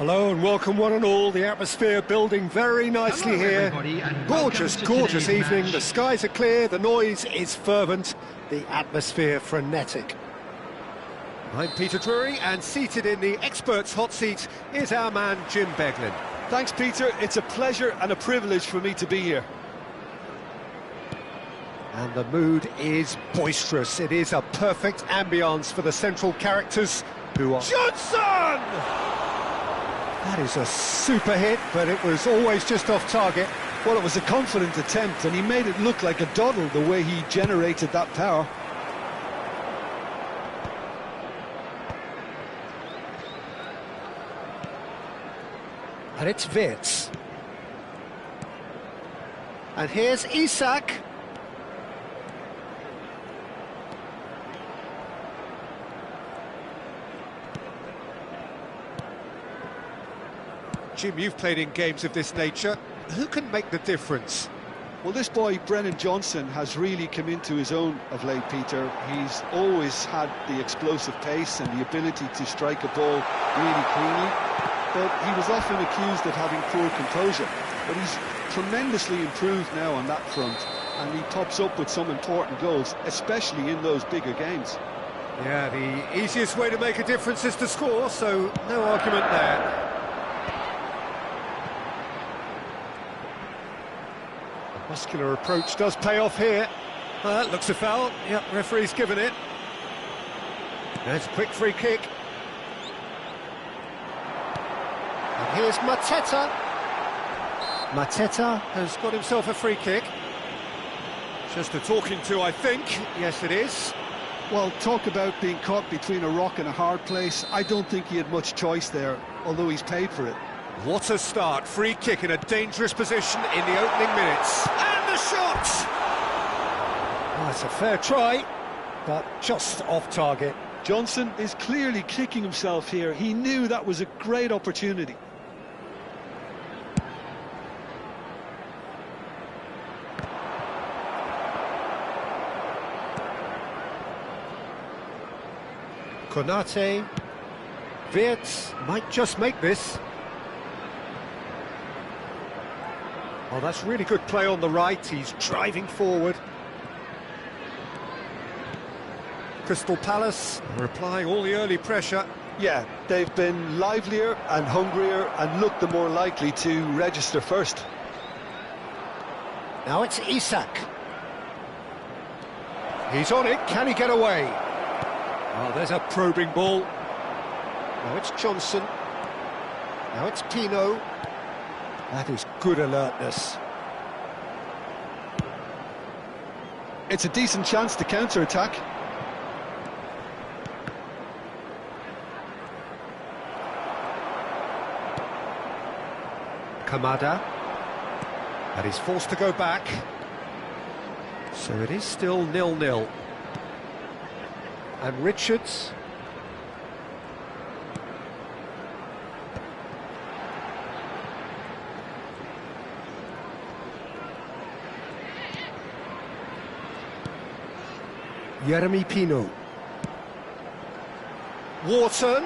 Hello and welcome one and all. The atmosphere building very nicely here. Gorgeous evening. The skies are clear, the noise is fervent, the atmosphere frenetic. I'm Peter Drury, and seated in the experts' hot seat is our man Jim Beglin. Thanks, Peter. It's a pleasure and a privilege for me to be here. And the mood is boisterous. It is a perfect ambience for the central characters who are... Johnson! That is a super hit, but it was always just off target. Well, it was a confident attempt, and he made it look like a doddle the way he generated that power. And it's Wirtz. And here's Isak. Jim, you've played in games of this nature. Who can make the difference? Well, this boy, Brennan Johnson, has really come into his own of late, Peter. He's always had the explosive pace and the ability to strike a ball really cleanly, but he was often accused of having poor composure. But he's tremendously improved now on that front, and he pops up with some important goals, especially in those bigger games. Yeah, the easiest way to make a difference is to score, so no argument there. Muscular approach does pay off here. That looks a foul. Yep, referee's given it. There's a quick free kick. And here's Mateta. Mateta has got himself a free kick. Just a talking to, I think. Yes, it is. Well, talk about being caught between a rock and a hard place. I don't think he had much choice there, although he's paid for it. What a start. Free kick in a dangerous position in the opening minutes. And the shot! Oh, it's a fair try, but just off target. Johnson is clearly kicking himself here. He knew that was a great opportunity. Konate. Wirtz might just make this. Oh, that's really good play on the right. He's driving forward. Crystal Palace are applying all the early pressure. Yeah, they've been livelier and hungrier and looked the more likely to register first. Now it's Isak. He's on it. Can he get away? Oh, there's a probing ball. Now it's Johnson. Now it's Pino. That is good alertness. It's a decent chance to counter-attack. Kamada. And he's forced to go back. So it is still 0-0. And Richards. Jeremy Pino. Wharton.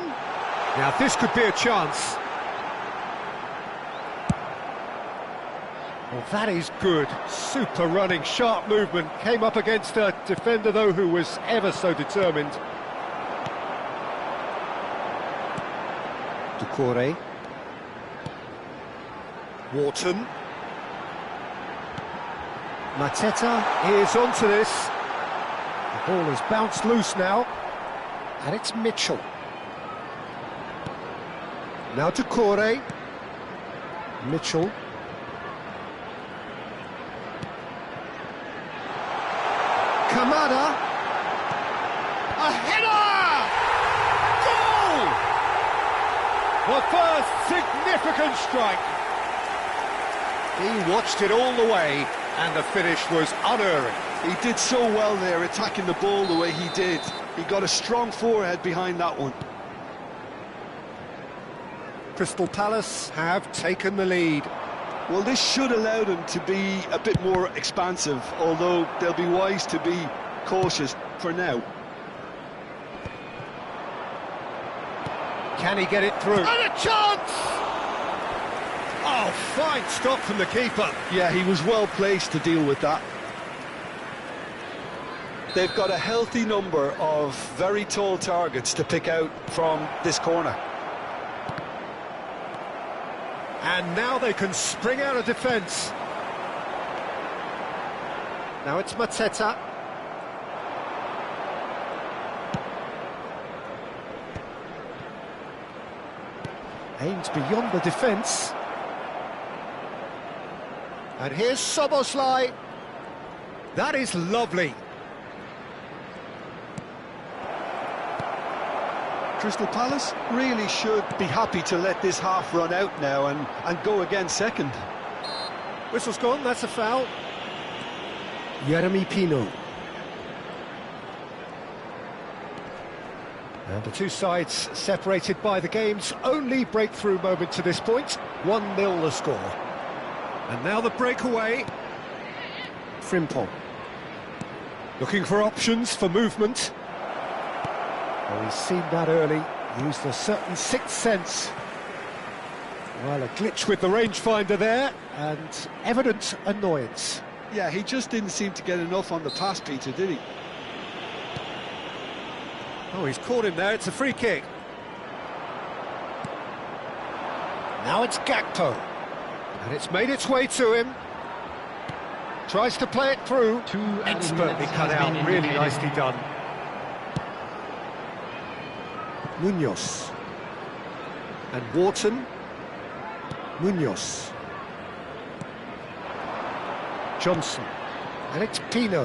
Now this could be a chance. Well, that is good. Super running, sharp movement. Came up against a defender, though, who was ever so determined. Doucouré. Wharton. Mateta is onto this. The ball has bounced loose now, and it's Mitchell. Now to Doucouré. Mitchell. Kamada. A header! Goal! The first significant strike. He watched it all the way, and the finish was unerring. He did so well there, attacking the ball the way he did. He got a strong forehead behind that one. Crystal Palace have taken the lead. Well, this should allow them to be a bit more expansive, although they'll be wise to be cautious for now. Can he get it through? And a chance! Oh, fine stop from the keeper. Yeah, he was well placed to deal with that. They've got a healthy number of very tall targets to pick out from this corner. And now they can spring out of defence. Now it's Mateta. Aims beyond the defence. And here's Szoboszlai. That is lovely. Crystal Palace really should be happy to let this half run out now and go again second. Whistle's gone, that's a foul. Jeremy Pino. And the two sides separated by the game's only breakthrough moment to this point. 1-0 the score. And now the breakaway. Frimpong. Looking for options for movement. Oh, he's seen that early. Used a certain sixth sense. Well, a glitch with the rangefinder there, and evident annoyance. Yeah, he just didn't seem to get enough on the pass, Peter, did he? Oh, he's caught him there, it's a free kick. Now it's Gakpo. And it's made its way to him. Tries to play it through. Expertly cut out, really nicely done. Munoz. And Wharton. Munoz. Johnson. And it's Pino.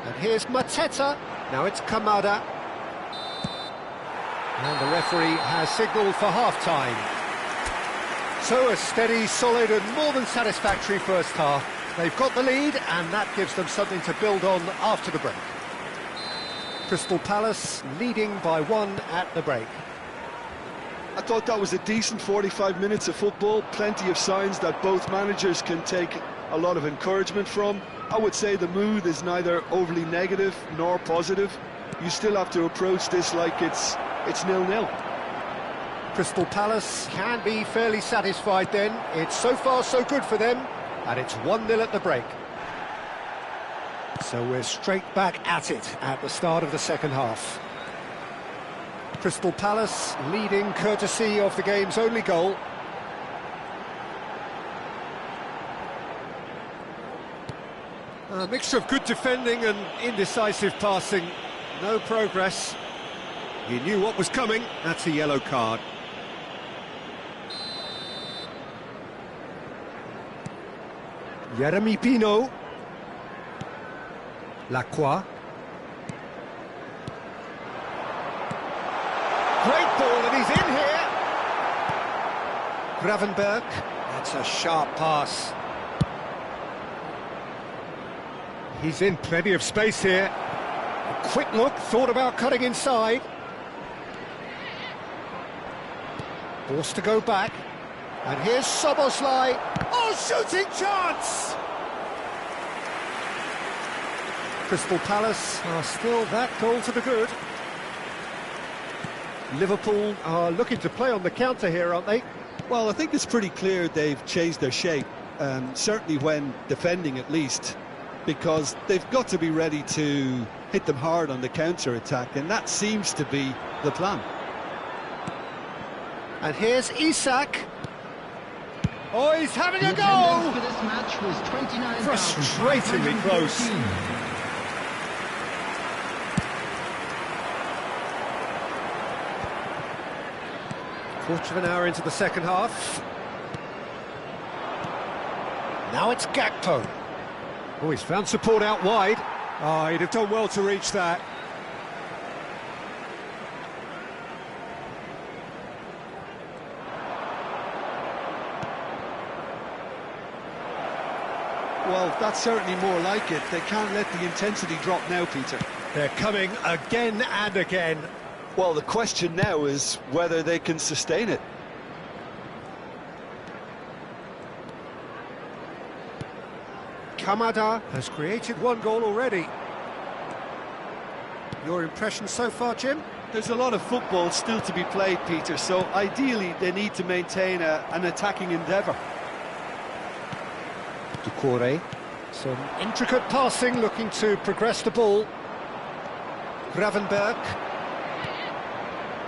And here's Mateta. Now it's Kamada. And the referee has signalled for half-time. So a steady, solid and more than satisfactory first half. They've got the lead and that gives them something to build on after the break. Crystal Palace leading by 1 at the break. I thought that was a decent 45 minutes of football. Plenty of signs that both managers can take a lot of encouragement from. I would say the mood is neither overly negative nor positive. You still have to approach this like it's 0-0. Crystal Palace can be fairly satisfied then. It's so far so good for them, and it's 1-0 at the break. So we're straight back at it at the start of the second half. Crystal Palace leading courtesy of the game's only goal. A mixture of good defending and indecisive passing. No progress. He knew what was coming. That's a yellow card. Jeremy Pino. Lacroix. Great ball, and he's in here. Gravenberg. That's a sharp pass. He's in plenty of space here. A quick look, thought about cutting inside. Forced to go back. And here's Szoboszlai. Oh, shooting chance! Crystal Palace are still that goal to the good. Liverpool are looking to play on the counter here, aren't they? Well, I think it's pretty clear they've changed their shape, certainly when defending at least, because they've got to be ready to hit them hard on the counter-attack, and that seems to be the plan. And here's Isak. Oh, he's having a go! For this match was 29, frustratingly close. Quarter of an hour into the second half. Now it's Gakpo. Oh, he's found support out wide. Oh, he'd have done well to reach that. Well, that's certainly more like it. They can't let the intensity drop now, Peter. They're coming again and again. Well, the question now is whether they can sustain it. Kamada has created one goal already. Your impression so far, Jim? There's a lot of football still to be played, Peter, so ideally they need to maintain an attacking endeavour. Doucouré. Some intricate passing, looking to progress the ball. Gravenberg.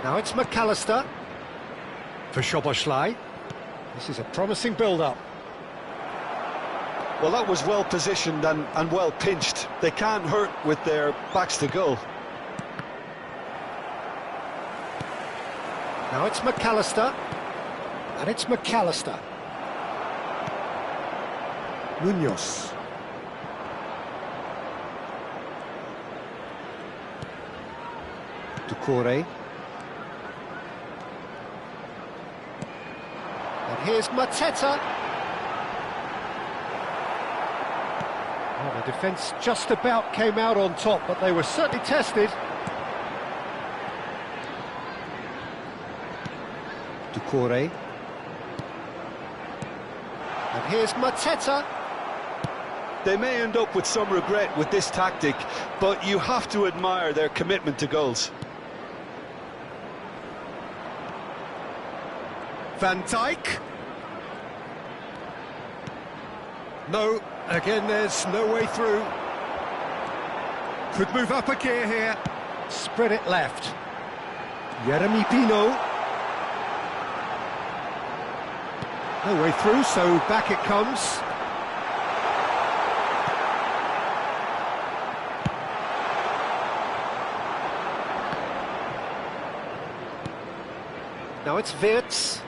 Now it's McAllister. For Szoboszlai. This is a promising build-up. Well, that was well positioned and well pinched. They can't hurt with their backs to goal. Now it's McAllister. And it's McAllister. Munoz. Doucouré. And here's Mateta. Well, the defence just about came out on top, but they were certainly tested. Doucouré. And here's Mateta. They may end up with some regret with this tactic, but you have to admire their commitment to goals. Van Dijk. No, again there's no way through. Could move up a gear here. Spread it left. Yeremy Pino. No way through, so back it comes. Now it's Wirtz.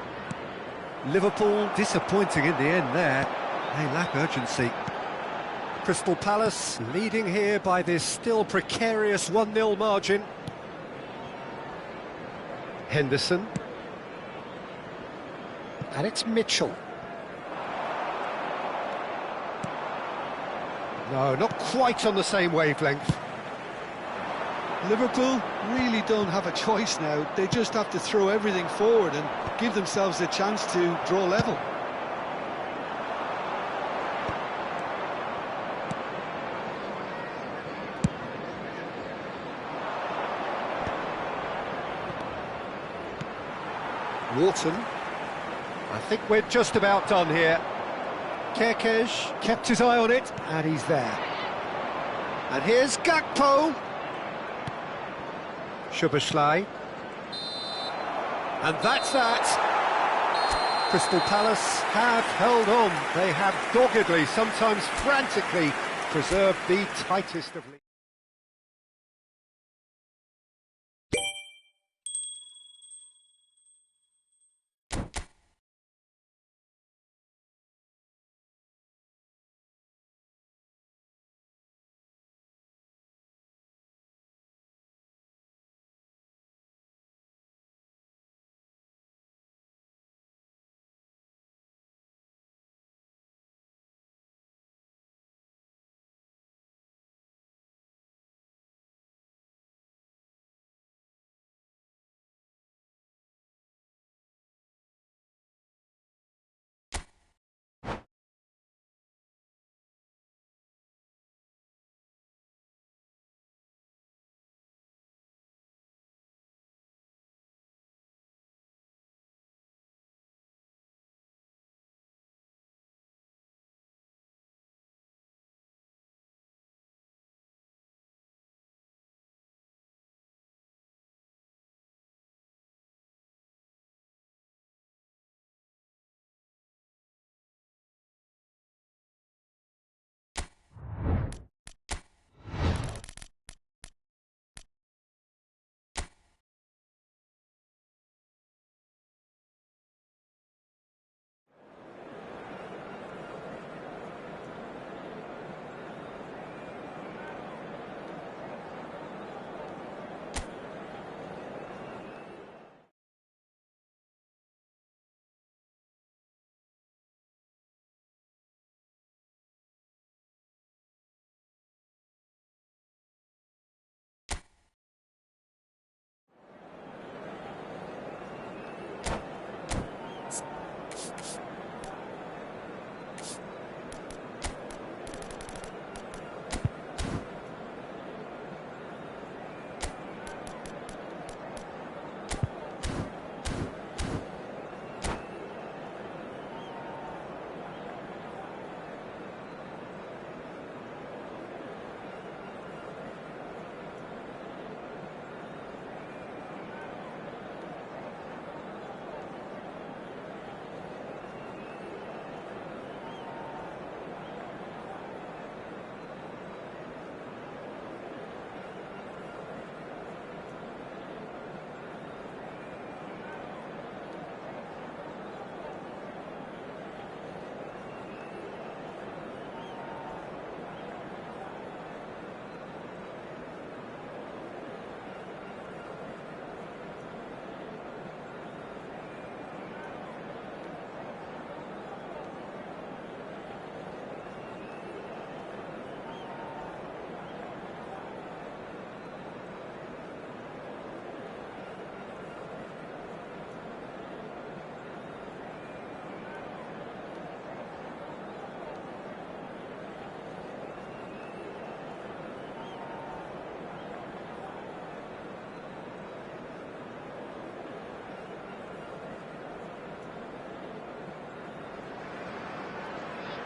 Liverpool disappointing in the end there. They lack urgency. Crystal Palace leading here by this still precarious 1-0 margin. Henderson. And it's Mitchell. No, not quite on the same wavelength. Liverpool really don't have a choice now. They just have to throw everything forward and give themselves a chance to draw level. Wharton. I think we're just about done here. Kerkez kept his eye on it, and he's there. And here's Gakpo. Szoboszlai. And that's that. Crystal Palace have held on. They have doggedly, sometimes frantically, preserved the tightest of leads.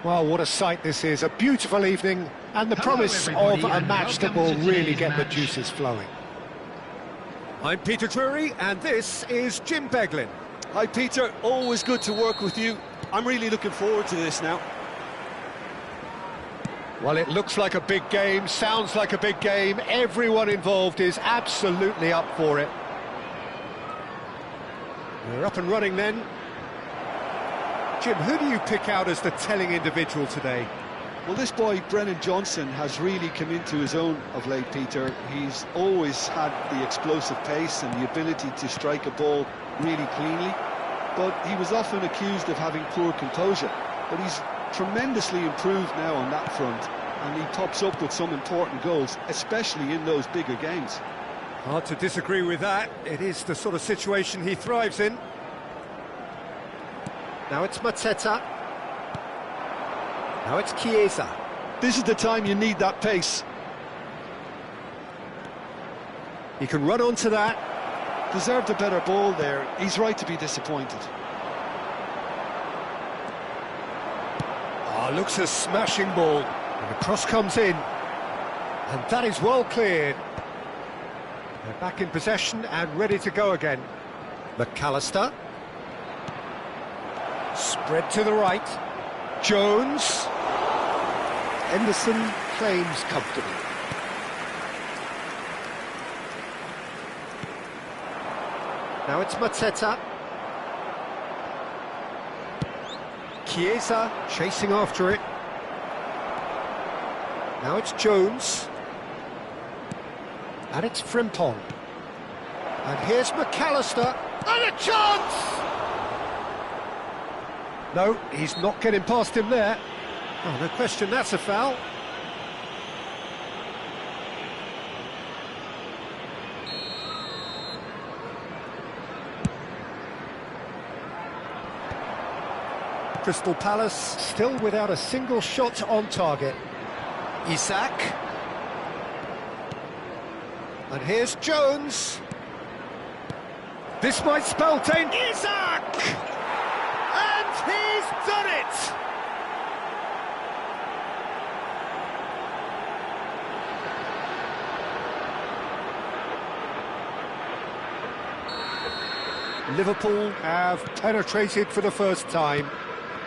Well, what a sight this is. A beautiful evening and the promise of a match that will really get the juices flowing. I'm Peter Drury and this is Jim Beglin. Hi Peter, always good to work with you. I'm really looking forward to this now. Well, it looks like a big game, sounds like a big game. Everyone involved is absolutely up for it. We're up and running then. Jim, who do you pick out as the telling individual today? Well, this boy, Brennan Johnson, has really come into his own of late, Peter. He's always had the explosive pace and the ability to strike a ball really cleanly, but he was often accused of having poor composure. But he's tremendously improved now on that front, and he pops up with some important goals, especially in those bigger games. Hard to disagree with that. It is the sort of situation he thrives in. Now it's Mateta. Now it's Chiesa. This is the time you need that pace. He can run onto that. Deserved a better ball there. He's right to be disappointed. Ah, looks a smashing ball. And the cross comes in. And that is well cleared. They're back in possession and ready to go again. McAllister. Spread to the right. Jones. Henderson claims comfortably. Now it's Mateta. Chiesa chasing after it. Now it's Jones. And it's Frimpong. And here's McAllister. And a chance! No, he's not getting past him there. Oh, no question, that's a foul. Crystal Palace still without a single shot on target. Isak. And here's Jones. This might spell danger. Isak! And he's done it! Liverpool have penetrated for the first time.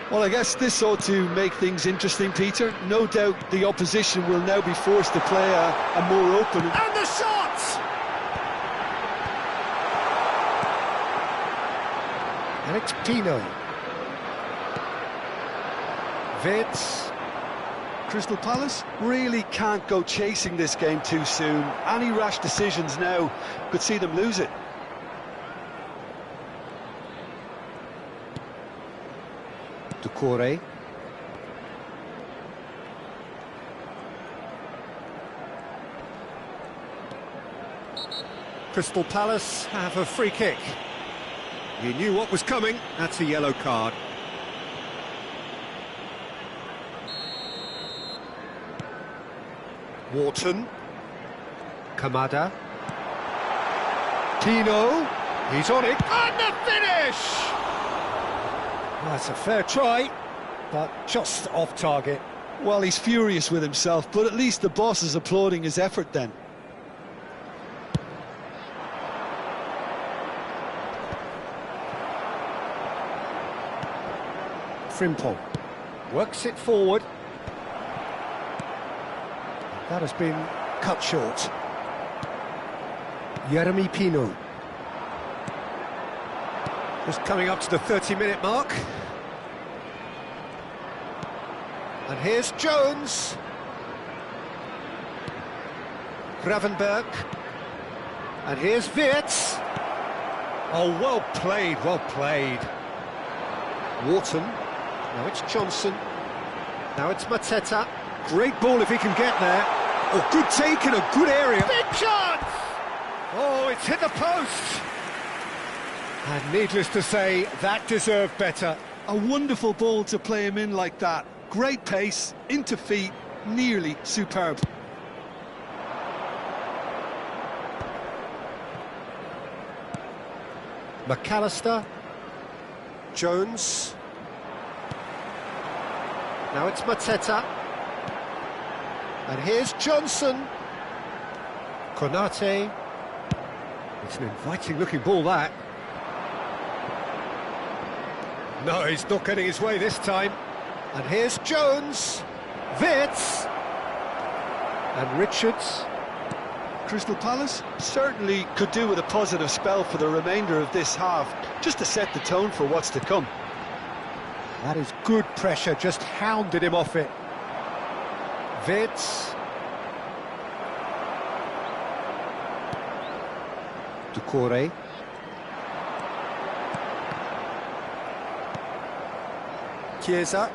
Well, I guess this ought to make things interesting, Peter. No doubt the opposition will now be forced to play a more open... And the shot! And it's Pino. Vitz. Crystal Palace really can't go chasing this game too soon. Any rash decisions now could see them lose it. Doucouré. Crystal Palace have a free kick. You knew what was coming. That's a yellow card. Wharton. Kamada. Pino. He's on it. And the finish! Well, that's a fair try, but just off target. Well, he's furious with himself, but at least the boss is applauding his effort then. Frimpong works it forward. That has been cut short. Jeremy Pino. Just coming up to the 30-minute mark. And here's Jones. Gravenberg. And here's Wirtz. Oh, well played, well played. Wharton. Now it's Johnson. Now it's Mateta. Great ball if he can get there. Oh, good take in a good area. Big chance! Oh, it's hit the post. And needless to say, that deserved better. A wonderful ball to play him in like that. Great pace, into feet, nearly superb. McAllister. Jones. Now it's Mateta. And here's Johnson. Konate. It's an inviting-looking ball, that. No, he's not getting his way this time. And here's Jones. Wits. And Richards. Crystal Palace certainly could do with a positive spell for the remainder of this half, just to set the tone for what's to come. That is good pressure, just hounded him off it. Wits. Doucouré. Chiesa.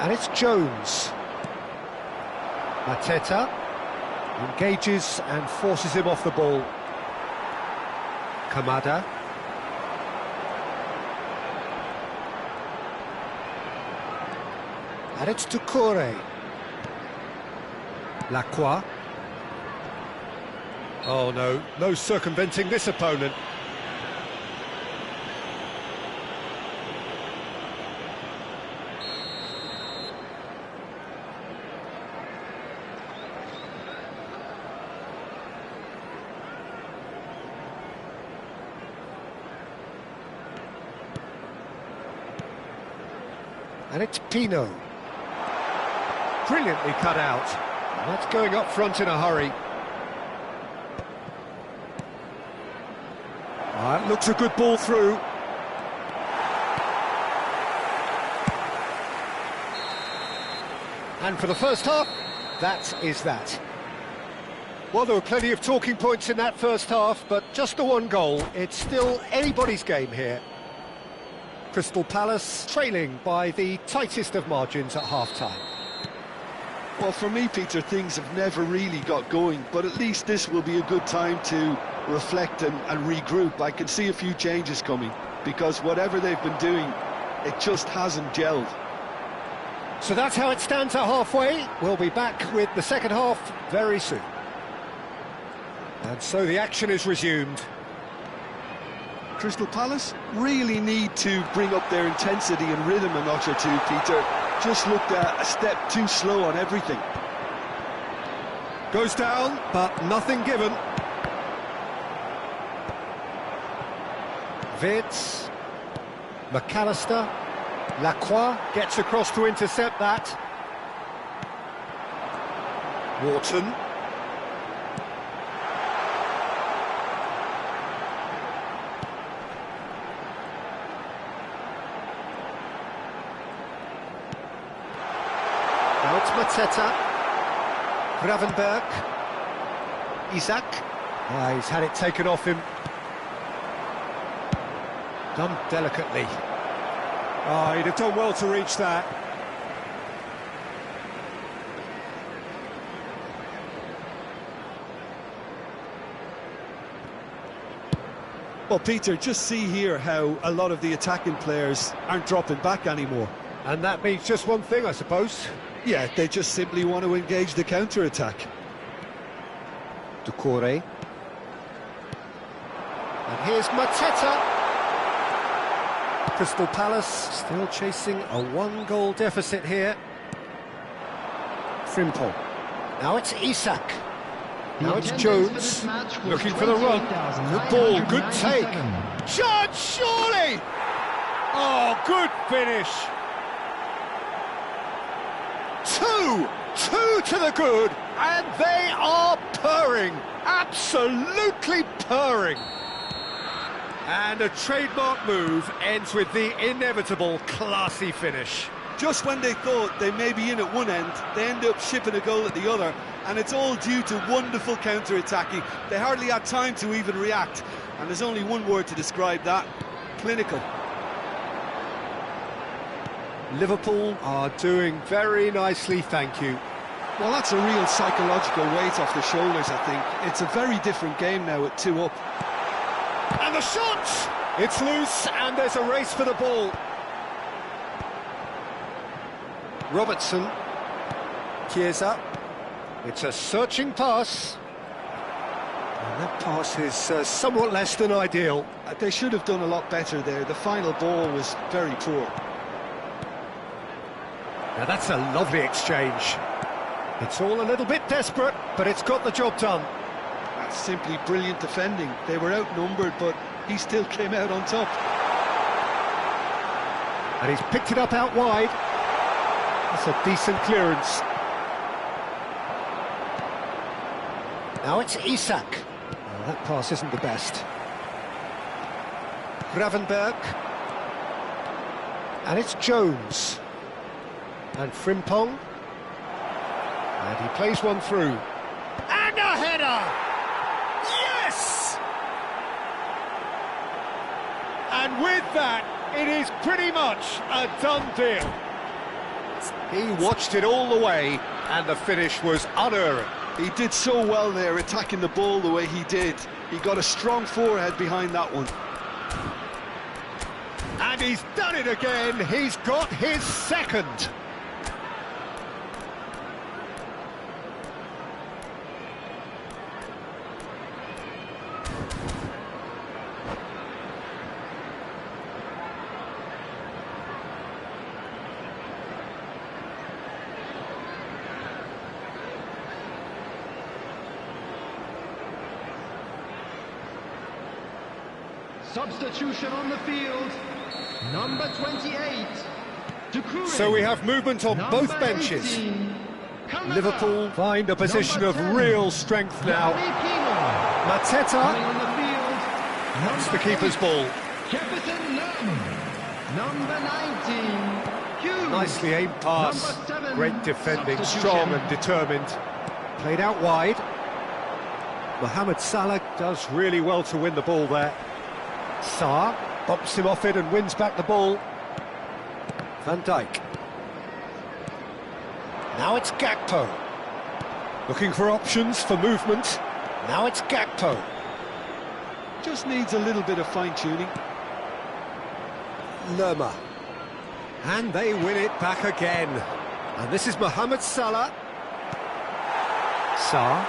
And it's Jones. Mateta engages and forces him off the ball. Kamada. And it's Doucouré. Lacroix. Oh no, no circumventing this opponent. And it's Pino. Brilliantly cut out. And that's going up front in a hurry. That looks a good ball through. And for the first half, that is that. Well, there were plenty of talking points in that first half, but just the one goal. It's still anybody's game here. Crystal Palace trailing by the tightest of margins at half-time. Well, for me, Peter, things have never really got going, but at least this will be a good time to reflect and regroup. I can see a few changes coming, because whatever they've been doing, it just hasn't gelled. So that's how it stands at halfway. We'll be back with the second half very soon. And so the action is resumed. Crystal Palace really need to bring up their intensity and rhythm a notch or two, Peter. Just looked a step too slow on everything. Goes down, but nothing given. Wits. McAllister. Lacroix gets across to intercept that. Wharton. Now it's Mateta. Gravenberg. Isaac. He's had it taken off him. Done delicately. He'd have done well to reach that. Well, Peter, just see here how a lot of the attacking players aren't dropping back anymore. And that means just one thing, I suppose. Yeah, they just simply want to engage the counter-attack. Doucouré. And here's Mateta. Crystal Palace still chasing a one-goal deficit here. Frimpong. Now it's Isak. Now it's Jones. Looking for the run. Good ball, good take. Shot, surely! Oh, good finish. Two to the good, and they are purring. Absolutely purring. And a trademark move ends with the inevitable classy finish. Just when they thought they may be in at one end, they end up shipping a goal at the other, and it's all due to wonderful counter-attacking. They hardly had time to even react, and there's only one word to describe that: clinical. Liverpool are doing very nicely, thank you. Well, that's a real psychological weight off the shoulders, I think. It's a very different game now at 2 up. And the shot! It's loose, and there's a race for the ball. Robertson. Chiesa. It's a searching pass. That pass is somewhat less than ideal. They should have done a lot better there. The final ball was very poor. Now that's a lovely exchange. It's all a little bit desperate, but it's got the job done. That's simply brilliant defending. They were outnumbered, but he still came out on top. And he's picked it up out wide. That's a decent clearance. Now it's Isak. Oh, that pass isn't the best. Gravenberg. And it's Jones. And Frimpong. And he plays one through. And a header! Yes! And with that, it is pretty much a done deal. He watched it all the way, and the finish was unerring. He did so well there, attacking the ball the way he did. He got a strong forehead behind that one. And he's done it again. He's got his second. Substitution on the field. Number 28. So we have movement on both benches. Liverpool find a position of real strength now. Mateta. That's the keeper's ball. Number 19. Nicely aimed pass. Great defending, strong and determined. Played out wide. Mohamed Salah does really well to win the ball there. Sarr bumps him off it and wins back the ball. Van Dijk. Now it's Gakpo. Looking for options for movement. Now it's Gakpo. Just needs a little bit of fine-tuning. Lerma. And they win it back again. And this is Mohamed Salah. Sarr.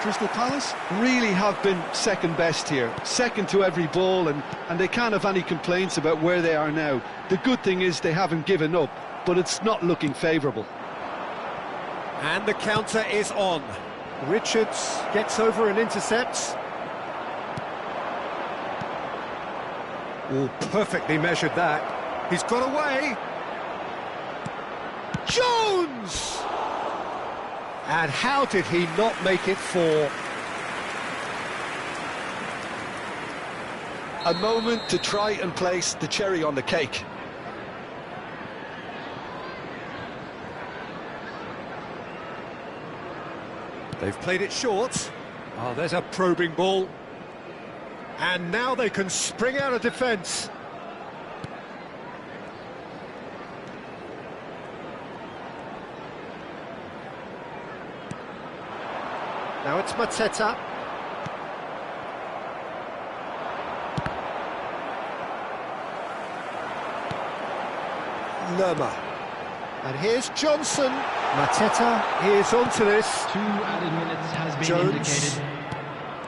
Crystal Palace really have been second best here, second to every ball, and they can't have any complaints about where they are now. The good thing is they haven't given up, but it's not looking favourable. And the counter is on. Richards gets over and intercepts. Oh, perfectly measured that. He's got away. Jones! And how did he not make it four? A moment to try and place the cherry on the cake. They've played it short. Oh, there's a probing ball. And now they can spring out of defence. Now it's Mateta. Lerma. And here's Johnson. Mateta is onto this. 2 added minutes has been Jones. indicated.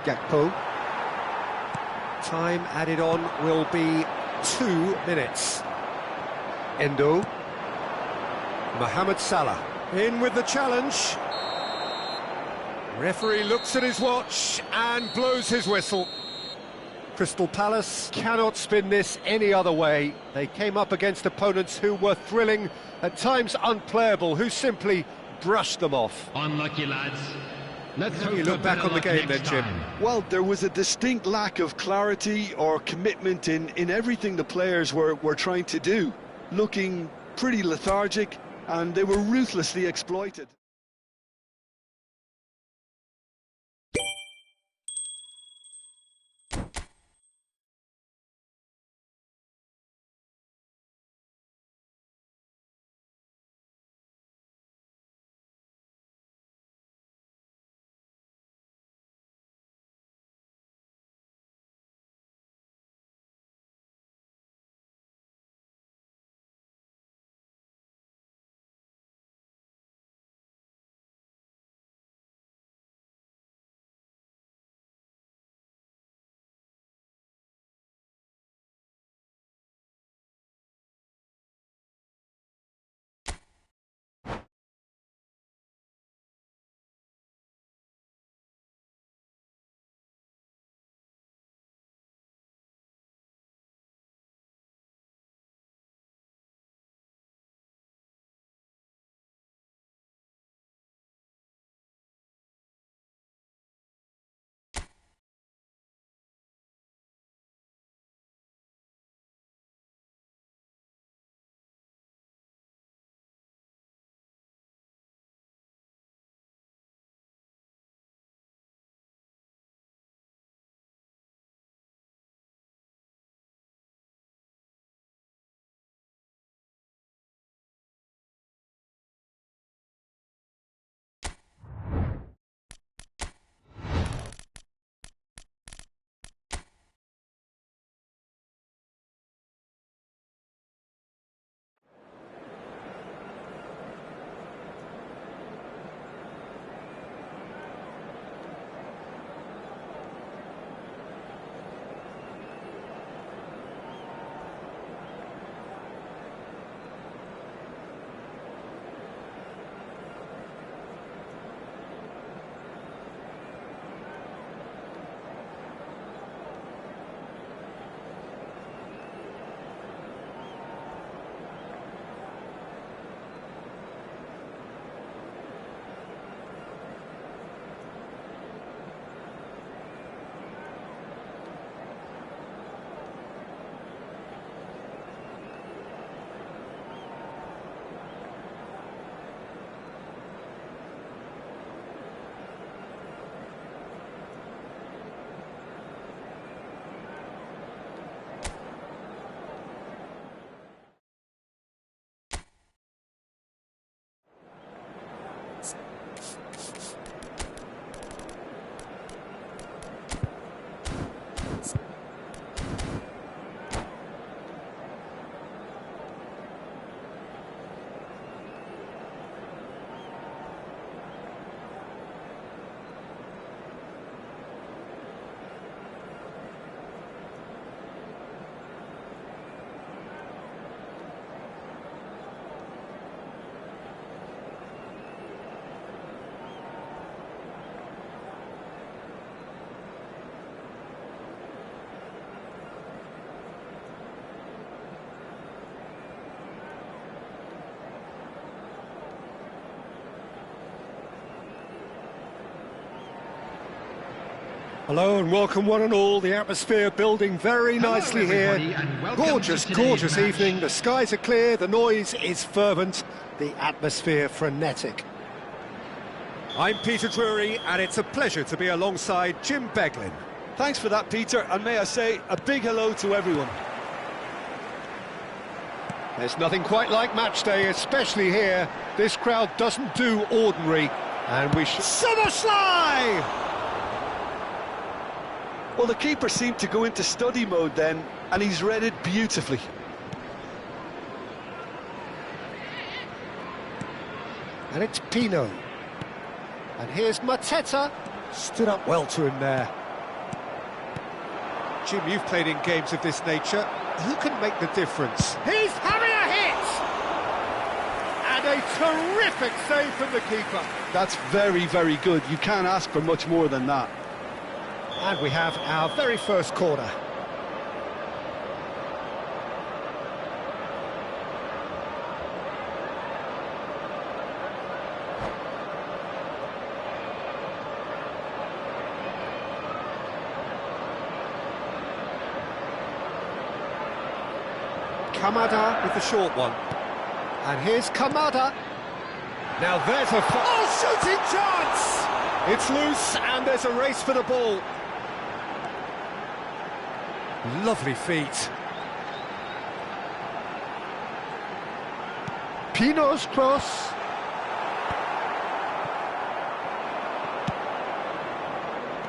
Gakpo. Time added on will be 2 minutes. Endo. Mohamed Salah. In with the challenge. Referee looks at his watch and blows his whistle. Crystal Palace cannot spin this any other way. They came up against opponents who were thrilling, at times unplayable, who simply brushed them off. Unlucky lads. Let's hope You look back on the game then, Jim. Well, there was a distinct lack of clarity or commitment in everything the players were trying to do. Looking pretty lethargic, and they were ruthlessly exploited. Hello and welcome one and all. The atmosphere building very nicely here. Gorgeous, gorgeous evening. The skies are clear, the noise is fervent, the atmosphere frenetic. I'm Peter Drury and it's a pleasure to be alongside Jim Beglin. Thanks for that, Peter, and may I say a big hello to everyone. There's nothing quite like match day, especially here. This crowd doesn't do ordinary, and we should... Summerslide! Well, the keeper seemed to go into study mode then, and he's read it beautifully. And it's Pino. And here's Mateta. Stood up well to him there. Jim, you've played in games of this nature. Who can make the difference? He's having a hit! And a terrific save from the keeper. That's very, very good. You can't ask for much more than that. And we have our very first corner. Kamada with the short one. And here's Kamada. Now there's a... Oh, shooting chance! It's loose and there's a race for the ball. Lovely feet. Pino's cross.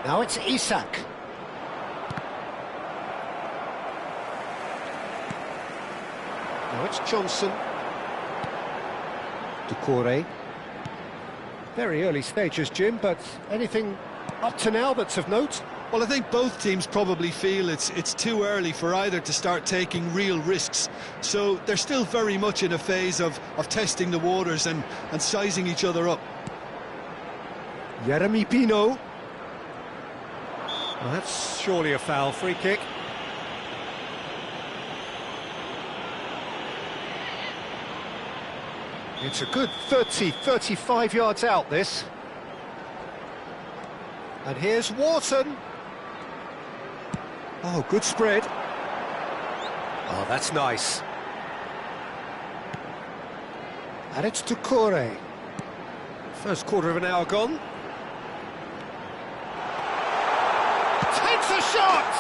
Now it's Isak. Now it's Johnson. Doucouré. Very early stages, Jim, but anything up to now that's of note? Well, I think both teams probably feel it's too early for either to start taking real risks. So they're still very much in a phase of testing the waters and sizing each other up. Jeremy Pino. Well, that's surely a foul. Free kick. It's a good 35 yards out, this. And here's Wharton. Oh, good spread. Oh, that's nice. And it's Doucouré. First quarter of an hour gone. Takes a shot!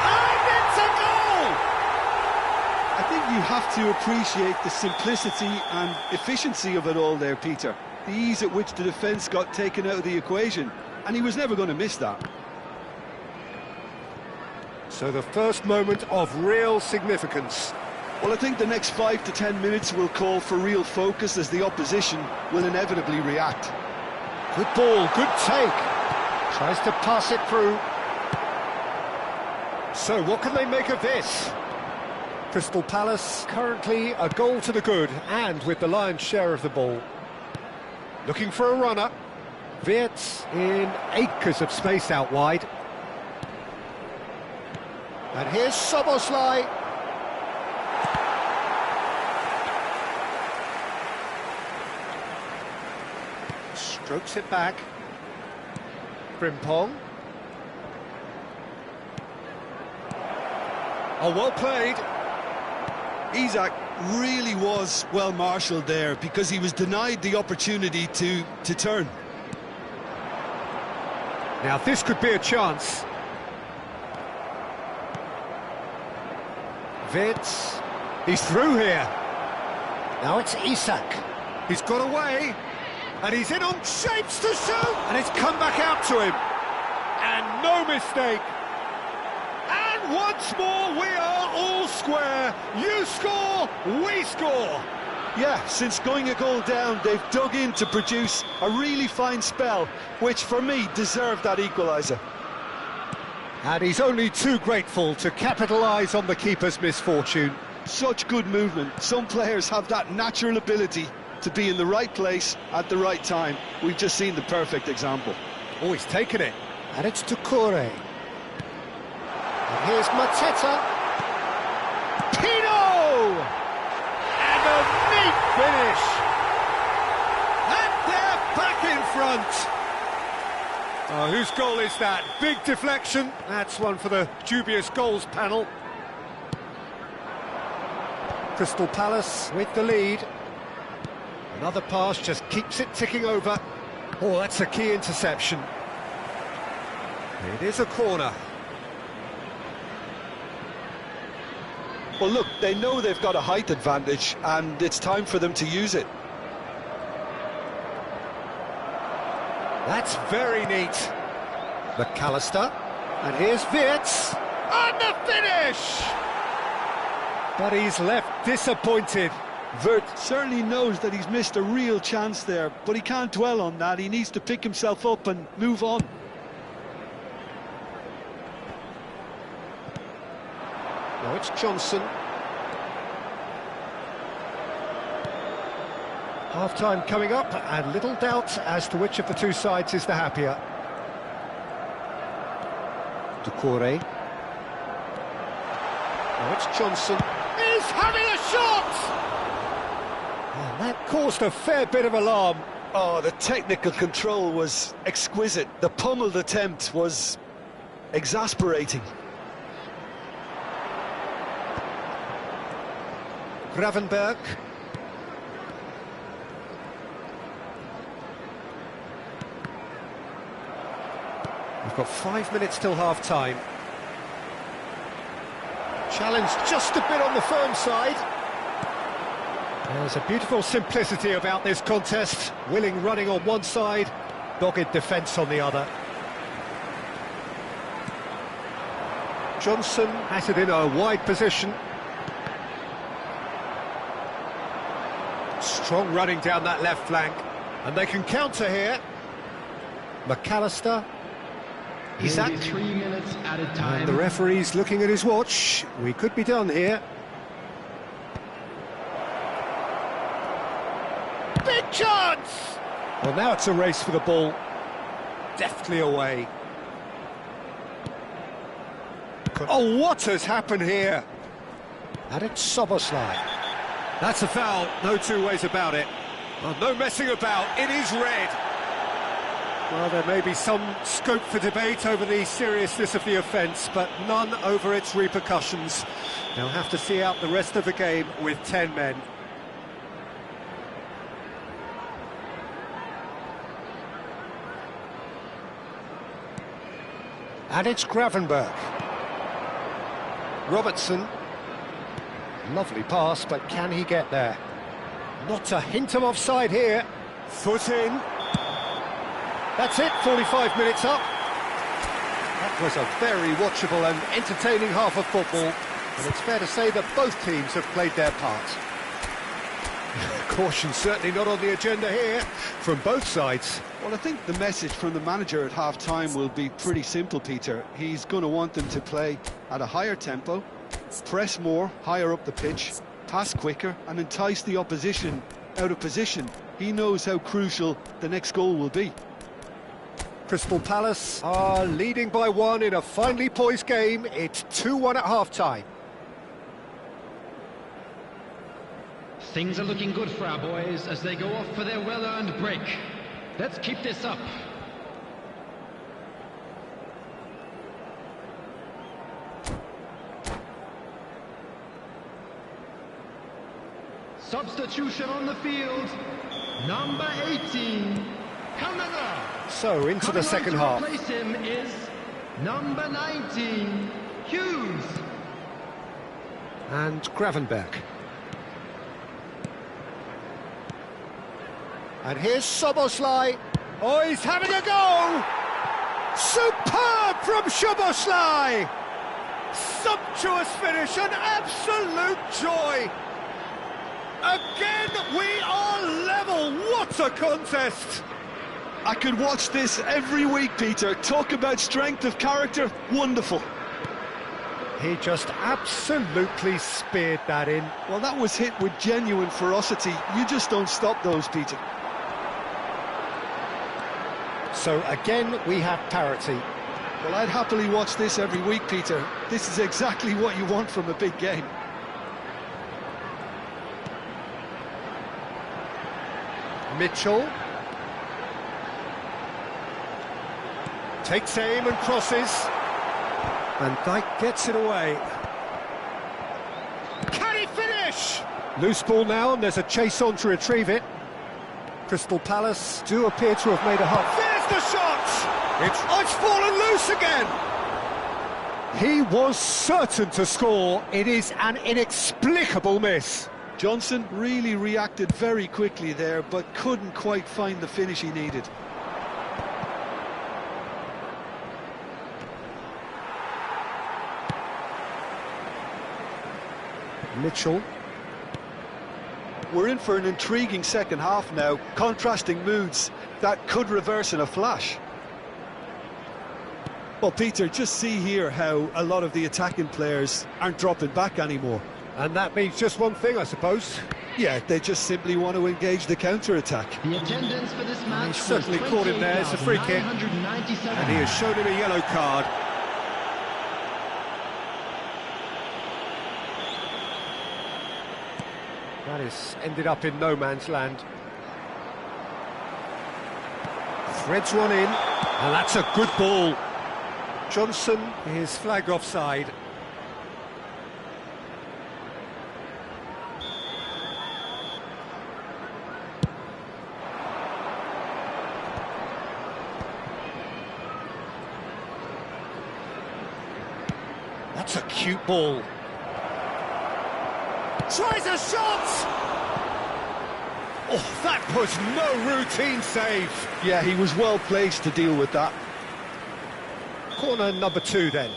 And it's a goal! I think you have to appreciate the simplicity and efficiency of it all there, Peter. The ease at which the defence got taken out of the equation, and he was never going to miss that. So the first moment of real significance. Well, I think the next 5 to 10 minutes will call for real focus as the opposition will inevitably react. Good ball, good take. Tries to pass it through. So what can they make of this? Crystal Palace currently a goal to the good and with the lion's share of the ball. Looking for a runner. Wirtz in acres of space out wide. And here's Szoboszlai. Strokes it back. Frimpong. Oh, well played. Isak really was well marshalled there because he was denied the opportunity to turn. Now this could be a chance. Wirtz, he's through here. Now it's Isak. He's got away, and he's in on shapes to shoot, and it's come back out to him. And no mistake. And once more, we are all square. You score, we score. Yeah, since going a goal down, they've dug in to produce a really fine spell, which for me deserved that equaliser. And he's only too grateful to capitalise on the keeper's misfortune. Such good movement. Some players have that natural ability to be in the right place at the right time. We've just seen the perfect example. Oh, he's taken it. And it's Doucouré. And here's Mateta. Pino! And a neat finish. And they're back in front. Whose goal is that? Big deflection. That's one for the dubious goals panel. Crystal Palace with the lead. Another pass just keeps it ticking over. Oh, that's a key interception. It is a corner. Well, look, they know they've got a height advantage, and it's time for them to use it. That's very neat. McAllister. And here's Wirtz. And the finish! But he's left disappointed. Wirtz certainly knows that he's missed a real chance there, but he can't dwell on that. He needs to pick himself up and move on. Now it's Johnson. Half-time coming up, and little doubt as to which of the two sides is the happier. Doucouré. Now it's Johnson. He's having a shot! And that caused a fair bit of alarm. Oh, the technical control was exquisite. The pummeled attempt was exasperating. Gravenberg. We've got 5 minutes till half-time. Challenge just a bit on the firm side. There's a beautiful simplicity about this contest. Willing running on one side, dogged defence on the other. Johnson has it in a wide position. Strong running down that left flank. And they can counter here. McAllister. He's at 3 minutes at a time. And the referee's looking at his watch. We could be done here. Big chance! Well, now it's a race for the ball. Deftly away. Oh, what has happened here? And it's Szoboszlai. That's a foul, no two ways about it. Well, no messing about, it is red. Well, there may be some scope for debate over the seriousness of the offence, but none over its repercussions. They'll have to see out the rest of the game with 10 men. And it's Gravenberg. Robertson. Lovely pass, but can he get there? Not a hint of offside here. Foot in. That's it, 45 minutes up. That was a very watchable and entertaining half of football, and it's fair to say that both teams have played their part. Caution certainly not on the agenda here, from both sides. Well, I think the message from the manager at half-time will be pretty simple, Peter. He's going to want them to play at a higher tempo, press more, higher up the pitch, pass quicker, and entice the opposition out of position. He knows how crucial the next goal will be. Crystal Palace are leading by 1 in a finely poised game. It's 2-1 at half-time. Things are looking good for our boys as they go off for their well-earned break. Let's keep this up. Substitution on the field. Number 18, Canada. So, into the second half. To replace him is number 19, Hughes. And Gravenberg. And here's Szoboszlai. Oh, he's having a go! Superb from Szoboszlai! Sumptuous finish, an absolute joy! Again, we are level. What a contest! I could watch this every week, Peter. Talk about strength of character. Wonderful. He just absolutely speared that in. Well, that was hit with genuine ferocity. You just don't stop those, Peter. So again, we have parity. Well, I'd happily watch this every week, Peter. This is exactly what you want from a big game. Takes aim and crosses. Van Dijk gets it away. Can he finish? Loose ball now, and there's a chase on to retrieve it. Crystal Palace do appear to have made a hut. There's the shot! It's fallen loose again! He was certain to score. It is an inexplicable miss. Johnson really reacted very quickly there, but couldn't quite find the finish he needed. Mitchell. We're in for an intriguing second half now, contrasting moods that could reverse in a flash. Well, Peter, just see here how a lot of the attacking players aren't dropping back anymore. And that means just one thing, I suppose. Yeah, they just simply want to engage the counter-attack. The attendance for this match He's certainly caught him there. It's a free kick. And he has shown him a yellow card. That has ended up in no man's land. Threads one in, and that's a good ball. Johnson is flagged offside. That's a cute ball. Tries a shot! Oh, that was no routine save. Yeah, he was well placed to deal with that. Corner number 2 then.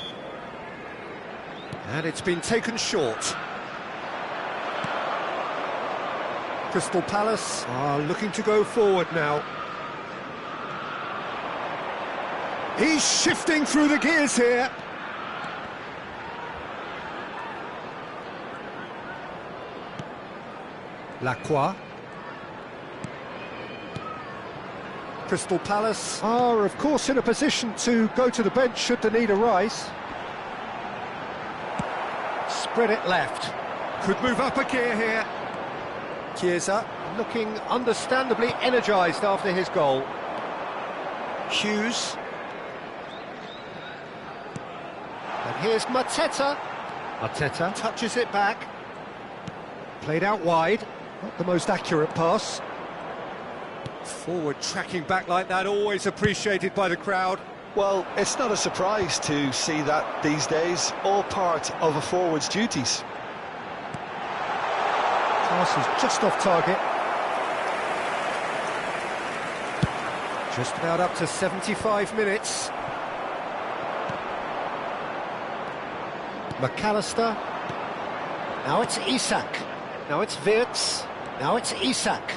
And it's been taken short. Crystal Palace are looking to go forward now. He's shifting through the gears here. Lacroix. Crystal Palace are, of course, in a position to go to the bench should the need arise. Spread it left. Could move up a gear here. Chiesa looking understandably energised after his goal. Hughes. And here's Mateta. Mateta touches it back. Played out wide. Not the most accurate pass. Forward tracking back like that, always appreciated by the crowd. Well, it's not a surprise to see that these days, all part of a forward's duties. Pass is just off target. Just about up to 75 minutes. McAllister. Now it's Isak. Now it's Wirtz. Now it's Isak.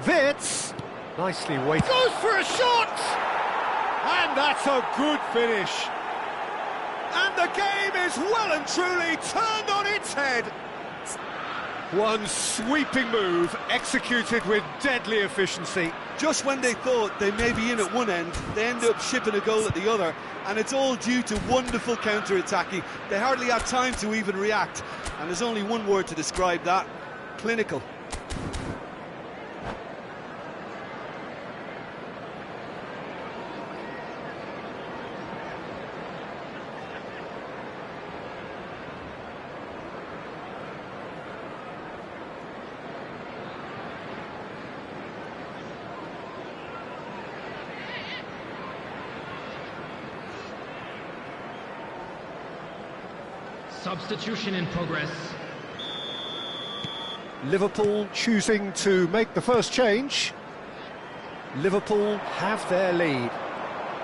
Wirtz. Nicely weighted. Goes for a shot! And that's a good finish. And the game is well and truly turned on its head. One sweeping move, executed with deadly efficiency. Just when they thought they may be in at one end, they end up shipping a goal at the other, and it's all due to wonderful counter-attacking. They hardly had time to even react, and there's only one word to describe that: clinical. Substitution in progress. Liverpool choosing to make the first change. Liverpool have their lead.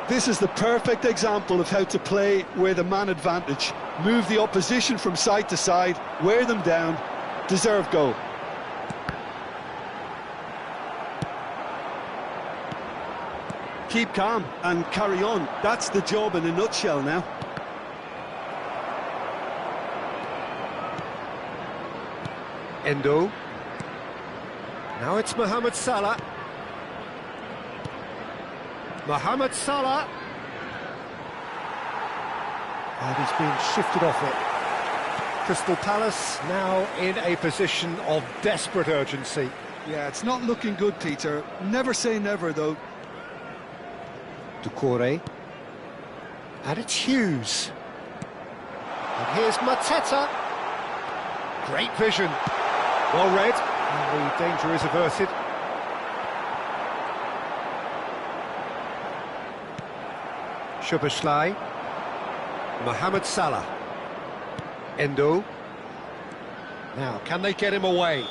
This is the perfect example of how to play with a man advantage. Move the opposition from side to side, wear them down, deserve goal. Keep calm and carry on. That's the job in a nutshell now. Endo. Now it's Mohamed Salah. Mohamed Salah. And he's been shifted off it. Crystal Palace now in a position of desperate urgency. Yeah, it's not looking good, Peter. Never say never, though. Doucouré. And it's Hughes. And here's Mateta. Great vision. Well read, and the danger is averted. Szoboszlai. Mohamed Salah. Endo. Now, can they get him away?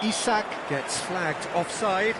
Isak gets flagged offside.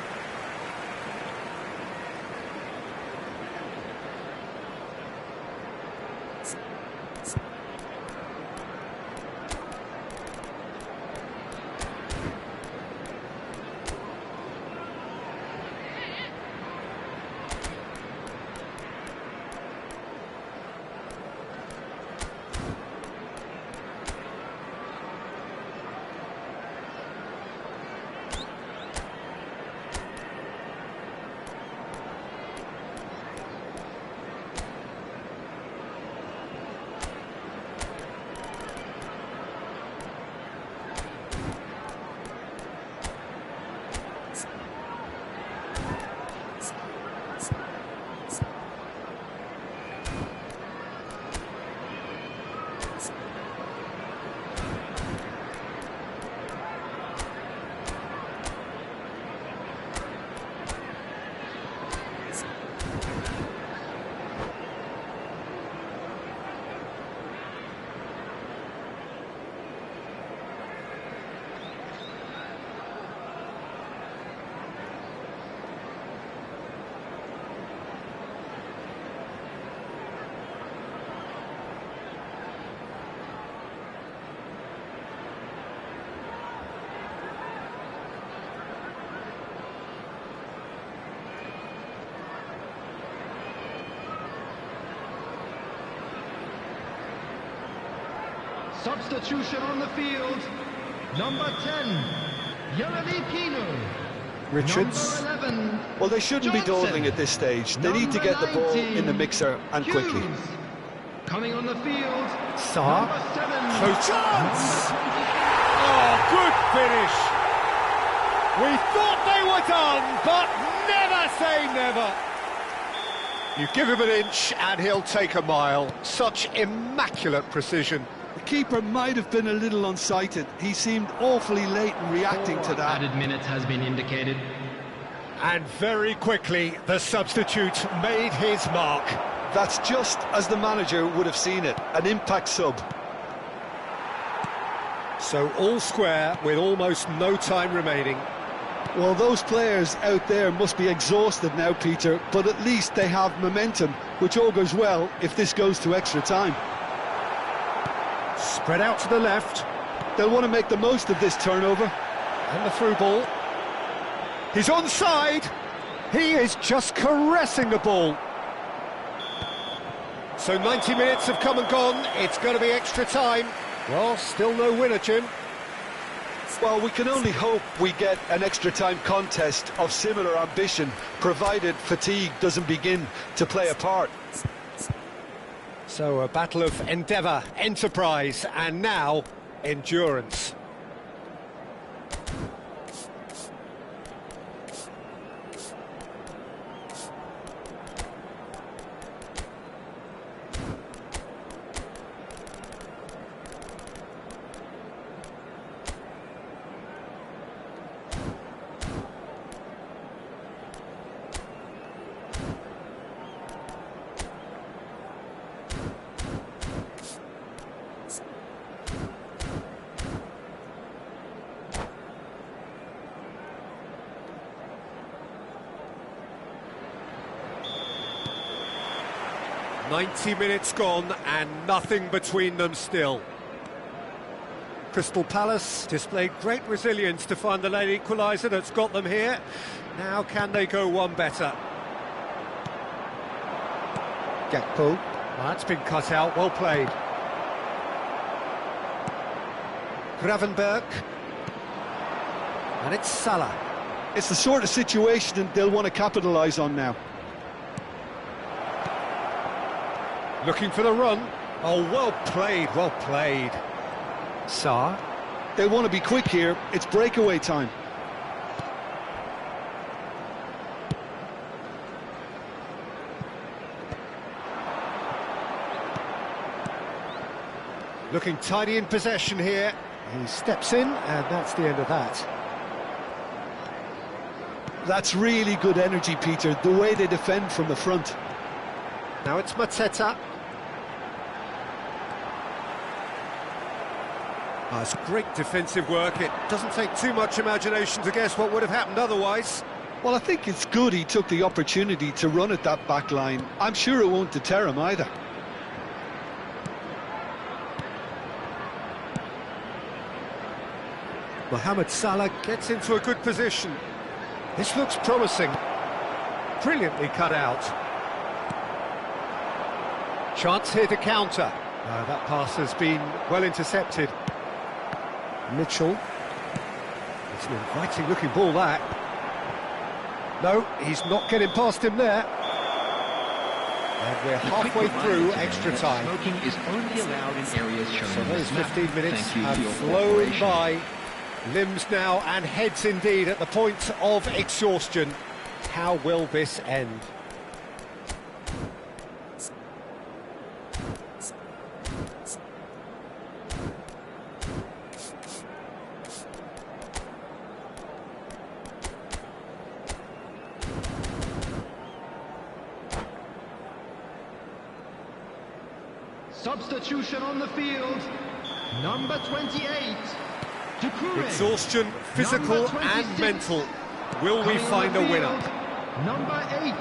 Substitution on the field. Number 10, Yeremy Pino. Richards. Number 11, Well, they shouldn't be Johnson. dawdling at this stage. They need to get the ball in the mixer and quickly. Hughes. Coming on the field. Sarr. Number 7, Close chance! Oh, good finish! We thought they were done, but never say never! You give him an inch and he'll take a mile. Such immaculate precision. The keeper might have been a little unsighted. He seemed awfully late in reacting to that. Added minutes has been indicated. And very quickly, the substitute made his mark. That's just as the manager would have seen it, an impact sub. So all square with almost no time remaining. Well, those players out there must be exhausted now, Peter, but at least they have momentum, which augurs well if this goes to extra time. Spread out to the left. They'll want to make the most of this turnover. And the through ball. He's onside. He is just caressing the ball. So 90 minutes have come and gone. It's going to be extra time. Well, still no winner, Jim. Well, we can only hope we get an extra time contest of similar ambition, provided fatigue doesn't begin to play a part. So a battle of endeavour, enterprise, and now endurance. "90 minutes gone and nothing between them still." Crystal Palace displayed great resilience to find the late equaliser that's got them here. Now can they go one better? Gakpo. That's been cut out, well played. Gravenberg. And it's Salah. It's the sort of situation that they'll want to capitalise on now. Looking for the run. Oh, well played, well played. Sarr. They'll want to be quick here. It's breakaway time. Looking tidy in possession here. He steps in, and that's the end of that. That's really good energy, Peter, the way they defend from the front. Now it's Mateta. Oh, it's great defensive work. It doesn't take too much imagination to guess what would have happened otherwise. Well, I think it's good he took the opportunity to run at that back line. I'm sure it won't deter him either. Mohamed Salah gets into a good position. This looks promising. Brilliantly cut out. Chance here to counter. That pass has been well intercepted. Mitchell. It's an inviting looking ball, that. No, he's not getting past him there. And we're halfway through extra time. Smoking is only allowed in areas shown So on those this map. 15 minutes Thank you have for your flown cooperation. by. Limbs now and heads indeed at the point of exhaustion. How will this end? Substitution on the field. Number 28. Exhaustion, physical and mental. Will we find a winner? Number 8.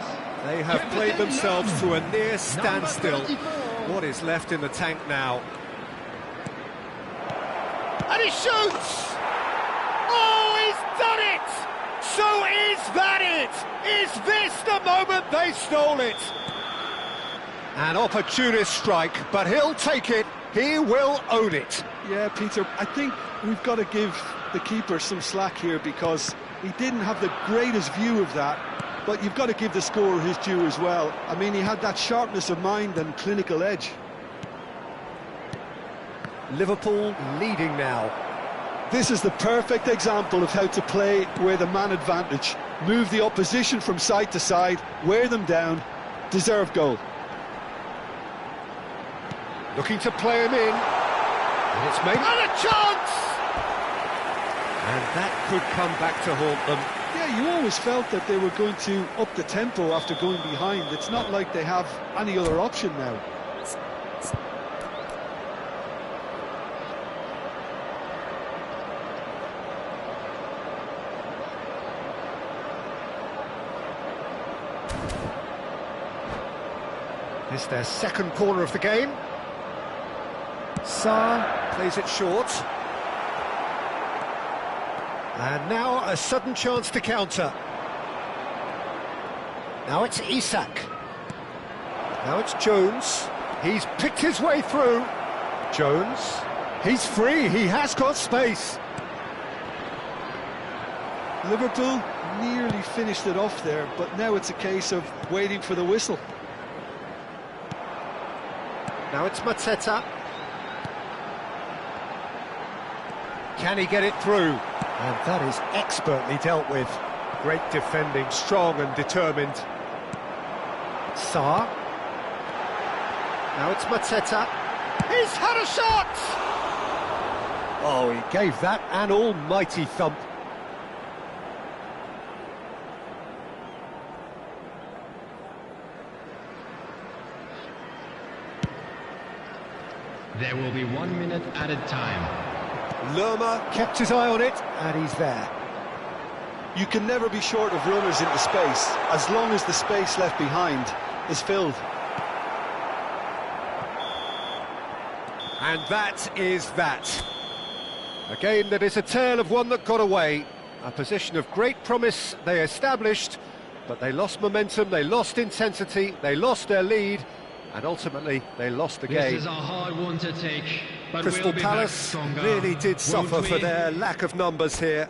They have played themselves to a near standstill. Number 34. What is left in the tank now? And he shoots! Oh, he's done it! So is that it? Is this the moment they stole it? An opportunist strike, but he'll take it. He will own it. Yeah, Peter, I think we've got to give the keeper some slack here because he didn't have the greatest view of that, but you've got to give the scorer his due as well. I mean, he had that sharpness of mind and clinical edge. Liverpool leading now. This is the perfect example of how to play with a man advantage. Move the opposition from side to side, wear them down, deserve goal. Looking to play him in. And it's made. And a chance! And that could come back to haunt them. Yeah, you always felt that they were going to up the tempo after going behind. It's not like they have any other option now. It's their second corner of the game. Sarr plays it short. And now a sudden chance to counter. Now it's Isak. Now it's Jones. He's picked his way through. Jones. He's free. He has got space. Liverpool nearly finished it off there, but now it's a case of waiting for the whistle. Now it's Mateta. Can he get it through? And that is expertly dealt with. Great defending, strong and determined. Sarr. Now it's Mateta. He's had a shot! Oh, he gave that an almighty thump. There will be 1 minute added time. Lerma kept his eye on it, and he's there. You can never be short of runners into space, as long as the space left behind is filled. And that is that. A game that is a tale of one that got away. A position of great promise they established, but they lost momentum, they lost intensity, they lost their lead, and ultimately they lost the game. This is a hard one to take, but Crystal we'll be back Palace stronger, really did suffer won't for we? their lack of numbers here.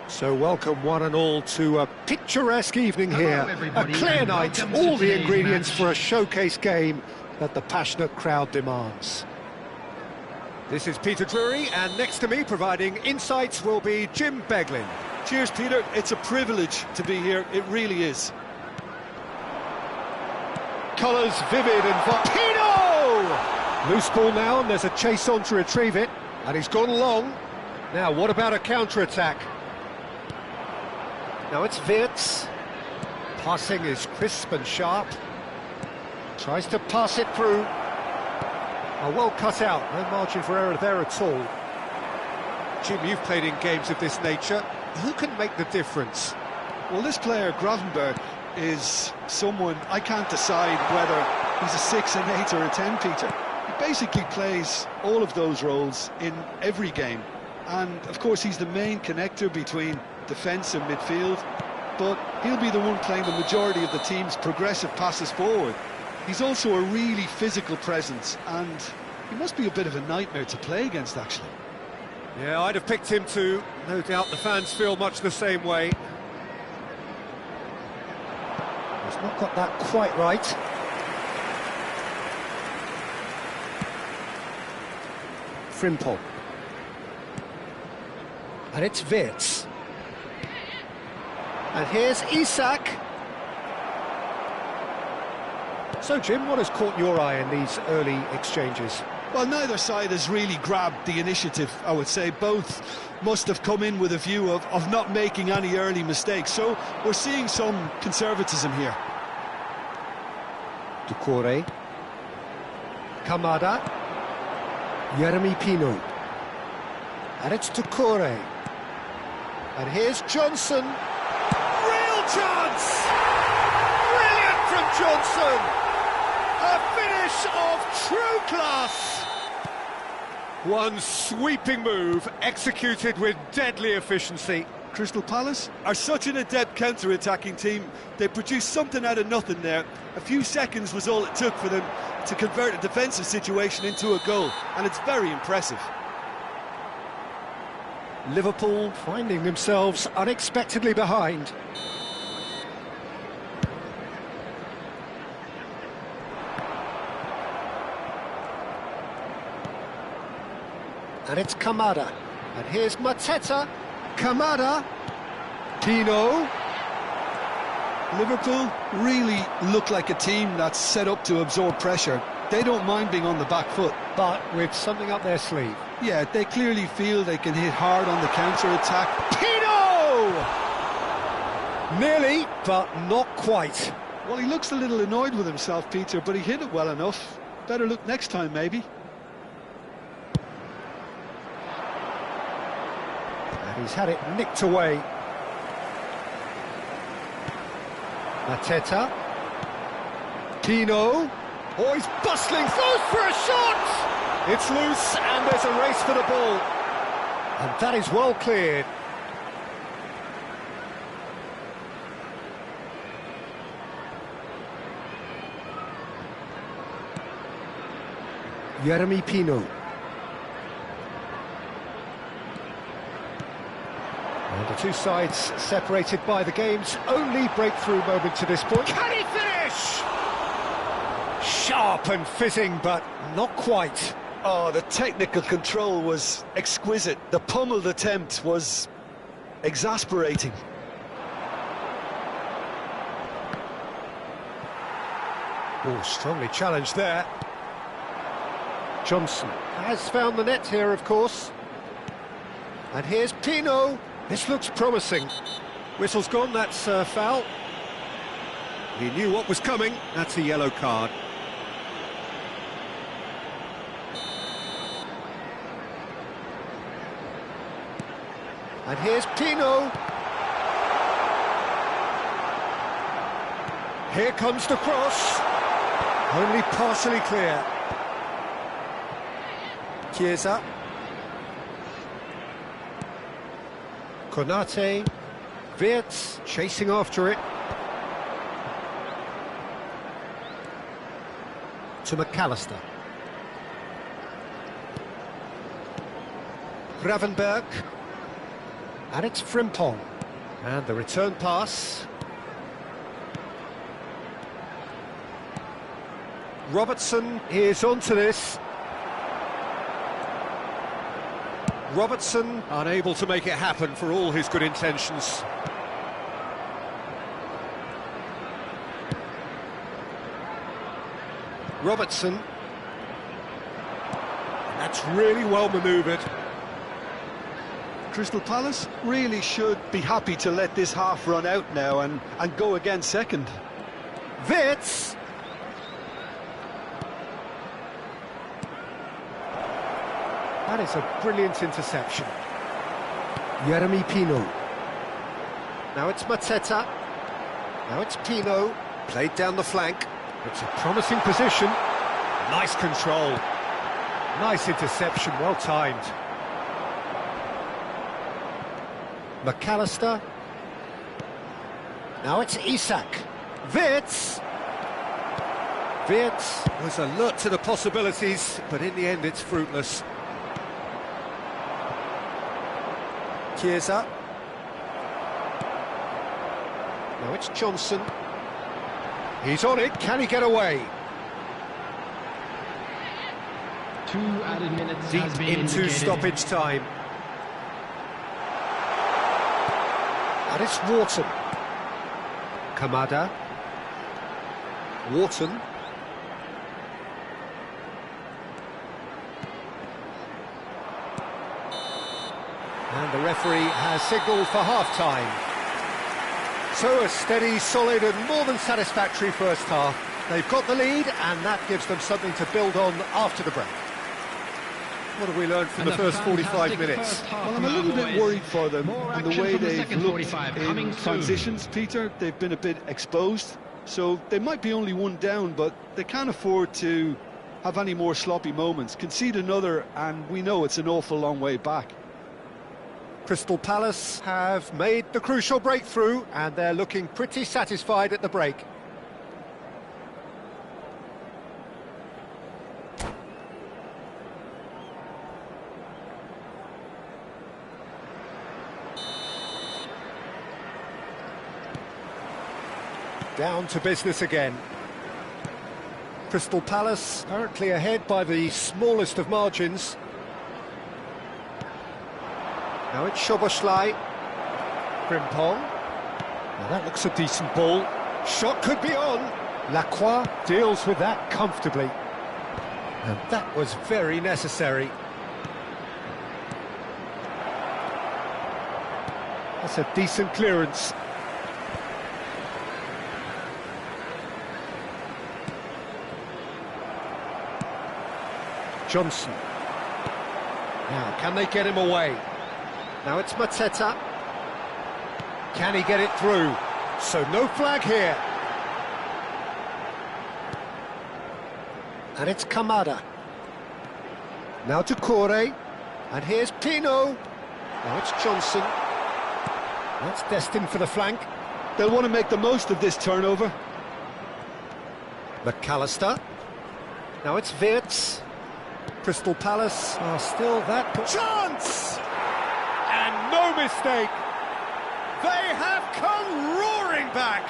So welcome one and all to a picturesque evening here, a clear night, all the ingredients for a showcase game that the passionate crowd demands. This is Peter Drury, and next to me providing insights will be Jim Beglin. Cheers, Peter. It's a privilege to be here, it really is. Colours vivid and Pino! Loose ball now, and there's a chase on to retrieve it, and he's gone long. Now, what about a counter-attack? Now it's Wirtz. Passing is crisp and sharp. Tries to pass it through. Oh, well cut out, no margin for error there at all. Jim, you've played in games of this nature. Who can make the difference? Well, this player, Gravenberg, is someone I can't decide whether he's a 6, an 8 or a 10, Peter. He basically plays all of those roles in every game. And, of course, he's the main connector between defence and midfield, but he'll be the one playing the majority of the team's progressive passes forward. He's also a really physical presence, and he must be a bit of a nightmare to play against, actually. Yeah, I'd have picked him too. No doubt the fans feel much the same way. He's not got that quite right. Frimpong. And it's Wirtz. And here's Isak. So, Jim, what has caught your eye in these early exchanges? Well, neither side has really grabbed the initiative, I would say. Both must have come in with a view of not making any early mistakes. So, we're seeing some conservatism here. Doucouré. Kamada. Jeremy Pino. And it's Doucouré. And here's Johnson. Real chance! Brilliant from Johnson! A finish of true class! One sweeping move, executed with deadly efficiency. Crystal Palace are such an adept counter-attacking team. They produced something out of nothing there. A few seconds was all it took for them to convert a defensive situation into a goal, and it's very impressive. Liverpool finding themselves unexpectedly behind. And it's Kamada. And here's Mateta. Kamada. Pino. Liverpool really look like a team that's set up to absorb pressure. They don't mind being on the back foot. But with something up their sleeve. Yeah, they clearly feel they can hit hard on the counter-attack. Pino! Nearly, but not quite. Well, he looks a little annoyed with himself, Peter, but he hit it well enough. Better look next time, maybe. And he's had it nicked away. Mateta. Pino. Oh, he's bustling, throws for a shot! It's loose, and there's a race for the ball. And that is well cleared. Jeremy Pino. And the two sides separated by the game's only breakthrough moment to this point. Can he finish? Sharp and fizzing, but not quite. Oh, the technical control was exquisite. The pummeled attempt was exasperating. Oh, strongly challenged there. Johnson has found the net here, of course. And here's Pino. This looks promising. Whistle's gone, that's foul. He knew what was coming, that's a yellow card. And here's Pino. Here comes the cross. Only partially clear. Chiesa. Konate. Wirtz chasing after it. To McAllister. Gravenberg. And it's Frimpong. And the return pass. Robertson is onto this. Robertson unable to make it happen for all his good intentions. Robertson. That's really well manoeuvred. Crystal Palace really should be happy to let this half run out now and go again second. Wirtz. That is a brilliant interception. Yeremy Pino. Now it's Mateta. Now it's Pino. Played down the flank. It's a promising position. Nice control. Nice interception, well timed. McAllister. Now it's Isak. Wirtz. Wirtz was alert to the possibilities, but in the end it's fruitless. Chiesa. Now it's Johnson. He's on it, can he get away? 2 added minutes Deep has been into indicated. stoppage time. And it's Wharton. Kamada. Wharton. And the referee has signalled for half-time. So a steady, solid and more than satisfactory first half. They've got the lead and that gives them something to build on after the break. What have we learned from the first 45 minutes? Well, I'm a little bit worried for them and the way they've looked in transitions, Peter. They've been a bit exposed, so they might be only one down, but they can't afford to have any more sloppy moments. Concede another and we know it's an awful long way back. Crystal Palace have made the crucial breakthrough and they're looking pretty satisfied at the break. Down to business again. Crystal Palace currently ahead by the smallest of margins. Now it's Szoboszlai. Frimpong. Now that looks a decent ball. Shot could be on. Lacroix deals with that comfortably. And that was very necessary. That's a decent clearance. Johnson. Now, can they get him away? Now it's Mateta. Can he get it through? So no flag here. And it's Kamada. Now to Corre. And here's Pino. Now it's Johnson. That's destined for the flank. They'll want to make the most of this turnover. McAllister. Now it's Wirtz. Crystal Palace are still that... Chance! And no mistake! They have come roaring back!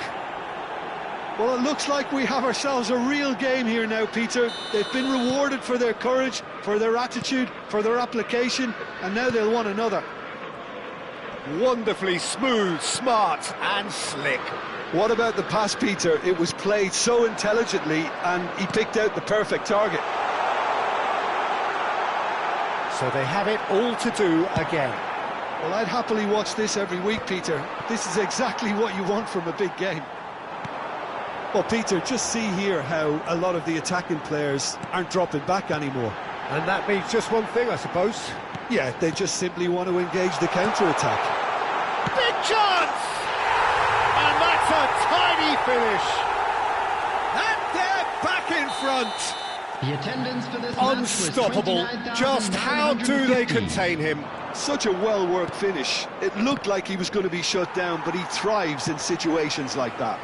Well, it looks like we have ourselves a real game here now, Peter. They've been rewarded for their courage, for their attitude, for their application, and now they'll want another. Wonderfully smooth, smart and slick. What about the pass, Peter? It was played so intelligently and he picked out the perfect target. So they have it all to do again. Well, I'd happily watch this every week, Peter. This is exactly what you want from a big game. Well, Peter, just see here how a lot of the attacking players aren't dropping back anymore. And that means just one thing, I suppose. Yeah, they just simply want to engage the counter-attack. Big chance! And that's a tiny finish. And they're back in front. The attendance for this Unstoppable. Just how do they contain him? Such a well-worked finish. It looked like he was going to be shut down, but he thrives in situations like that.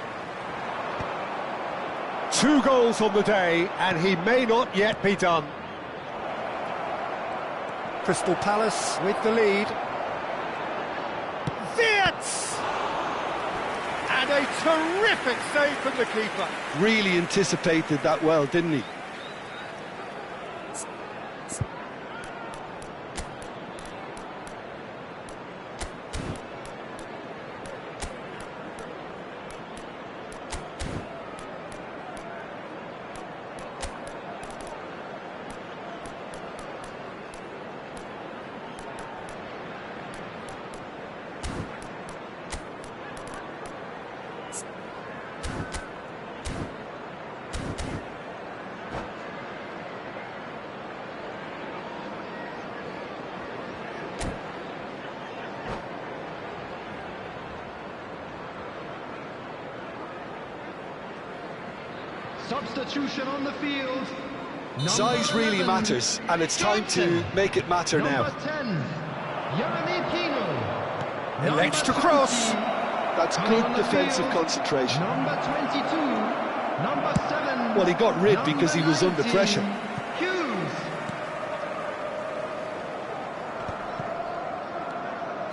2 goals on the day, and he may not yet be done. Crystal Palace with the lead. Wirtz! And a terrific save from the keeper. Really anticipated that well, didn't he? Substitution on the field. Size really matters, and it's time to make it matter now. Number 10, Yeremy Pino. Elects to cross. That's good defensive concentration. Number 22, number 7. Well, he got rid because he was under pressure. Hughes.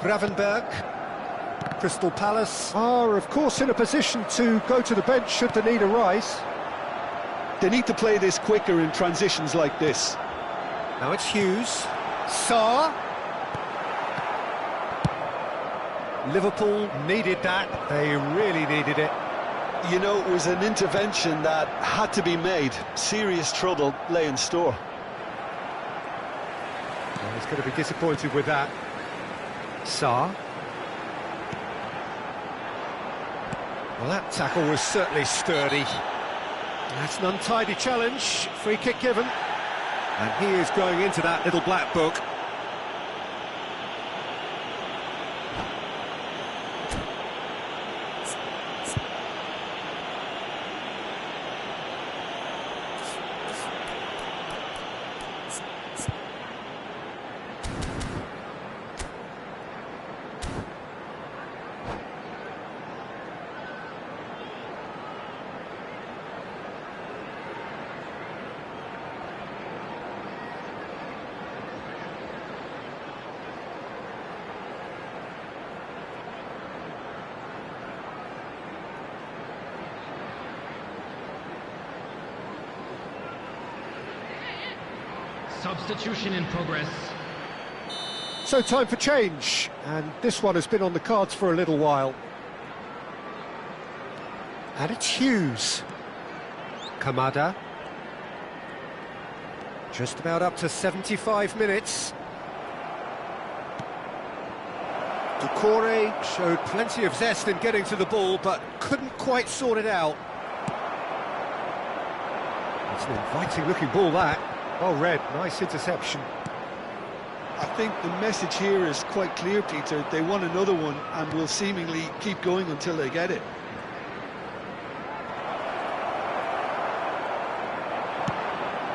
Gravenberg. Crystal Palace are, of course, in a position to go to the bench should the need arise. They need to play this quicker in transitions like this. Now it's Hughes. Sarr. Liverpool needed that. They really needed it. You know, it was an intervention that had to be made. Serious trouble lay in store. Well, he's going to be disappointed with that. Sarr. Well, that tackle was certainly sturdy. That's an untidy challenge. Free kick given. And he is going into that little black book. Substitution in progress. So time for change, and this one has been on the cards for a little while. And it's Hughes. Kamada. Just about up to 75 minutes. Doucouré showed plenty of zest in getting to the ball, but couldn't quite sort it out. It's an inviting-looking ball, that. Well read, nice interception. I think the message here is quite clear, Peter. They want another one and will seemingly keep going until they get it.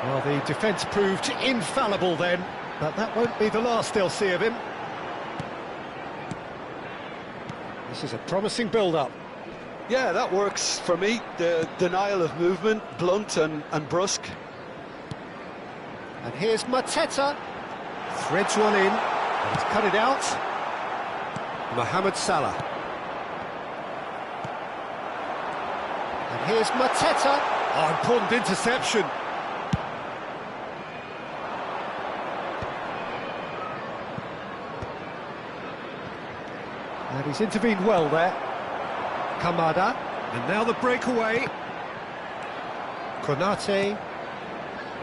Well, the defence proved infallible then, but that won't be the last they'll see of him. This is a promising build-up. Yeah, that works for me. The denial of movement, blunt and brusque. And here's Mateta. Threads one in, and he's cut it out. Mohamed Salah. And here's Mateta. Oh, important interception. And he's intervened well there. Kamada. And now the breakaway. Konate.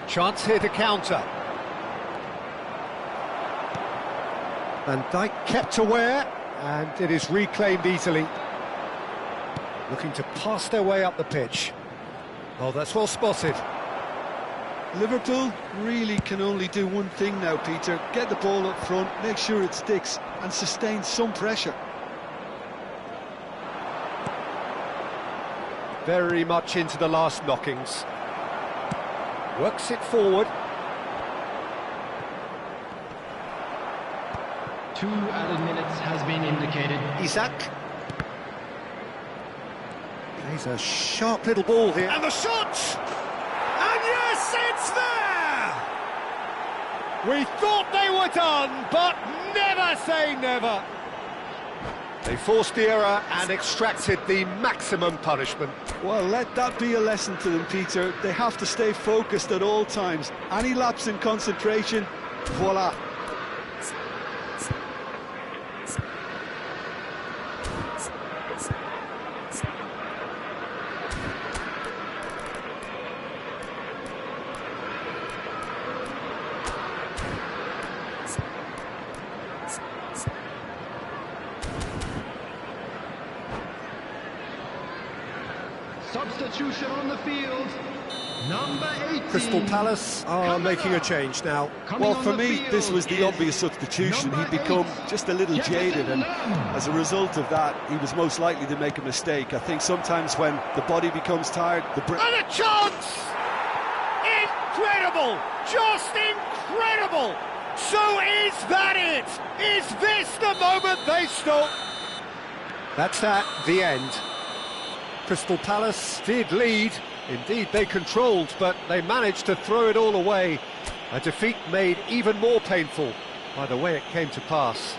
Chance here to counter. Van Dijk kept aware, and it is reclaimed easily. Looking to pass their way up the pitch. Oh, that's well spotted. Liverpool really can only do one thing now, Peter. Get the ball up front, make sure it sticks, and sustain some pressure. Very much into the last knockings. Works it forward. 2 added minutes has been indicated. Isak. He's a sharp little ball here. And the shot! And yes, it's there! We thought they were done, but never say never. They forced the error and extracted the maximum punishment. Well, let that be a lesson to them, Peter. They have to stay focused at all times. Any lapse in concentration, voila. Substitution on the field. Number 18. Crystal Palace are making a change now. Well, for me, this was the obvious substitution. He'd become just a little jaded, and as a result of that, he was most likely to make a mistake. I think sometimes when the body becomes tired, And a chance! Incredible! Just incredible! So is that it? Is this the moment they stop? That's the end. Crystal Palace did lead. Indeed, they controlled, but they managed to throw it all away. A defeat made even more painful by the way it came to pass.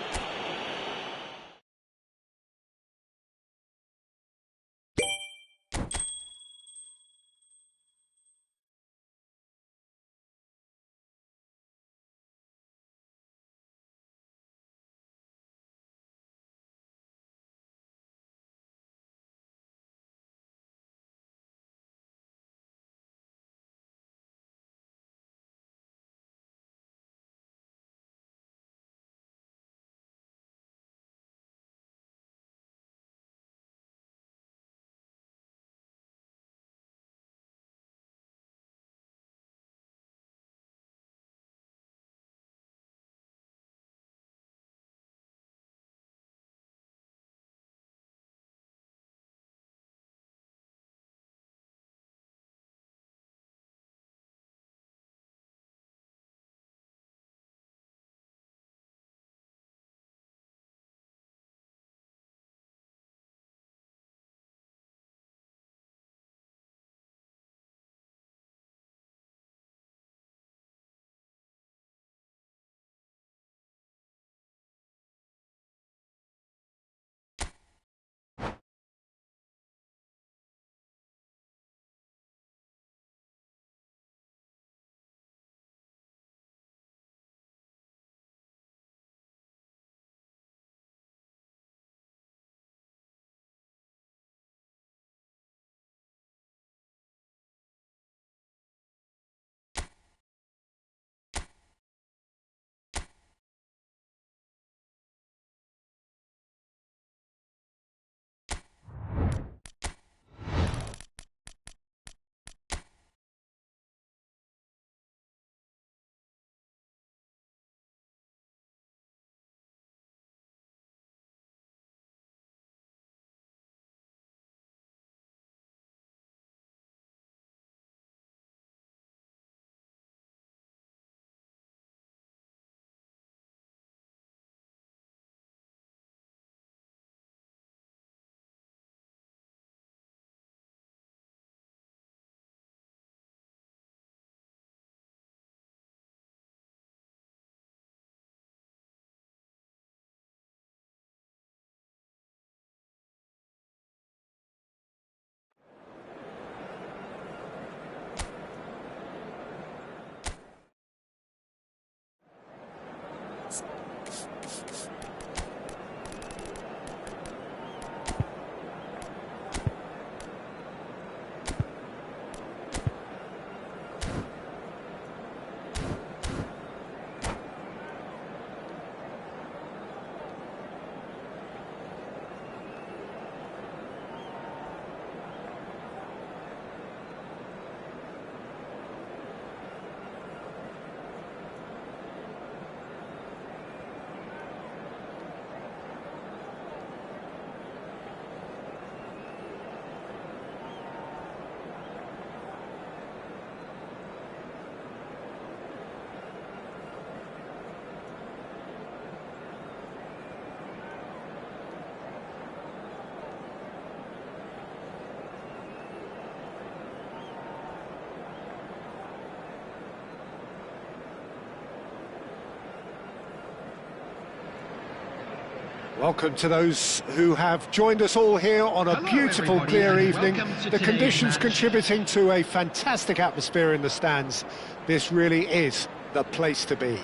Welcome to those who have joined us all here on a beautiful, clear evening. The conditions contributing to a fantastic atmosphere in the stands. This really is the place to be.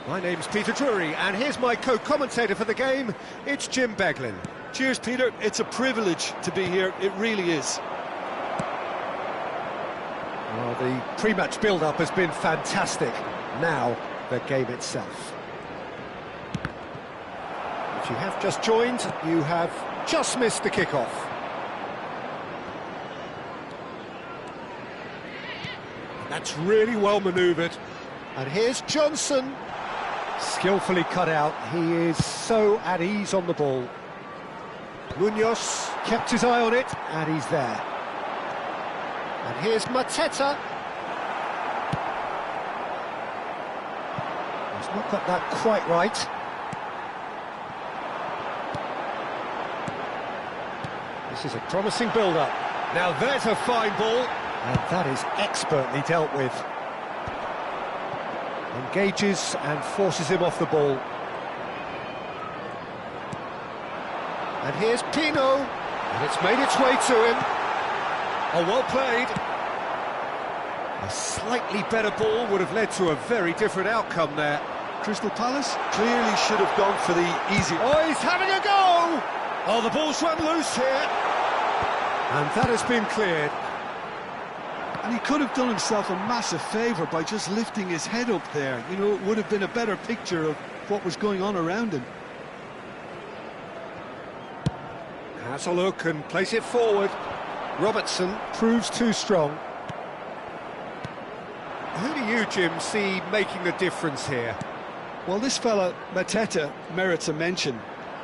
My name's Peter Drury, and here's my co-commentator for the game. It's Jim Beglin. Cheers, Peter. It's a privilege to be here. It really is. Well, the pre-match build-up has been fantastic. Now, the game itself. If you have just joined, you have just missed the kickoff. That's really well manoeuvred. And here's Johnson. Skillfully cut out. He is so at ease on the ball. Munoz kept his eye on it, and he's there. And here's Mateta. He's not got that quite right. This is a promising build-up. Now there's a fine ball. And that is expertly dealt with. Engages and forces him off the ball. And here's Pino. And it's made its way to him. Oh, well played. A slightly better ball would have led to a very different outcome there. Crystal Palace clearly should have gone for the easy... Oh, he's having a go! Oh, the ball's run loose here. And that has been cleared. And he could have done himself a massive favour by just lifting his head up there. You know, it would have been a better picture of what was going on around him. Has a look and plays it forward. Robertson proves too strong. Who do you, Jim, see making the difference here? Well, this fella, Mateta, merits a mention.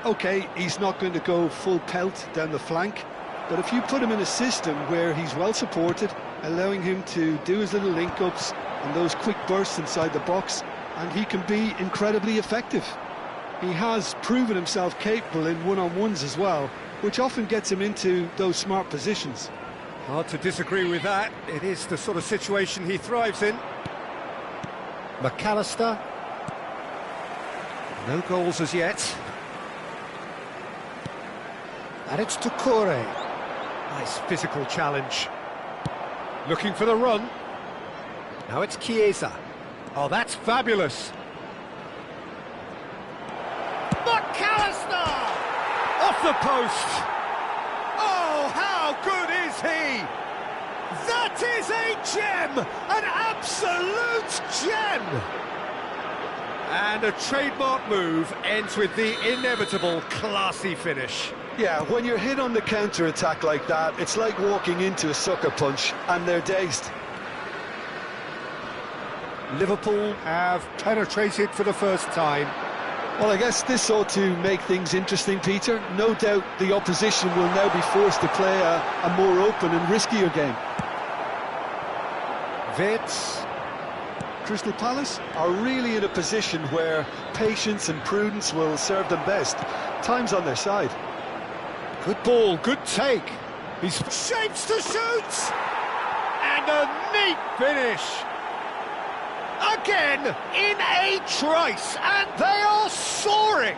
OK, he's not going to go full pelt down the flank, but if you put him in a system where he's well supported, allowing him to do his little link-ups and those quick bursts inside the box, and he can be incredibly effective. He has proven himself capable in one-on-ones as well, which often gets him into those smart positions. Hard to disagree with that. It is the sort of situation he thrives in. McAllister. No goals as yet. And it's Tukure. Nice physical challenge. Looking for the run. Now it's Chiesa. Oh, that's fabulous. McAllister! Off the post. Oh, how good is he? That is a gem! An absolute gem! And a trademark move ends with the inevitable classy finish. Yeah, when you're hit on the counter-attack like that, it's like walking into a sucker punch, and they're dazed. Liverpool have penetrated for the first time. Well, I guess this ought to make things interesting, Peter. No doubt the opposition will now be forced to play a more open and riskier game. Vitz. Crystal Palace are really in a position where patience and prudence will serve them best. Time's on their side. Good ball, good take. He's shapes to shoot! And a neat finish! Again, in a trice, and they are soaring!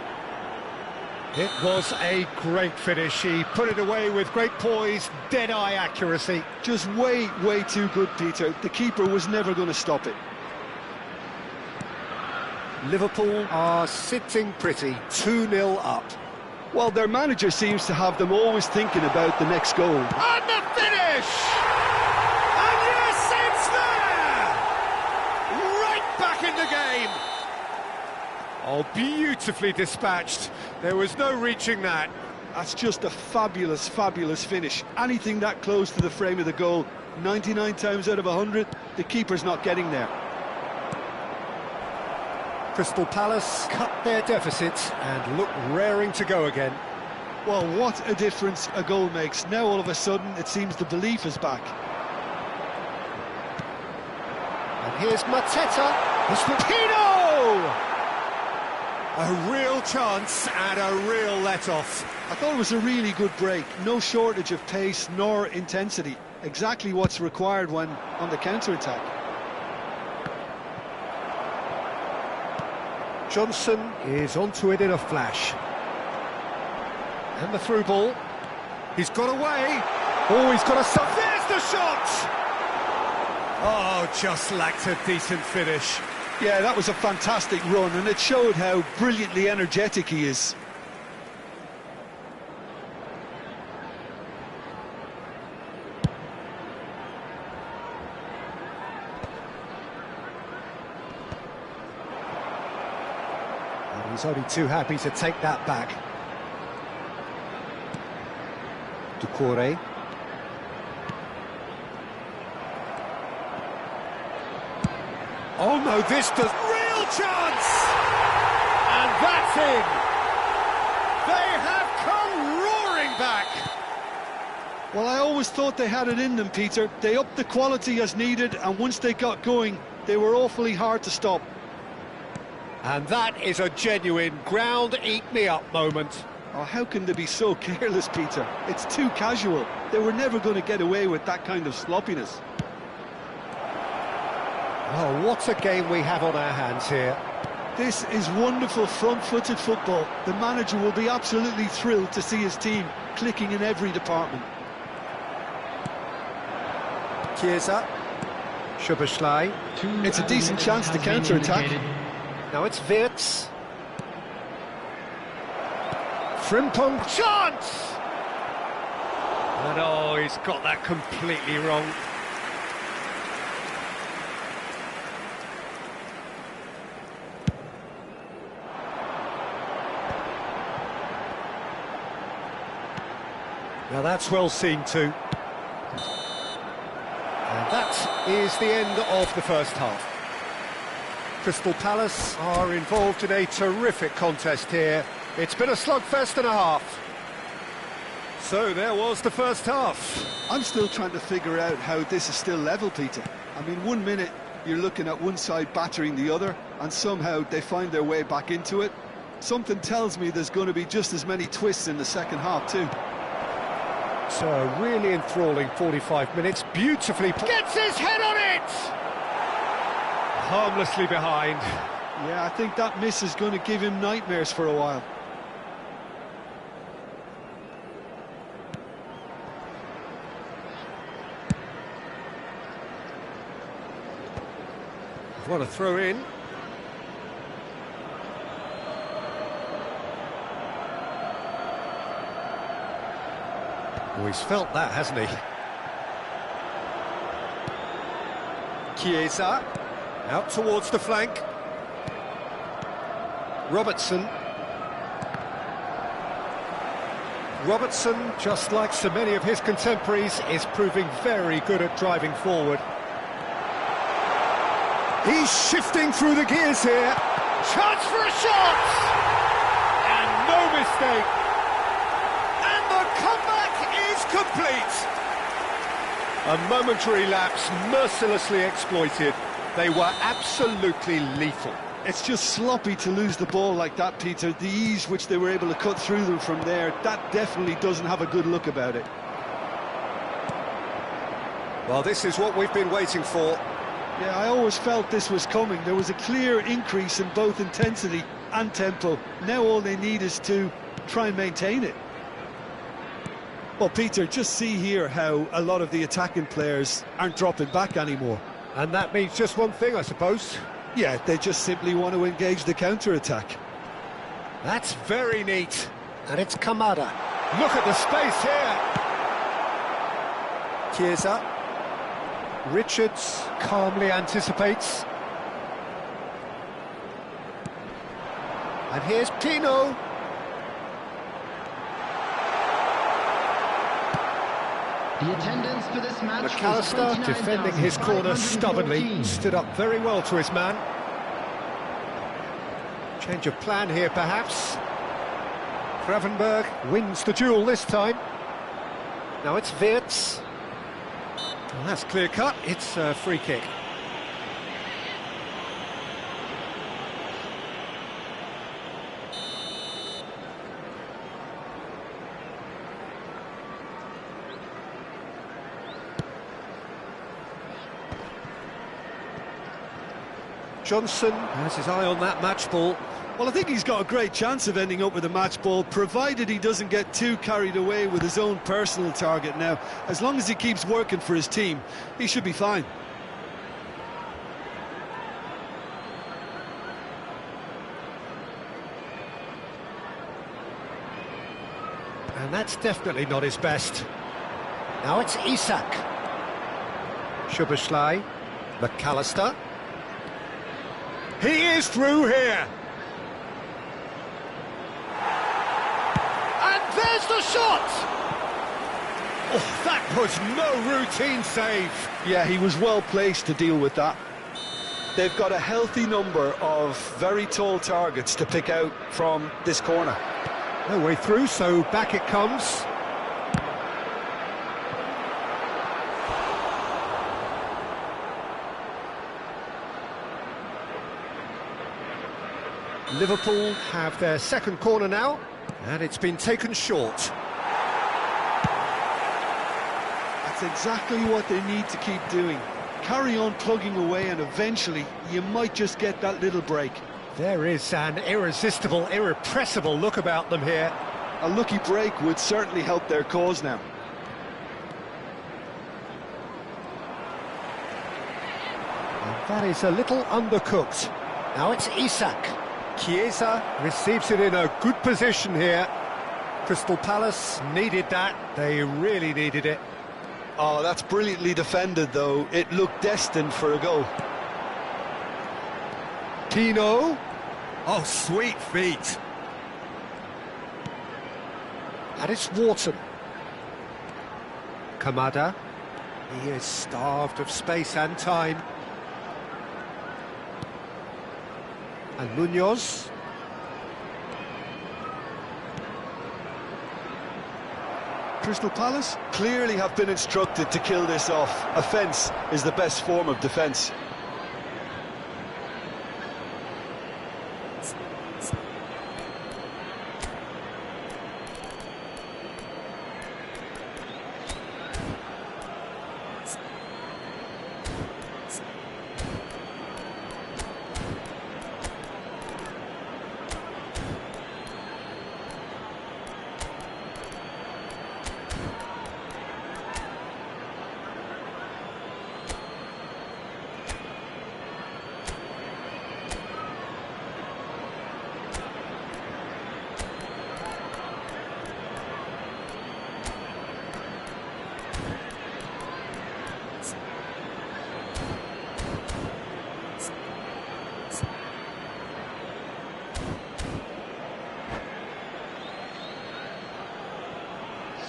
It was a great finish. He put it away with great poise, dead-eye accuracy. Just way too good, Peter. The keeper was never going to stop it. Liverpool are sitting pretty, 2-0 up. Well, their manager seems to have them always thinking about the next goal. And the finish! And yes, it's there! Right back in the game! Oh, beautifully dispatched. There was no reaching that. That's just a fabulous finish. Anything that close to the frame of the goal, 99 times out of 100, the keeper's not getting there. Crystal Palace cut their deficit and look raring to go again. Well, what a difference a goal makes. Now all of a sudden it seems the belief is back. And here's Mateta. It's Pino! A real chance and a real let-off. I thought it was a really good break. No shortage of pace nor intensity. Exactly what's required when on the counter-attack. Johnson is onto it in a flash. And the through ball. He's got away. Oh, he's got a... There's the shot! Oh, just lacked a decent finish. Yeah, that was a fantastic run, and it showed how brilliantly energetic he is. And he's only too happy to take that back. Ducouré. Oh no, this does... Real chance! And that's in! They have come roaring back! Well, I always thought they had it in them, Peter. They upped the quality as needed, and once they got going, they were awfully hard to stop. And that is a genuine ground-eat-me-up moment. Oh, how can they be so careless, Peter? It's too casual. They were never going to get away with that kind of sloppiness. Oh, what a game we have on our hands here. This is wonderful front-footed football. The manager will be absolutely thrilled to see his team clicking in every department. Chiesa. Szoboszlai. It's a decent chance to counter-attack. Now it's Wirtz. Frimpong. Chance! And oh, he's got that completely wrong. Now that's well seen too. And that is the end of the first half. Crystal Palace are involved in a terrific contest here. It's been a slugfest and a half. So there was the first half. I'm still trying to figure out how this is still level, Peter. I mean, 1 minute you're looking at one side battering the other, and somehow they find their way back into it. Something tells me there's going to be just as many twists in the second half too. So a really enthralling 45 minutes, beautifully... Gets his head on it! Harmlessly behind. Yeah, I think that miss is going to give him nightmares for a while. What a throw in. Oh, he's felt that, hasn't he? Chiesa, out towards the flank. Robertson. Robertson, just like so many of his contemporaries, is proving very good at driving forward. He's shifting through the gears here. Chance for a shot! And no mistake. And the comeback is complete. A momentary lapse mercilessly exploited. They were absolutely lethal. It's just sloppy to lose the ball like that, Peter. The ease which they were able to cut through them from there, that definitely doesn't have a good look about it. Well, this is what we've been waiting for. Yeah, I always felt this was coming. There was a clear increase in both intensity and tempo. Now all they need is to try and maintain it. Well, Peter, just see here how a lot of the attacking players aren't dropping back anymore. And that means just one thing, I suppose. Yeah, they just simply want to engage the counter-attack. That's very neat. And it's Kamada. Look at the space here. Chiesa. Richards calmly anticipates. And here's Pino. The attendance for this match was McAllister, defending his corner stubbornly, stood up very well to his man. Change of plan here, perhaps. Gravenberg wins the duel this time. Now it's Wirtz. Well, that's clear-cut. It's a free kick. Johnson has his eye on that match ball. Well, I think he's got a great chance of ending up with a match ball, provided he doesn't get too carried away with his own personal target now. As long as he keeps working for his team, he should be fine. And that's definitely not his best. Now it's Isak. Szoboszlai. McAllister. He is through here. And there's the shot! Oh, that was no routine save. Yeah, he was well placed to deal with that. They've got a healthy number of very tall targets to pick out from this corner. No way through, so back it comes. Liverpool have their second corner now, and it's been taken short. That's exactly what they need to keep doing. Carry on plugging away, and eventually you might just get that little break. There is an irresistible, irrepressible look about them here. A lucky break would certainly help their cause now. And that is a little undercooked. Now it's Isak. Chiesa receives it in a good position here. Crystal Palace needed that. They really needed it. Oh, that's brilliantly defended, though. It looked destined for a goal. Pino. Oh, sweet feet. And it's Wharton. Kamada. He is starved of space and time. And Munoz. Crystal Palace clearly have been instructed to kill this off. Offence is the best form of defence.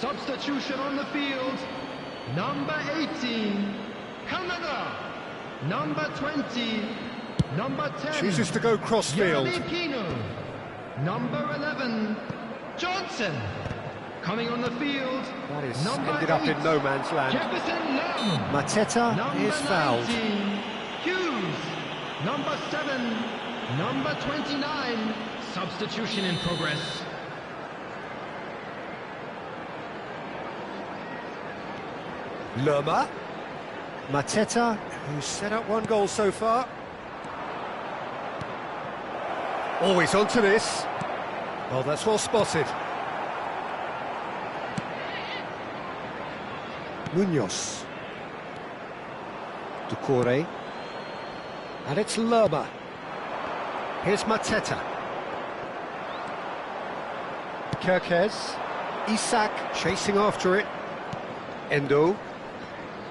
Substitution on the field. Number 18, Canada. Number 20, number 10. Chooses to go cross-field. Pino. Number 11, Johnson. Coming on the field. That is number ended up 8, in no man's land. Jefferson Lamb. Mateta Number is fouled. 19, Hughes. Number 7, number 29. Substitution in progress. Lerma. Mateta, who's set up one goal so far. Always onto this. Well, that's well spotted. Munoz. Doucouré. And it's Lerma. Here's Mateta. Kerkez. Isak chasing after it. Endo.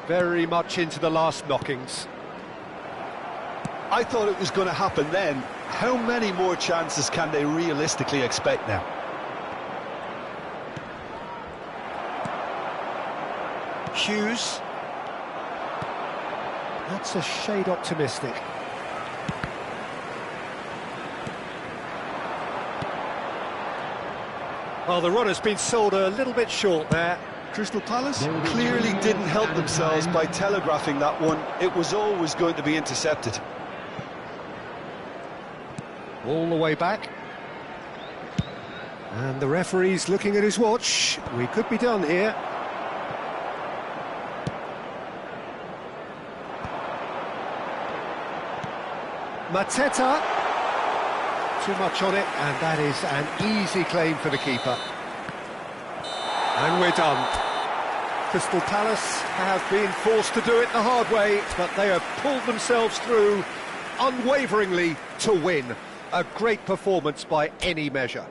Very much into the last knockings. I thought it was going to happen then. How many more chances can they realistically expect now? Hughes. That's a shade optimistic. Well, the runner's been sold a little bit short there. Crystal Palace clearly didn't help themselves by telegraphing that one. It was always going to be intercepted. All the way back. And the referee's looking at his watch. We could be done here. Mateta. Too much on it, and that is an easy claim for the keeper. And we're done. Crystal Palace have been forced to do it the hard way, but they have pulled themselves through unwaveringly to win. A great performance by any measure.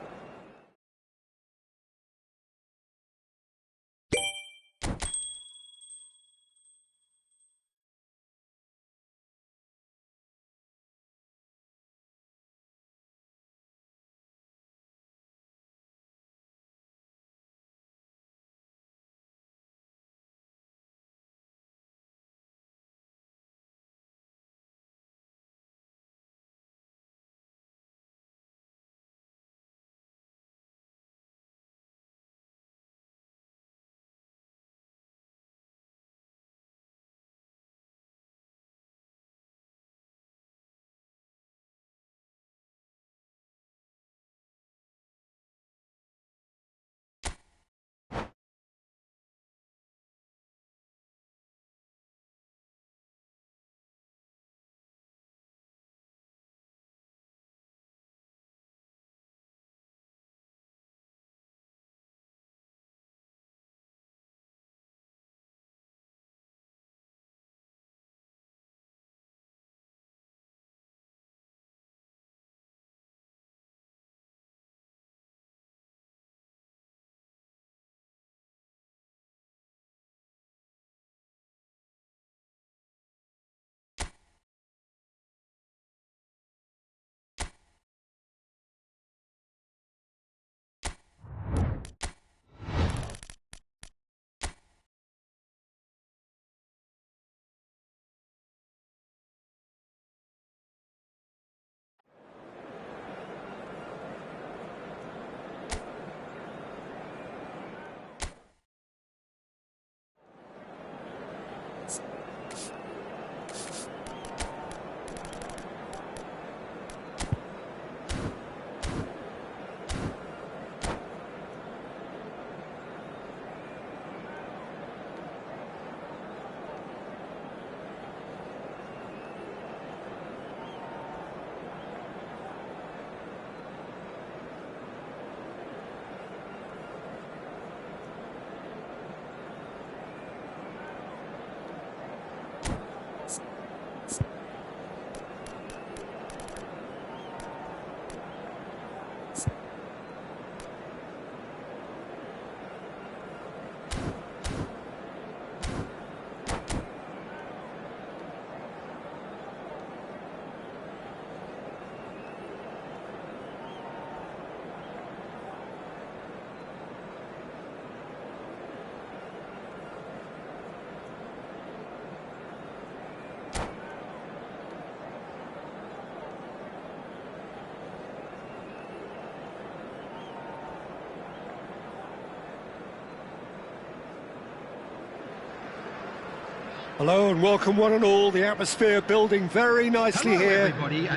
Hello and welcome one and all. The atmosphere building very nicely here.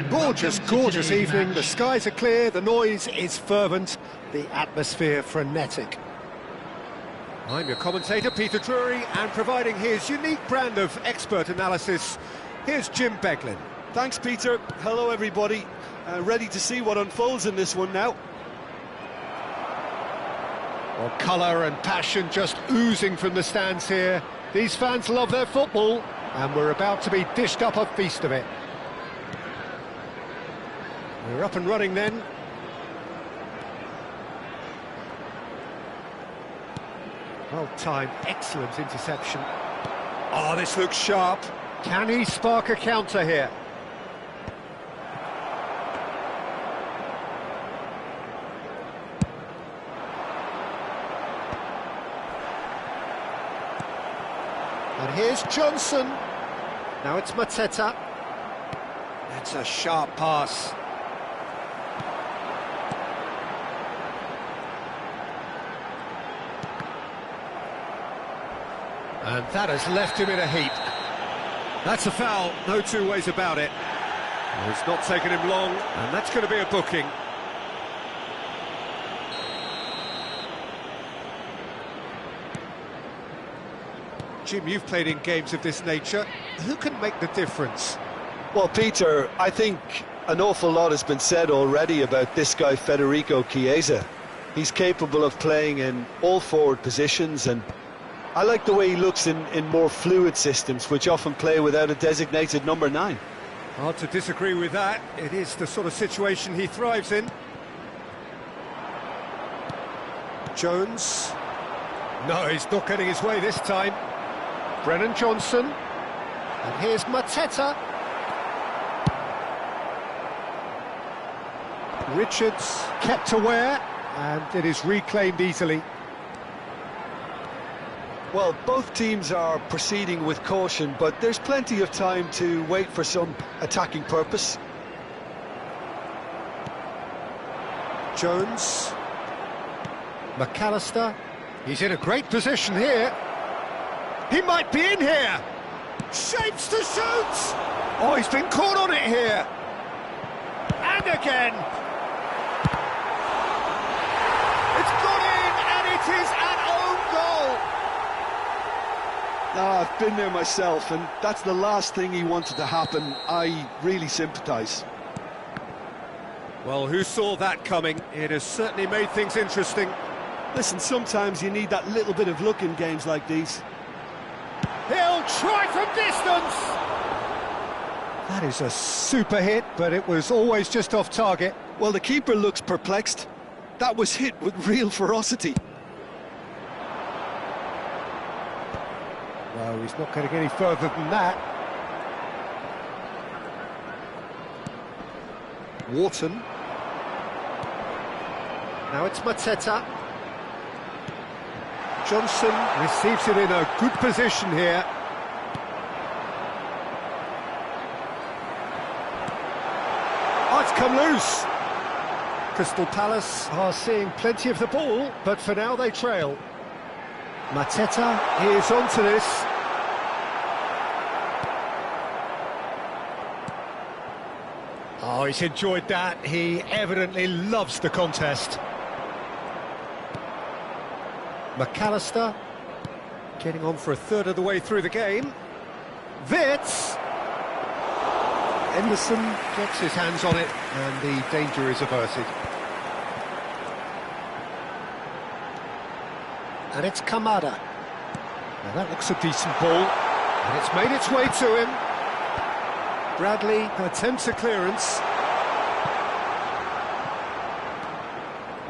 Gorgeous, gorgeous evening. The skies are clear, the noise is fervent, the atmosphere frenetic. I'm your commentator, Peter Drury, and providing his unique brand of expert analysis, here's Jim Beglin. Thanks, Peter. Hello, everybody. Ready to see what unfolds in this one now. Well, colour and passion just oozing from the stands here. These fans love their football, and we're about to be dished up a feast of it. We're up and running then. Well timed, excellent interception. Oh, this looks sharp. Can he spark a counter here? And here's Johnson. Now it's Mateta. That's a sharp pass. And that has left him in a heap. That's a foul, no two ways about it. Well, it's not taken him long, and that's going to be a booking. Jim, you've played in games of this nature. Who can make the difference? Well, Peter, I think an awful lot has been said already about this guy, Federico Chiesa. He's capable of playing in all forward positions, and I like the way he looks in more fluid systems, which often play without a designated number 9. Hard to disagree with that. It is the sort of situation he thrives in. Jones. No, he's not getting his way this time. Brennan Johnson. And here's Mateta. Richards kept aware, and it is reclaimed easily. Well, both teams are proceeding with caution, but there's plenty of time to wait for some attacking purpose. Jones. McAllister. He's in a great position here. He might be in here. Shapes to shoot. Oh, he's been caught on it here. And again. It's gone in, and it is an own goal. I've been there myself, and that's the last thing he wanted to happen. I really sympathise. Well, who saw that coming? It has certainly made things interesting. Listen, sometimes you need that little bit of luck in games like these. He'll try from distance. That is a super hit, but it was always just off target. Well, the keeper looks perplexed. That was hit with real ferocity. No, he's not getting any further than that. Wharton. Now it's Mateta. Johnson receives it in a good position here. Oh, it's come loose. Crystal Palace are seeing plenty of the ball, but for now they trail. Mateta is onto this. Oh, he's enjoyed that. He evidently loves the contest. McAllister getting on for a third of the way through the game. Witz. Henderson gets his hands on it, and the danger is averted. And it's Kamada. Now that looks a decent ball, and it's made its way to him. Bradley attempts a clearance.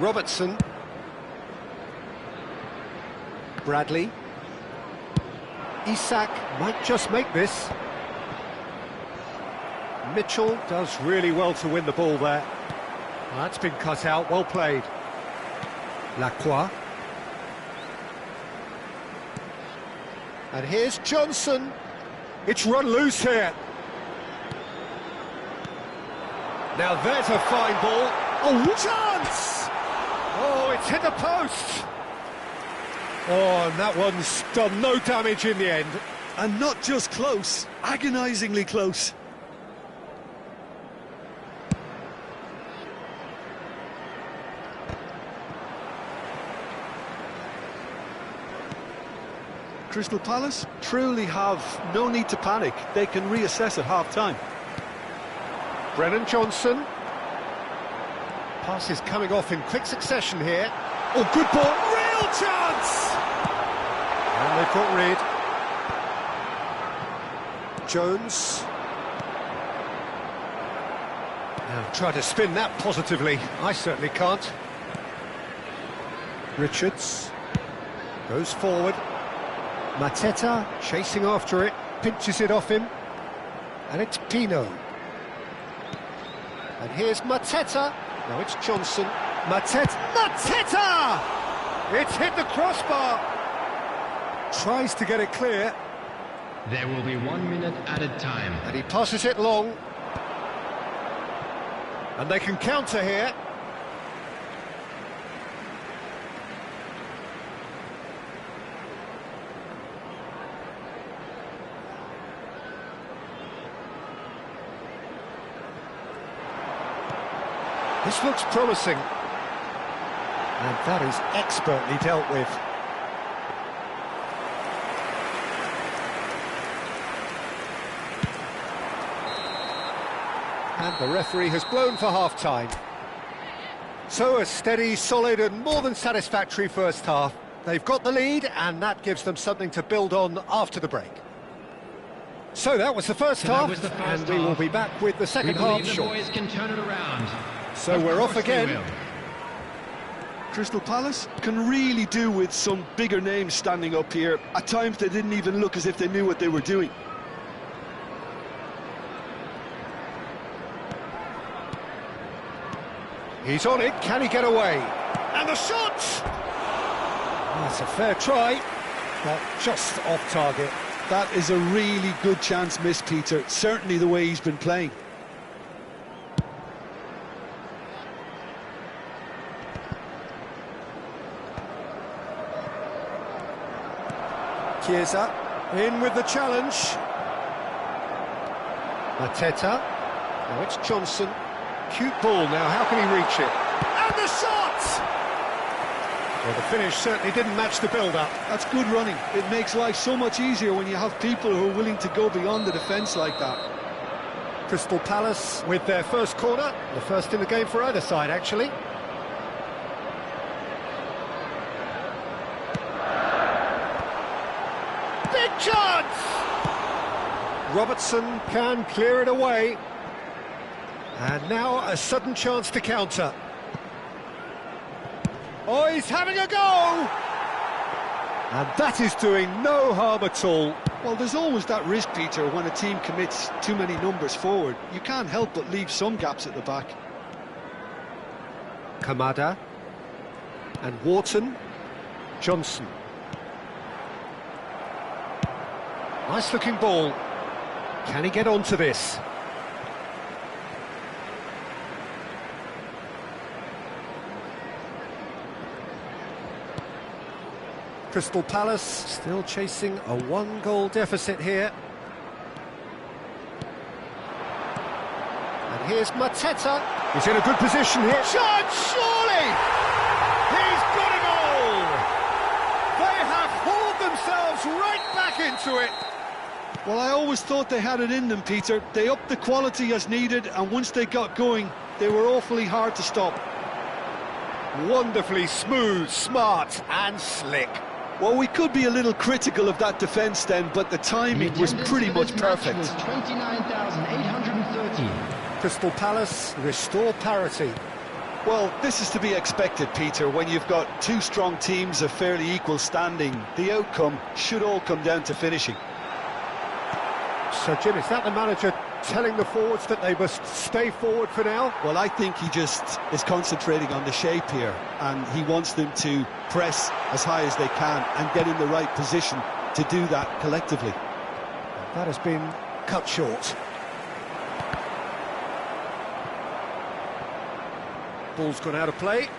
Robertson. Bradley. Isak might just make this. Mitchell does really well to win the ball there. Well, that's been cut out, well played. Lacroix. And here's Johnson. It's run loose here. Now there's a fine ball. Oh, chance! Oh, it's hit the post. Oh, and that one's done no damage in the end. And not just close, agonisingly close. Crystal Palace truly have no need to panic. They can reassess at half-time. Brennan Johnson. Pass is coming off in quick succession here. Oh, good ball. Real chance! And they've got rid. Jones. Now try to spin that positively. I certainly can't. Richards. Goes forward. Mateta chasing after it. Pinches it off him. And it's Pino. And here's Mateta. Now it's Johnson. Mateta! It's hit the crossbar. Tries to get it clear. There will be 1 minute added time. And he passes it long. And they can counter here. This looks promising. And that is expertly dealt with. And the referee has blown for half-time. So a steady, solid and more than satisfactory first half. They've got the lead and that gives them something to build on after the break. So that was the first half, and we will be back with the second half shortly. Boys can turn it around. So we're off again. Crystal Palace can really do with some bigger names standing up here. At times they didn't even look as if they knew what they were doing. He's on it, can he get away? And the shot! That's a fair try, but just off target. That is a really good chance missed, Peter. Certainly the way he's been playing. Chiesa in with the challenge. Mateta. Now it's Johnson. Cute ball now, how can he reach it? And the shot! Well, the finish certainly didn't match the build-up. That's good running. It makes life so much easier when you have people who are willing to go beyond the defence like that. Crystal Palace with their first corner, the first in the game for either side, actually. Big chance! Robertson can clear it away. And now a sudden chance to counter. Oh, he's having a go! And that is doing no harm at all. Well, there's always that risk, Peter, when a team commits too many numbers forward. You can't help but leave some gaps at the back. Kamada. And Wharton. Johnson. Nice looking ball. Can he get onto this? Crystal Palace still chasing a one-goal deficit here. And here's Mateta. He's in a good position here. Chance, surely! He's got a goal! They have hauled themselves right back into it. Well, I always thought they had it in them, Peter. They upped the quality as needed, and once they got going, they were awfully hard to stop. Wonderfully smooth, smart and slick. Well, we could be a little critical of that defence then, but the timing was pretty much perfect. 29,830. Crystal Palace restore parity. Well, this is to be expected, Peter, when you've got two strong teams of fairly equal standing. The outcome should all come down to finishing. So, Jim, is that the manager telling the forwards that they must stay forward for now? Well, I think he just is concentrating on the shape here, and he wants them to press as high as they can and get in the right position to do that collectively. That has been cut short. Ball's gone out of play.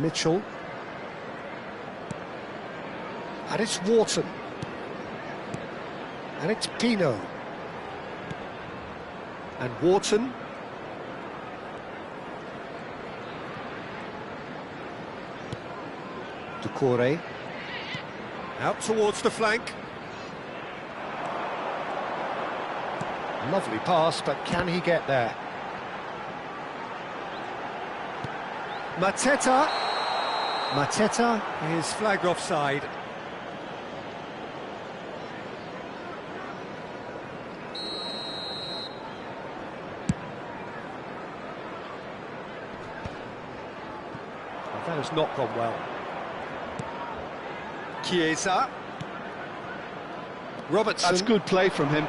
Mitchell. And it's Wharton. And it's Pino. And Wharton. Doucouré. Out towards the flank. Lovely pass, but can he get there? Mateta. Mateta is flagged offside. That has not gone well. Chiesa. Robertson. That's good play from him.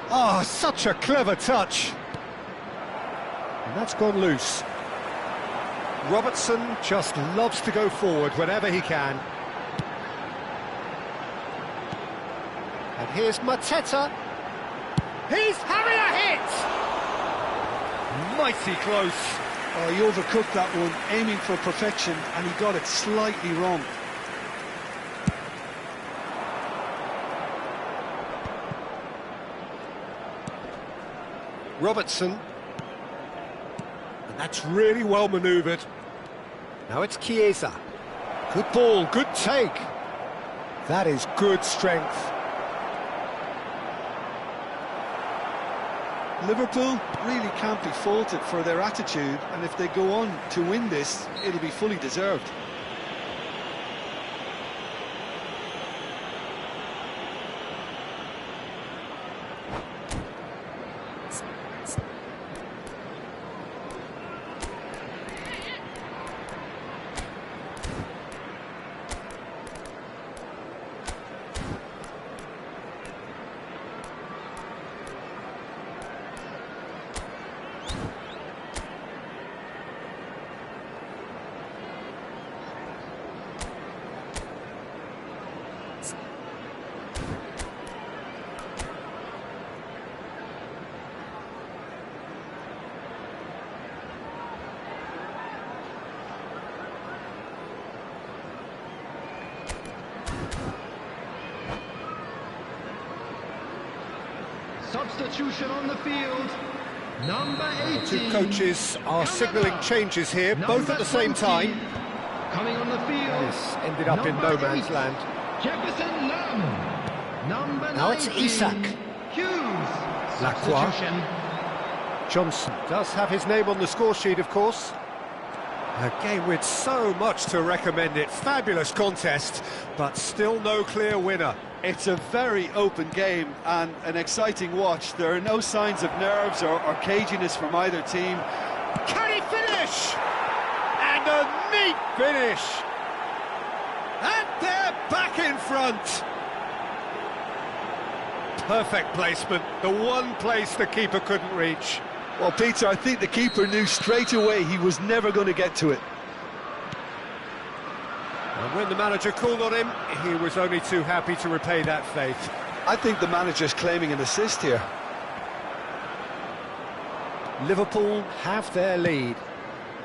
Oh, such a clever touch. And that's gone loose. Robertson just loves to go forward whenever he can. And here's Mateta. He's having a hit! Mighty close. Oh, he overcooked that one, aiming for perfection, and he got it slightly wrong. Robertson. And that's really well manoeuvred. Now it's Chiesa. Good ball, good take. That is good strength. Liverpool really can't be faulted for their attitude, and if they go on to win this, it'll be fully deserved. Substitution on the field. Number 18. Two coaches are signalling changes here, both at the same time. Coming on the field. This ended up in no man's land. Jefferson Lamb. Number Now it's 19. Isak. Hughes. Lacroix. Substitution. Johnson does have his name on the score sheet, of course. A game with so much to recommend it. Fabulous contest, but still no clear winner. It's a very open game and an exciting watch. There are no signs of nerves or caginess from either team. Can he finish? And a neat finish. And they're back in front. Perfect placement, the one place the keeper couldn't reach. Well, Peter, I think the keeper knew straight away he was never going to get to it. And when the manager called on him, he was only too happy to repay that faith. I think the manager's claiming an assist here. Liverpool have their lead.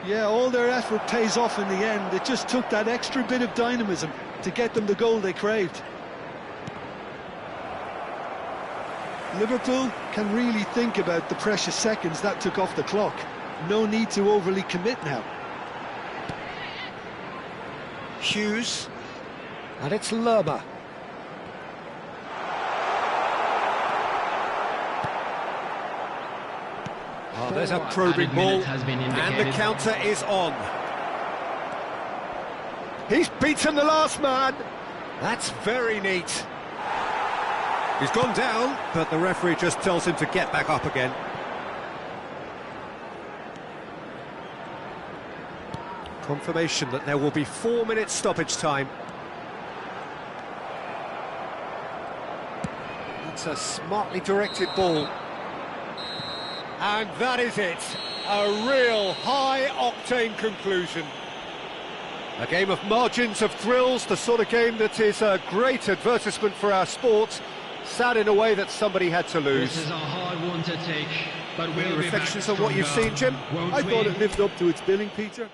Yeah, all their effort pays off in the end. It just took that extra bit of dynamism to get them the goal they craved. Liverpool can really think about the precious seconds that took off the clock. No need to overly commit now. Hughes, and it's Lerma. Oh, there's a probing ball, and the counter is on. He's beaten the last man. That's very neat. He's gone down, but the referee just tells him to get back up again. Confirmation that there will be 4 minutes stoppage time. That's a smartly directed ball. And that is it. A real high-octane conclusion. A game of margins, of thrills, the sort of game that is a great advertisement for our sport. Sad in a way that somebody had to lose. This is a hard one to take, but we'll be reflections back on what you've stronger, seen, Jim? won't I thought we? it lived up to its billing, Peter.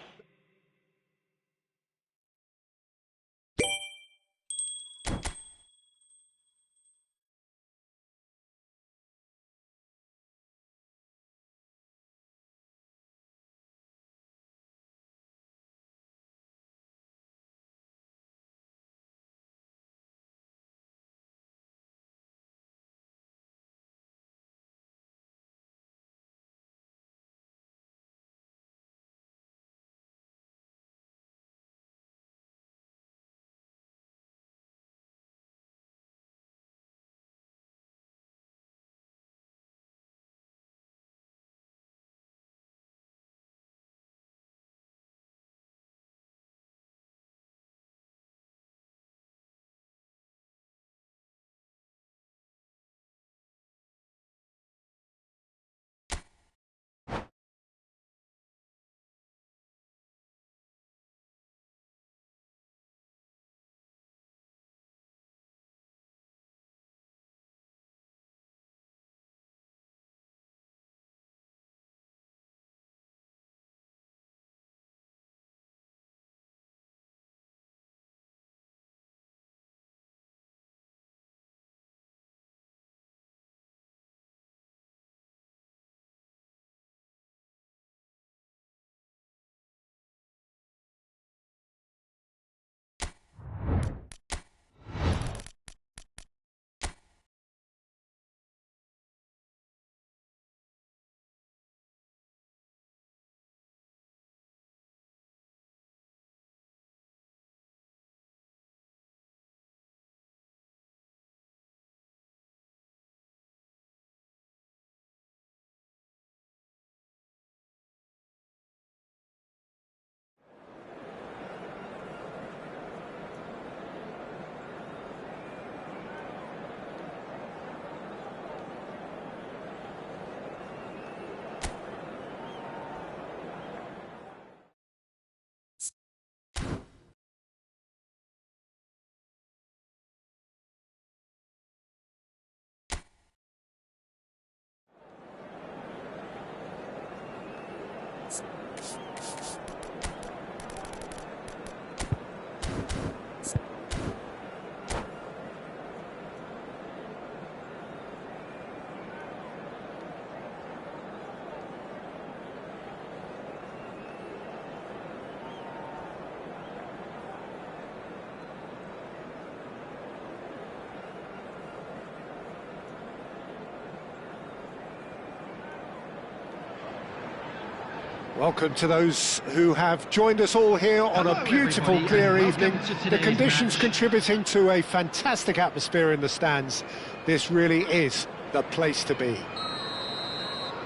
Welcome to those who have joined us all here on a beautiful, clear evening. The conditions contributing to a fantastic atmosphere in the stands. This really is the place to be.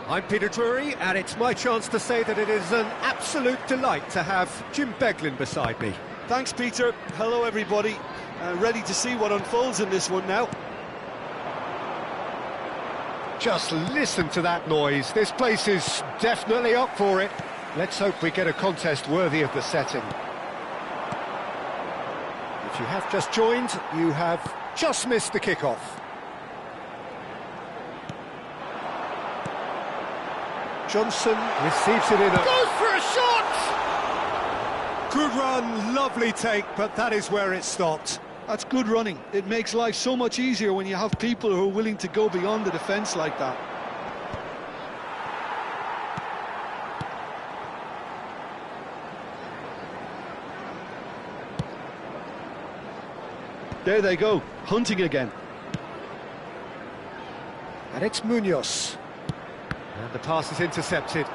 I'm Peter Drury, and it's my chance to say that it is an absolute delight to have Jim Beglin beside me. Thanks, Peter. Hello, everybody. Ready to see what unfolds in this one now. Just listen to that noise. This place is definitely up for it. Let's hope we get a contest worthy of the setting. If you have just joined, you have just missed the kickoff. Johnson receives it in a... Goes for a shot! Good run, lovely take, but that is where it stopped. That's good running. It makes life so much easier when you have people who are willing to go beyond the defence like that. There they go, hunting again. And it's Munoz. And the pass is intercepted.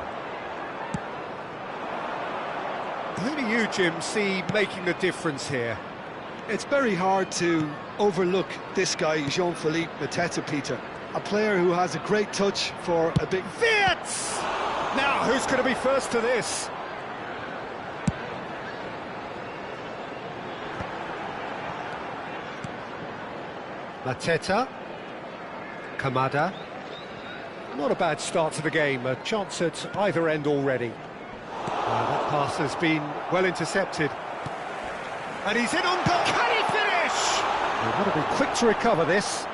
Who do you, Jim, see making the difference here? It's very hard to overlook this guy, Jean-Philippe Mateta, Peter. A player who has a great touch for a big... Wirtz! Now, who's going to be first to this? Mateta. Kamada. Not a bad start to the game, a chance at either end already. That pass has been well intercepted. And he's in on goal. Can he finish? They've got to be quick to recover this.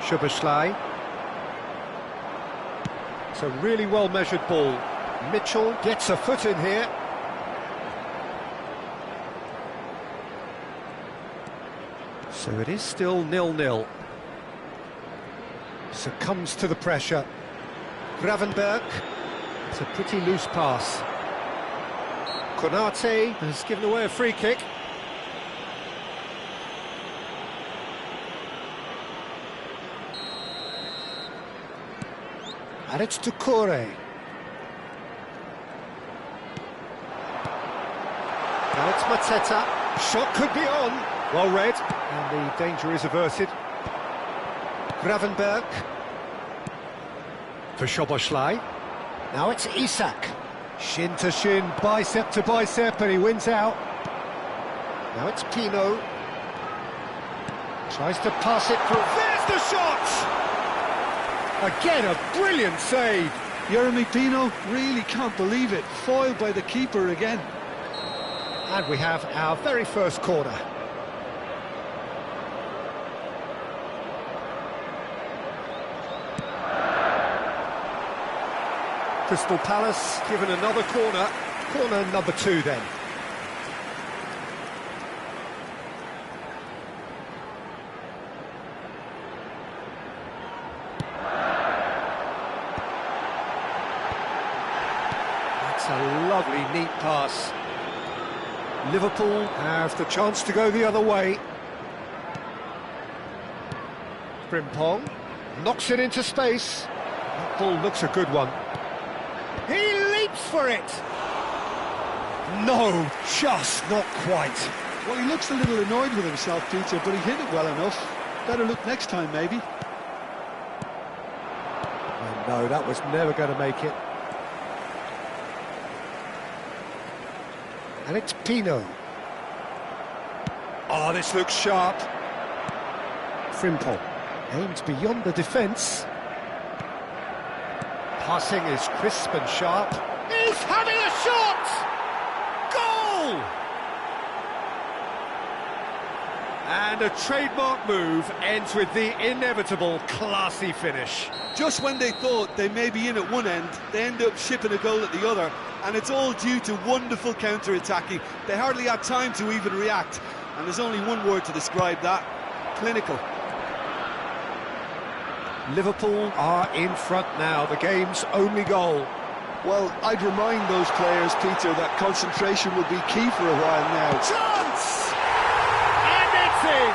Szoboszlai. It's a really well-measured ball. Mitchell gets a foot in here. So it is still 0-0. Succumbs to the pressure. Gravenberg. It's a pretty loose pass. Konate has given away a free kick. And it's Doucouré. Now it's Mateta. Shot could be on. Well read. And the danger is averted. Gravenberg. For Szoboszlai. Now it's Isak. Shin to shin, bicep to bicep, and he wins out. Now it's Pino. Tries to pass it through. There's the shot! Again, a brilliant save. Jeremy Pino, really can't believe it. Foiled by the keeper again. And we have our very first corner. Crystal Palace given another corner. Corner number 2 then. That's a lovely, neat pass. Liverpool have the chance to go the other way. Frimpong knocks it into space. That ball looks a good one. He leaps for it. No, just not quite. Well, he looks a little annoyed with himself, Peter, but he hit it well enough. Better look next time, maybe. Oh, no, that was never going to make it. And it's Pino. Oh, this looks sharp. Frimpong aims beyond the defence. Passing is crisp and sharp. He's having a shot! Goal! And a trademark move ends with the inevitable classy finish. Just when they thought they may be in at one end, they end up shipping a goal at the other, and it's all due to wonderful counter-attacking. They hardly had time to even react, and there's only one word to describe that: clinical. Liverpool are in front now, the game's only goal. Well, I'd remind those players, Peter, that concentration will be key for a while now. Chance! And it's in!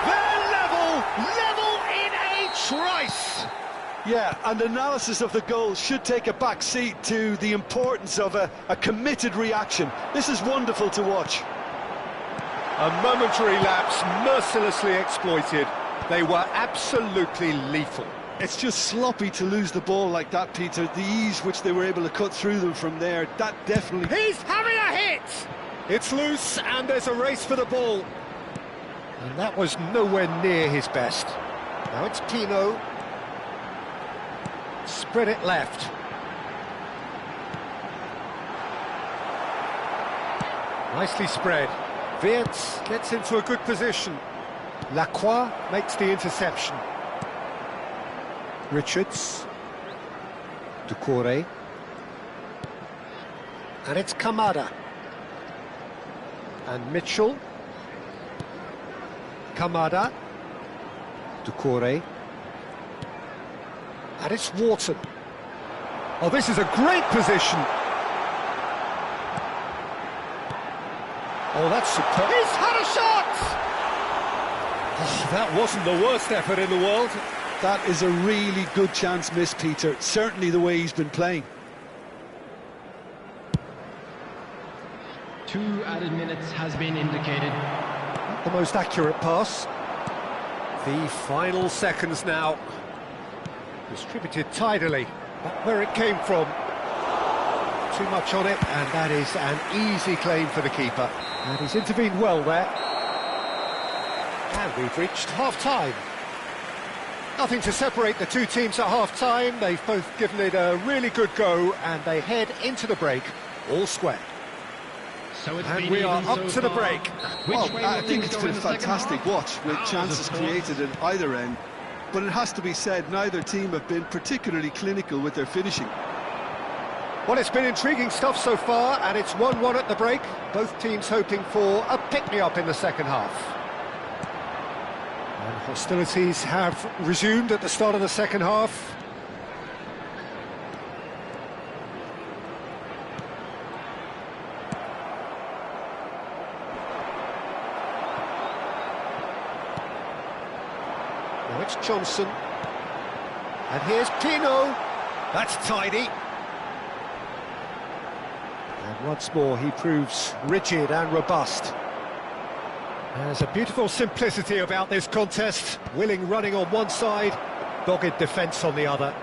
They're level in a trice! Yeah, and analysis of the goal should take a back seat to the importance of a committed reaction. This is wonderful to watch. A momentary lapse mercilessly exploited. They were absolutely lethal. It's just sloppy to lose the ball like that, Peter. The ease which they were able to cut through them from there, that definitely... He's having a hit! It's loose and there's a race for the ball. And that was nowhere near his best. Now it's Pino. Spread it left. Nicely spread. Wirtz gets into a good position. Lacroix makes the interception. Richards. Doucouré. And it's Kamada. And Mitchell. Kamada. Doucouré. And it's Wharton. Oh, this is a great position. Oh, that's superb. He's had a shot! Oh, that wasn't the worst effort in the world. That is a really good chance missed, Peter. Certainly the way he's been playing. 2 added minutes has been indicated. Not the most accurate pass. The final seconds now. Distributed tidily, but where it came from. Too much on it, and that is an easy claim for the keeper. And he's intervened well there. And we've reached half-time. Nothing to separate the two teams at half-time. They've both given it a really good go, and they head into the break all square. So it's And been we are even up so to the far. break. Which Well, way I will think things it's go been in a the second fantastic half? watch, with chances of course. created at either end. But it has to be said, neither team have been particularly clinical with their finishing. Well, it's been intriguing stuff so far, and it's 1-1 at the break. Both teams hoping for a pick-me-up in the second half. And hostilities have resumed at the start of the second half. Now it's Johnson. And here's Pino. That's tidy. And once more he proves rigid and robust. There's a beautiful simplicity about this contest. Willing running on one side, dogged defence on the other.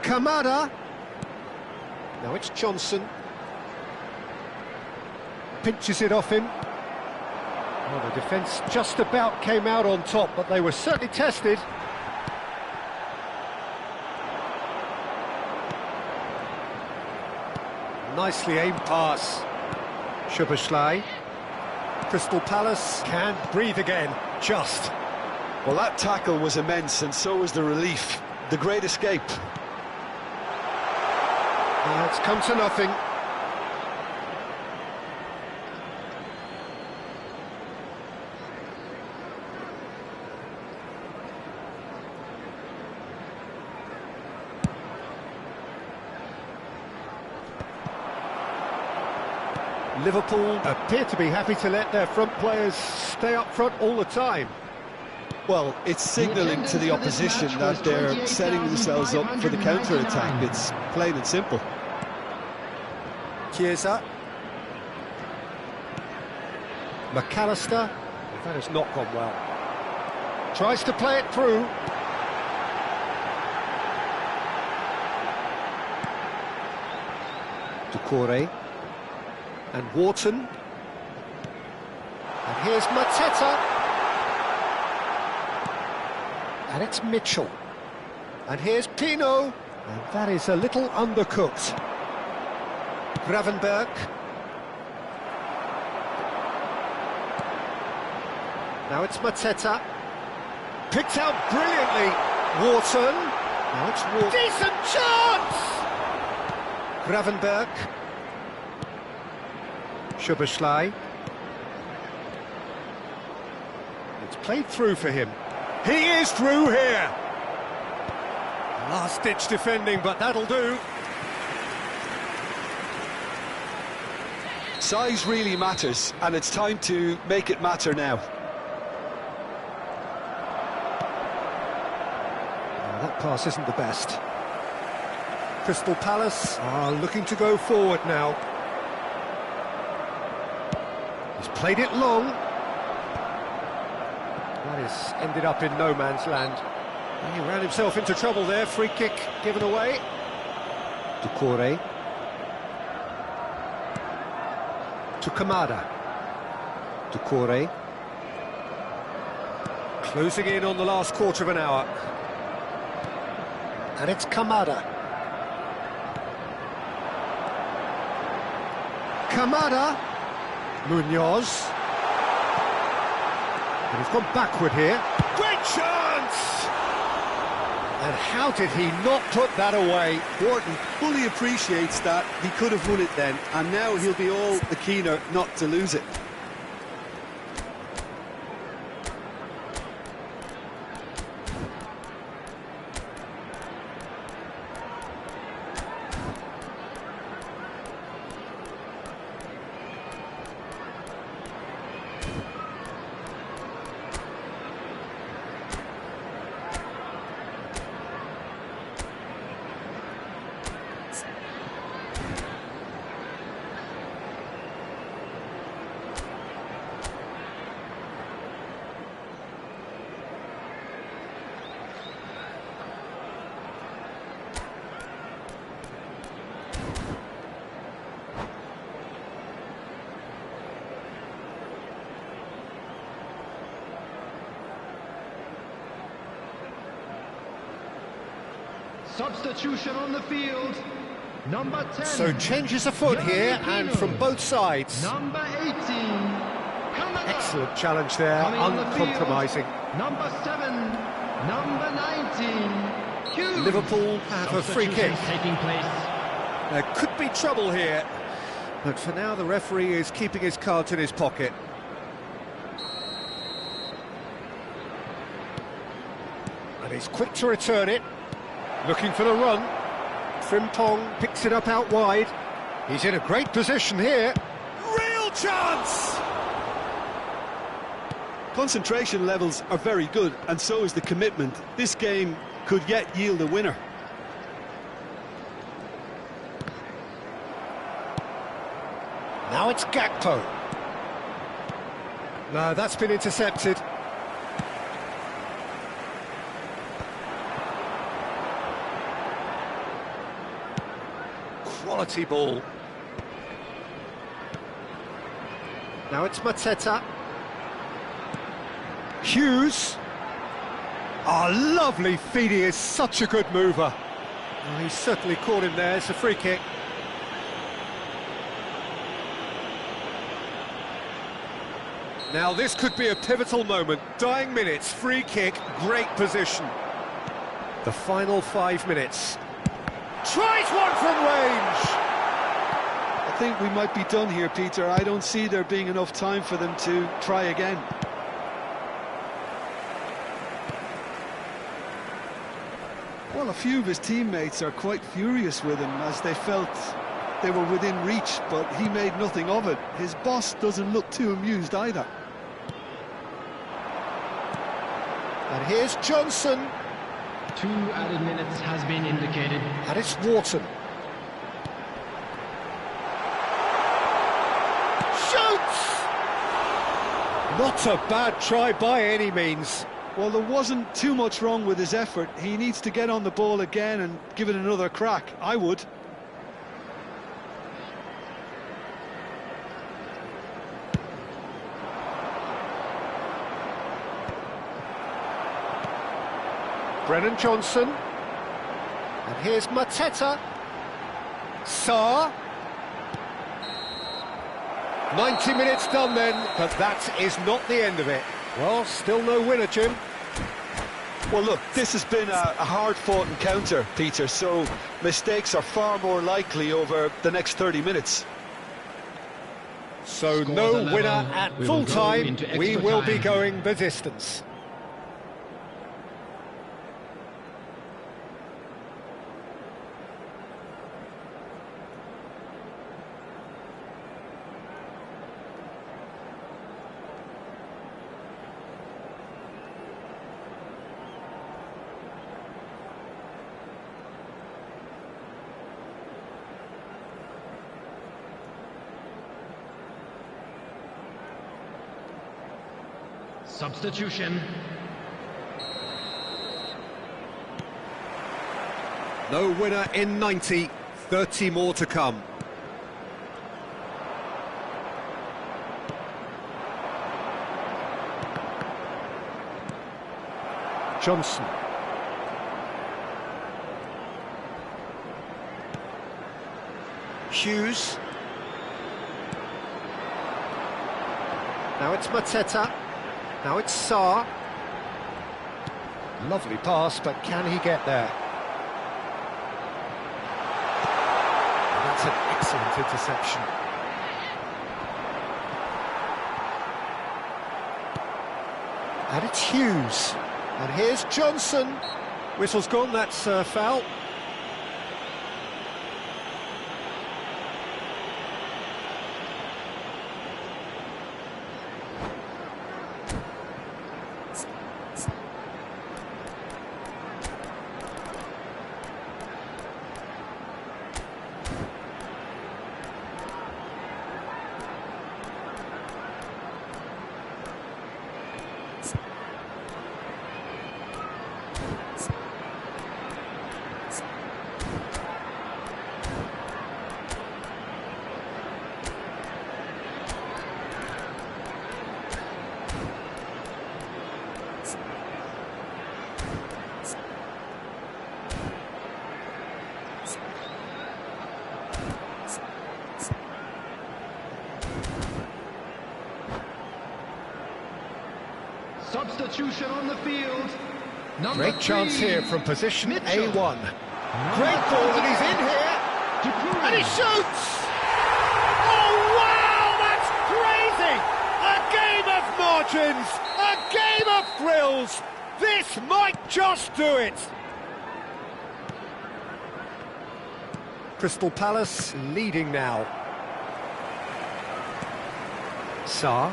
Kamada. Now it's Johnson. Pinches it off him. Well, the defence just about came out on top, but they were certainly tested. Nicely aimed pass. Szoboszlai. Crystal Palace can breathe again, just. Well, that tackle was immense, and so was the relief. The great escape. It's come to nothing. Liverpool appear to be happy to let their front players stay up front all the time. Well, it's signalling to the opposition that they're setting themselves up for the counter-attack. It's plain and simple. Chiesa. McAllister. That has not gone well. Tries to play it through. Doucouré. And Wharton. And here's Mateta. And it's Mitchell. And here's Pino. And that is a little undercooked. Gravenberg. Now it's Mateta. Picked out brilliantly. Wharton. Now it's Wharton. Decent chance! Gravenberg. Szoboszlai. It's played through for him. He is through here. Last-ditch defending, but that'll do. Size really matters, and it's time to make it matter now. That pass isn't the best. Crystal Palace are looking to go forward now. He's played it long. That has ended up in no man's land. He ran himself into trouble there. Free kick given away. Doucouré. To Kamada. Doucouré. Closing in on the last quarter of an hour. And it's Kamada. Kamada. Munoz. And he's gone backward here. Great chance! And how did he not put that away? Wharton fully appreciates that he could have won it then, and now he'll be all the keener not to lose it. Substitution on the field. Number 10. So changes afoot here, and from both sides. Number 18. Kamada. Excellent challenge there, uncompromising. Number 7. Number 19. Hughes. Liverpool have a free kick. Taking place. There could be trouble here, but for now the referee is keeping his cards in his pocket. And he's quick to return it. Looking for the run. Frimpong picks it up out wide. He's in a great position here. Real chance! Concentration levels are very good, and so is the commitment. This game could yet yield a winner. Now it's Gakpo. No, that's been intercepted. Quality ball. Now it's Mateta. Hughes. Oh, lovely feed. He is such a good mover. Oh, he's certainly caught him there. It's a free kick. Now this could be a pivotal moment. Dying minutes, free kick, great position. The final 5 minutes. Tries one from range! I think we might be done here, Peter. I don't see there being enough time for them to try again. Well, a few of his teammates are quite furious with him, as they felt they were within reach, but he made nothing of it. His boss doesn't look too amused either. And here's Johnson. 2 added minutes has been indicated. And it's Wharton. Shoots! Not a bad try by any means. Well, there wasn't too much wrong with his effort. He needs to get on the ball again and give it another crack. I would. Brennan Johnson. And here's Mateta. Sarr. 90 minutes done then, but that is not the end of it. Well, still no winner, Jim. Well, look, this has been a hard-fought encounter, Peter, so mistakes are far more likely over the next 30 minutes. So Scores no a level. winner at We full will go time. into We extra will be time. going the distance. Substitution. No winner in 90, 30 more to come. Johnson. Hughes. Now it's Mateta. Now it's Sarr. Lovely pass, but can he get there? That's an excellent interception. And it's Hughes. And here's Johnson. Whistle's gone, that's foul. Substitution on the field. Great chance here from position Mitchell. A1. Great ball, and he's in here. And he shoots! Oh, wow, that's crazy! A game of margins, a game of thrills. This might just do it. Crystal Palace leading now. Sarr.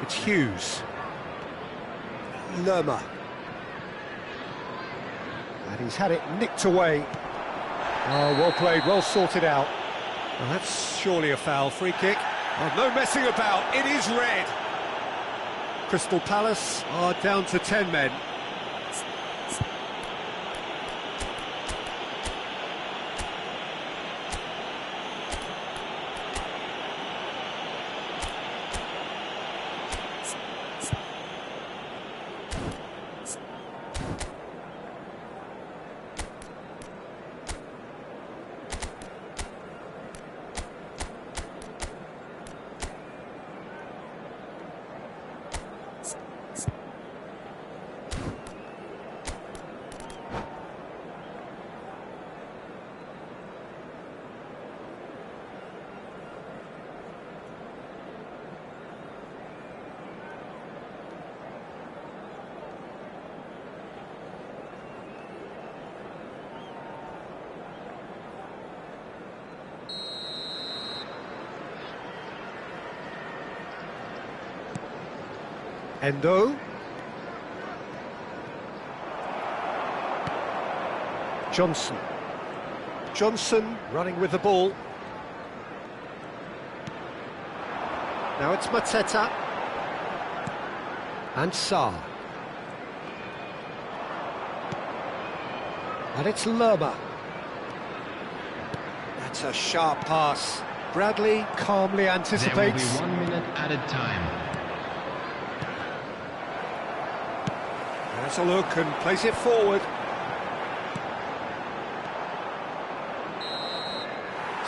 It's Hughes. Lerma. And he's had it nicked away. Oh, well played, well sorted out. Well, that's surely a foul. Free kick. Oh, no messing about, it is red. Crystal Palace are down to 10 men. Endo. Johnson. Johnson running with the ball. Now it's Mateta. And Sarr. And it's Lerma. That's a sharp pass. Bradley calmly anticipates. There will be 1 minute added time. Has a look and plays it forward.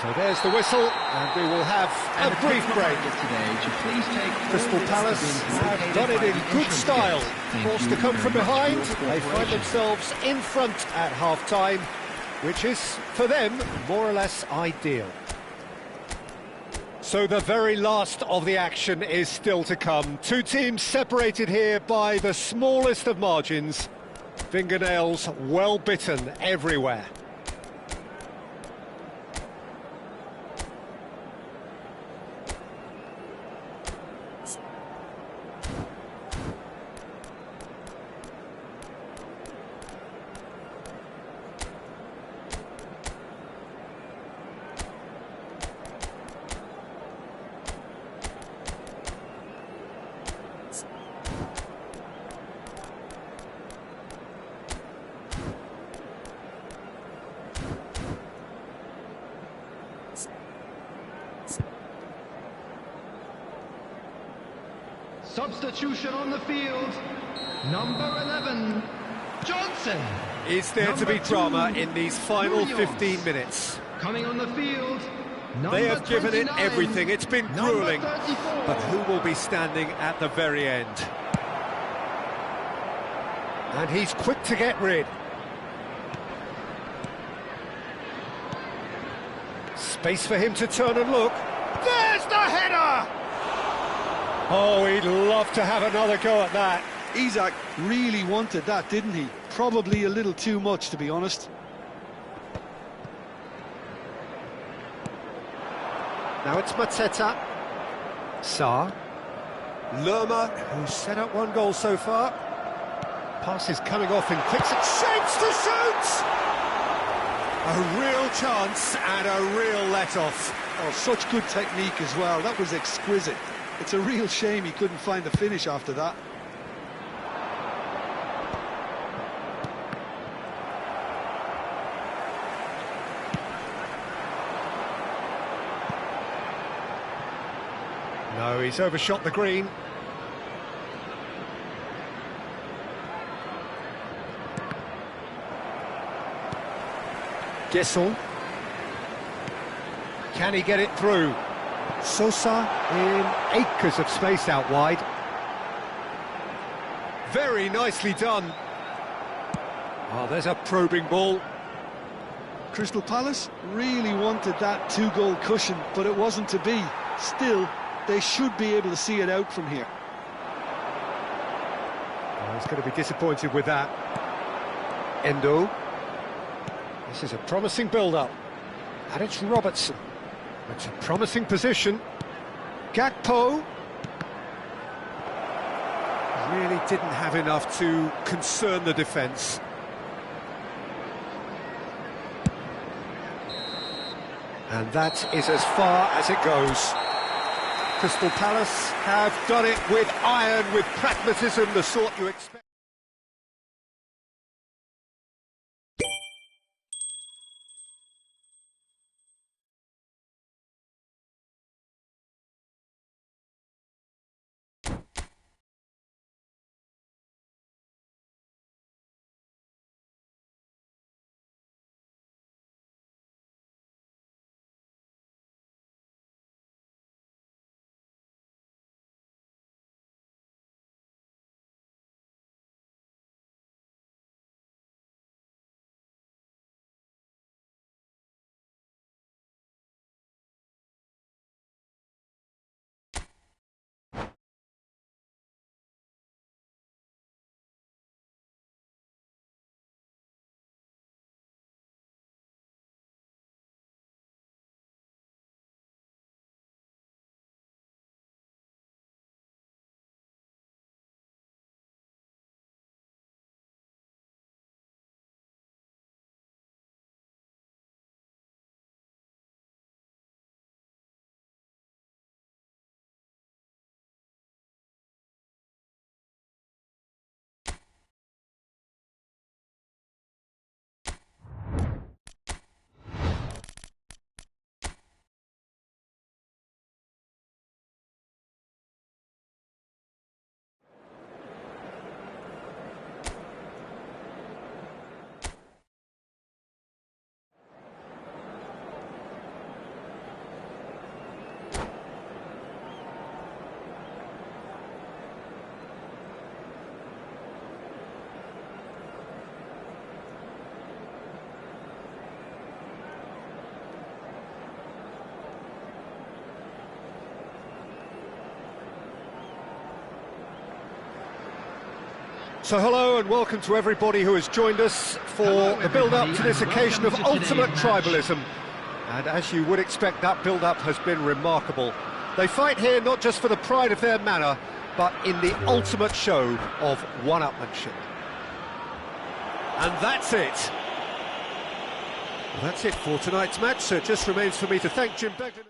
So there's the whistle, and we will have a brief break. Crystal Palace have done it in good style. Forced to come from behind, they find themselves in front at half-time, which is, for them, more or less ideal. So the very last of the action is still to come. Two teams separated here by the smallest of margins. Fingernails well bitten everywhere. Substitution on the field. Number 11, Johnson. Is there to be drama in these final 15 minutes? Coming on the field. They have given it 29, everything. It's been grueling. 34. But who will be standing at the very end? And he's quick to get rid. Space for him to turn and look. There's the header! Oh, he'd love to have another go at that. Isak really wanted that, didn't he? Probably a little too much, to be honest. Now it's Mateta. Sarr. Lerma, who's set up one goal so far. Pass is coming off in quick shapes to shoot! A real chance and a real let-off. Oh, such good technique as well. That was exquisite. It's a real shame he couldn't find the finish after that. No, he's overshot the green. Gesson. Can he get it through? Sosa in acres of space out wide. Very nicely done. Oh, there's a probing ball. Crystal Palace really wanted that two-goal cushion, but it wasn't to be. Still, they should be able to see it out from here. Oh, he's going to be disappointed with that. Endo. This is a promising build-up. And it's Robertson. It's a promising position. Gakpo. Really didn't have enough to concern the defence. And that is as far as it goes. Crystal Palace have done it with iron, with pragmatism, the sort you expect. So hello and welcome to everybody who has joined us for the build-up to this occasion of ultimate tribalism. And as you would expect, that build-up has been remarkable. They fight here not just for the pride of their manor, but in the ultimate show of one-upmanship. And that's it. Well, that's it for tonight's match, so it just remains for me to thank Jim Beglin.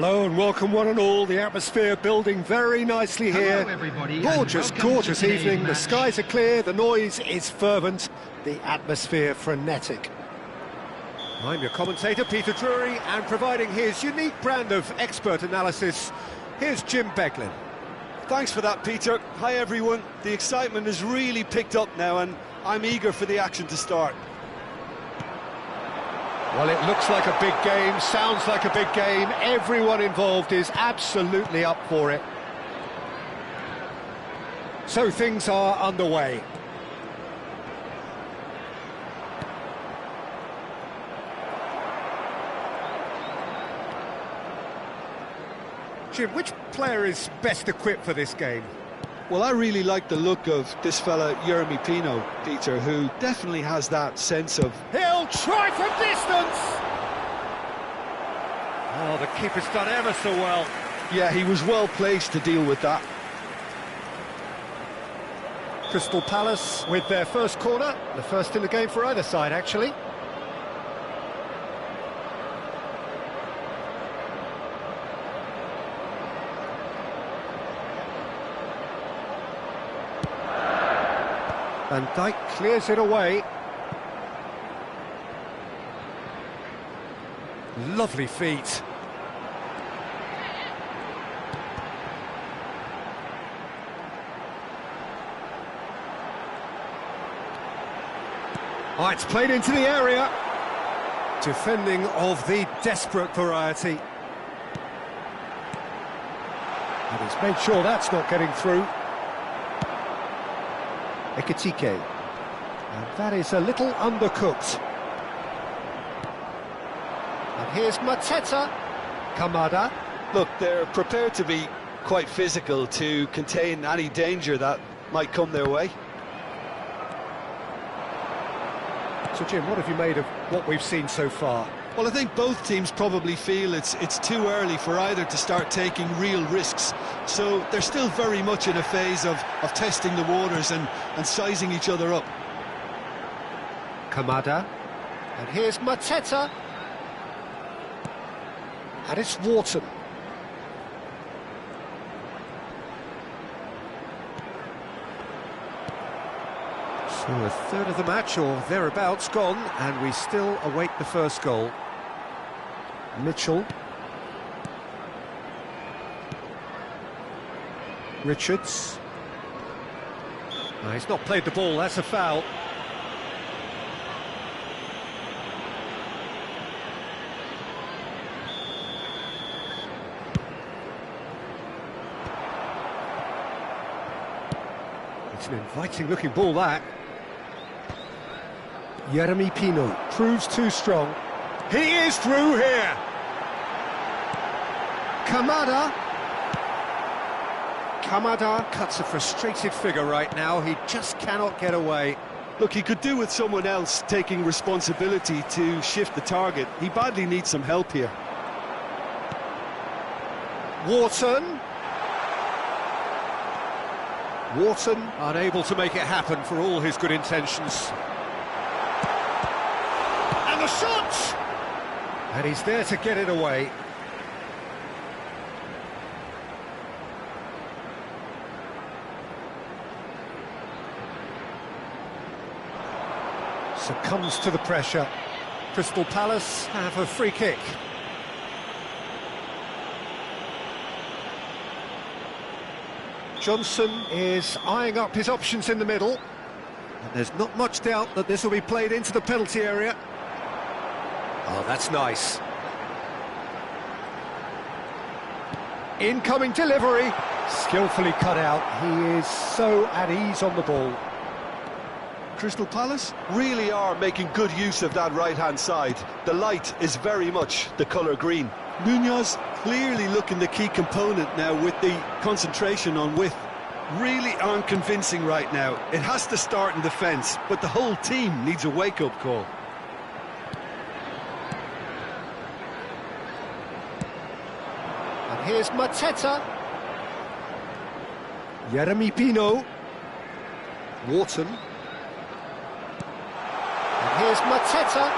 Hello and welcome one and all. The atmosphere building very nicely here. Hello, everybody, Gorgeous, and welcome gorgeous to today's evening. The match. skies are clear, the noise is fervent, the atmosphere frenetic. I'm your commentator, Peter Drury, and providing his unique brand of expert analysis, here's Jim Beglin. Thanks for that, Peter. Hi, everyone. The excitement has really picked up now, and I'm eager for the action to start. Well, it looks like a big game, sounds like a big game. Everyone involved is absolutely up for it. So things are underway. Jim, which player is best equipped for this game? Well, I really like the look of this fella, Jeremy Pino, Peter, who definitely has that sense of... He'll try from distance! Oh, the keeper's done ever so well. Yeah, he was well placed to deal with that. Crystal Palace with their first corner, the first in the game for either side, actually. Van Dijk clears it away. Lovely feet. Oh, it's played into the area. Defending of the desperate variety. And he's made sure that's not getting through. Ekitike. And that is a little undercooked. And here's Mateta. Kamada. Look, they're prepared to be quite physical to contain any danger that might come their way. So, Jim, what have you made of what we've seen so far? Well, I think both teams probably feel it's too early for either to start taking real risks. So they're still very much in a phase of testing the waters and sizing each other up. Kamada. And here's Mateta. And it's Wharton. So a third of the match, or thereabouts, gone, and we still await the first goal. Mitchell. Richards. No, he's not played the ball, that's a foul. It's an inviting looking ball, that. Jeremy Pino proves too strong. He is through here. Kamada. Kamada cuts a frustrated figure right now. He just cannot get away. Look, he could do with someone else taking responsibility to shift the target. He badly needs some help here. Wharton. Wharton unable to make it happen for all his good intentions. And the shot! And he's there to get it away. Succumbs to the pressure. Crystal Palace have a free kick. Johnson is eyeing up his options in the middle. And there's not much doubt that this will be played into the penalty area. Oh, that's nice. Incoming delivery. Skillfully cut out. He is so at ease on the ball. Crystal Palace? Really are making good use of that right-hand side. The light is very much the colour green. Munoz clearly looking the key component now with the concentration on width. Really aren't convincing right now. It has to start in defence, but the whole team needs a wake-up call. And here's Mateta. Jeremy Pino. Wharton. And here's Mateta.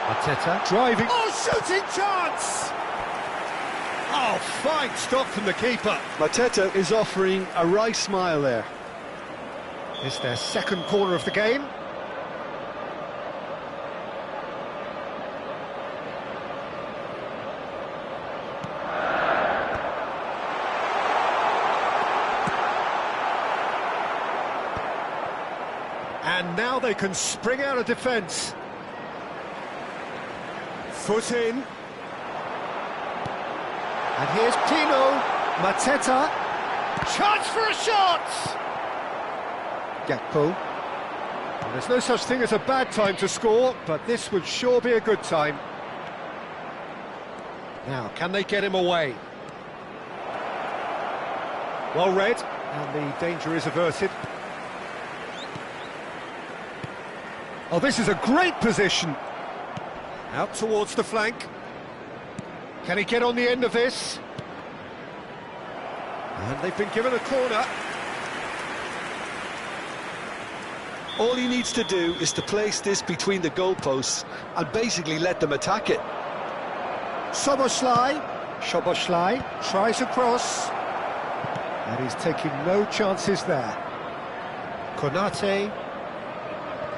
Mateta driving. Oh, shooting chance! Oh, fine stop from the keeper. Mateta is offering a wry smile there. It's their second corner of the game. And now they can spring out of defence. Foot in. And here's Pino. Mateta. Chance for a shot! Gakpo. Well, there's no such thing as a bad time to score, but this would sure be a good time. Now, can they get him away? Well read, and the danger is averted. Oh, this is a great position. Out towards the flank. Can he get on the end of this? And they've been given a corner. All he needs to do is to place this between the goalposts and basically let them attack it. Szoboszlai tries a cross. And he's taking no chances there. Konate.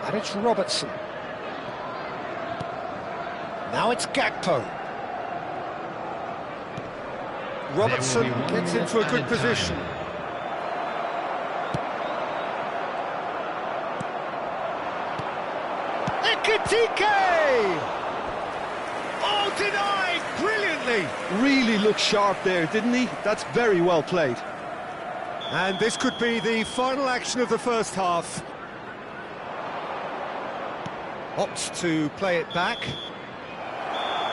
And it's Robertson. Now it's Gakpo. Robertson gets into a good position. Ekitike! Oh, denied brilliantly! Really looked sharp there, didn't he? That's very well played. And this could be the final action of the first half. Opts to play it back.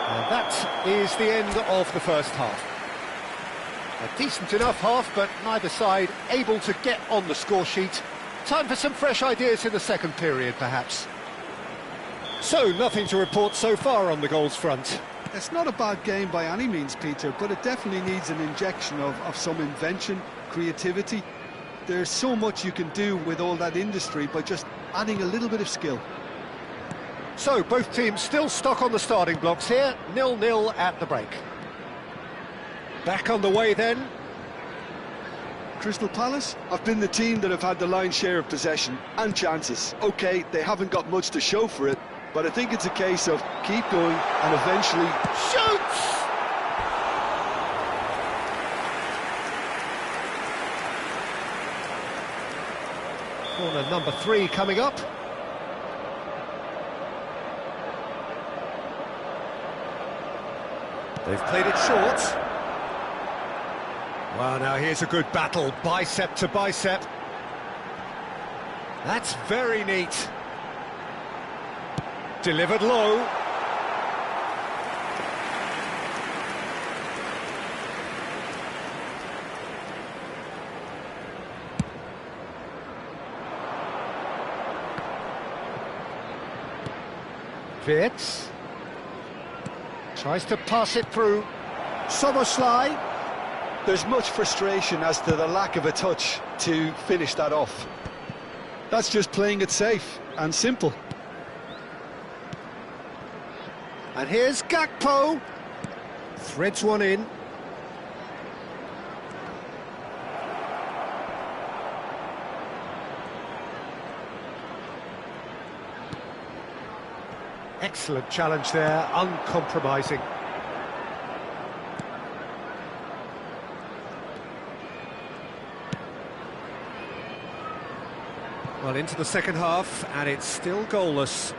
And that is the end of the first half. A decent enough half, but neither side able to get on the score sheet. Time for some fresh ideas in the second period, perhaps. So, nothing to report so far on the goals front. It's not a bad game by any means, Peter, but it definitely needs an injection of some invention, creativity. There's so much you can do with all that industry by just adding a little bit of skill. So, both teams still stuck on the starting blocks here, 0-0 at the break. Back on the way then. Crystal Palace have been the team that have had the lion's share of possession and chances. OK, they haven't got much to show for it, but I think it's a case of keep going and eventually... Shoots! Corner number 3 coming up. They've played it short. Well, now here's a good battle, bicep to bicep. That's very neat. Delivered low. Wirtz tries to pass it through. Szoboszlai. There's much frustration as to the lack of a touch to finish that off. That's just playing it safe and simple. And here's Gakpo. Threads one in. Excellent challenge there, uncompromising. Well, into the second half, and it's still goalless.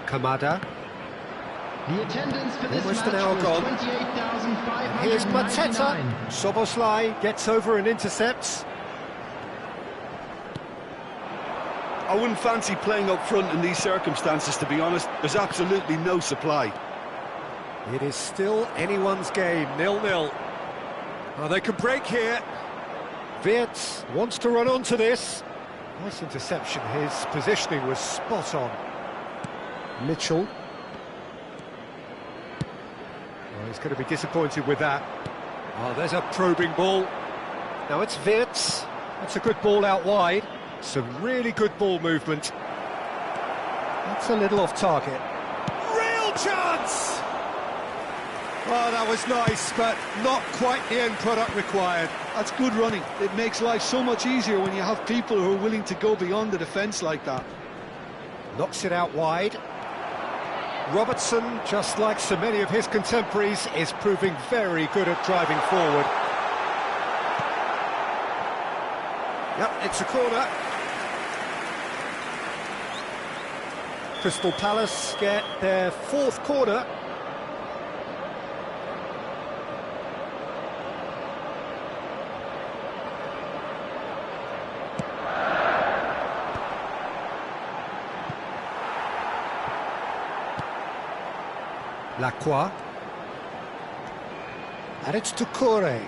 Kamada. The attendance for this Almost match an hour was gone. 28,599. Here's Mateta. Szoboszlai gets over and intercepts. I wouldn't fancy playing up front in these circumstances, to be honest. There's absolutely no supply. It is still anyone's game, 0-0. Well, they can break here. Wirtz wants to run onto this. Nice interception, his positioning was spot on. Mitchell. Well, he's going to be disappointed with that. Oh, there's a probing ball. Now it's Wirtz. That's a good ball out wide. Some really good ball movement. That's a little off target. Real chance! Well, that was nice, but not quite the end product required. That's good running. It makes life so much easier when you have people who are willing to go beyond the defence like that. Knocks it out wide. Robertson, just like so many of his contemporaries, is proving very good at driving forward. Yep, it's a corner. Crystal Palace get their fourth corner. Lacroix. And it's Doucouré.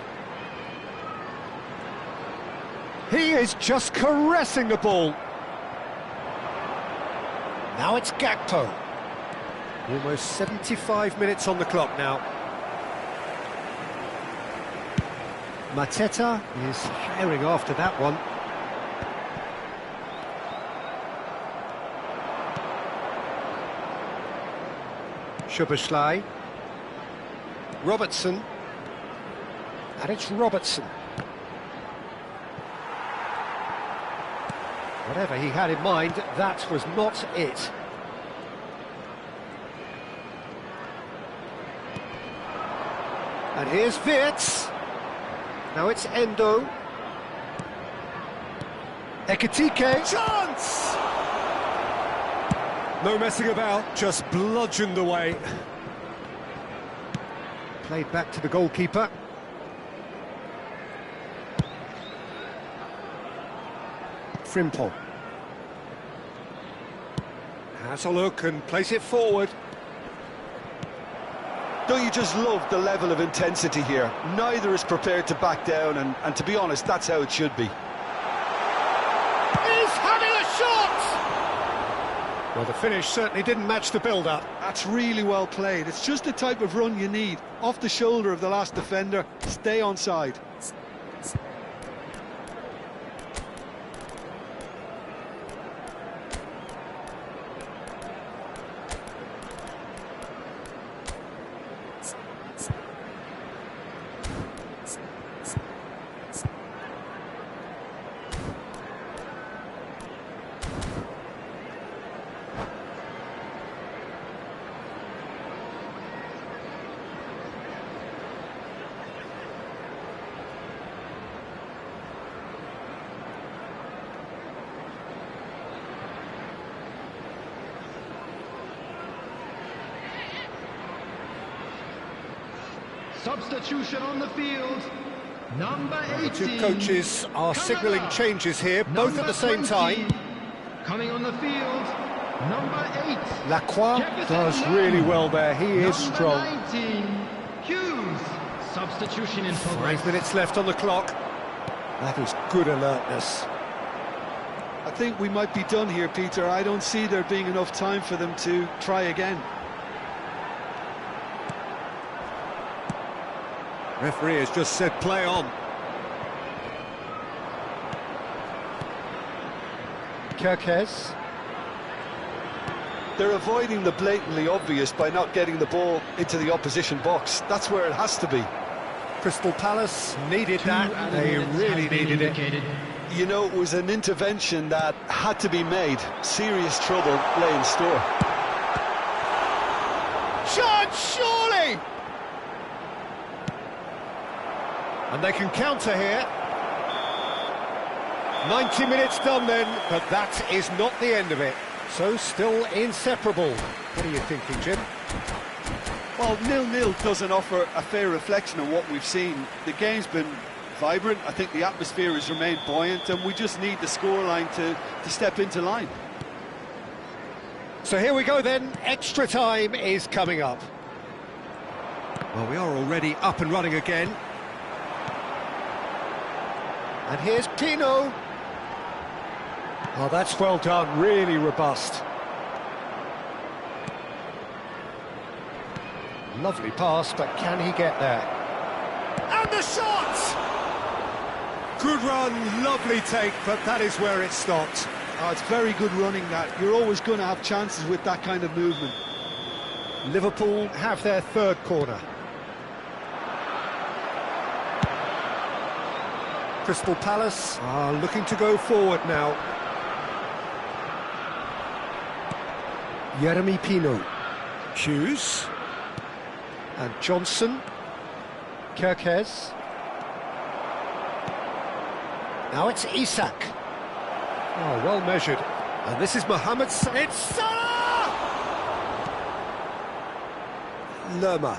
He is just caressing the ball. Now it's Gakpo. Almost 75 minutes on the clock now. Mateta is firing after that one. Szoboszlai. Robertson. And it's Robertson. Whatever he had in mind, that was not it. And here's Wirtz. Now it's Endo. Ekitike. Chance! No messing about, just bludgeoned away. Played back to the goalkeeper. Frimpong. Has a look and plays it forward. Don't you just love the level of intensity here? Neither is prepared to back down, and to be honest, that's how it should be. He's having a shot! Well, the finish certainly didn't match the build-up. That's really well played. It's just the type of run you need. Off the shoulder of the last defender, stay onside. Substitution on the field. Number 18. The two coaches are signalling changes here, both at the same time. Coming on the field, number 8. Lacroix does really well there. He is strong. 19. Hughes. Substitution in progress. 5 minutes left on the clock. That is good alertness. I think we might be done here, Peter. I don't see there being enough time for them to try again. Referee has just said play on. Kerkez. They're avoiding the blatantly obvious by not getting the ball into the opposition box. That's where it has to be. Crystal Palace needed that. They really needed it. You know, it was an intervention that had to be made. Serious trouble lay in store. Chance, surely! And they can counter here. 90 minutes done then, but that is not the end of it. So still inseparable. What are you thinking, Jim? Well, 0-0 doesn't offer a fair reflection on what we've seen. The game's been vibrant. I think the atmosphere has remained buoyant, and we just need the scoreline to step into line. So here we go then. Extra time is coming up. Well, we are already up and running again. And here's Pino. Oh, that's well done, really robust. Lovely pass, but can he get there? And the shot! Good run, lovely take, but that is where it stopped. Oh, it's very good running, that. You're always going to have chances with that kind of movement. Liverpool have their third corner. Crystal Palace are looking to go forward now. Jeremy Pino. Hughes. And Johnson. Kirkes. Now it's Isak. Oh, well measured. And this is Mohamed Salah. It's Salah! Lerma.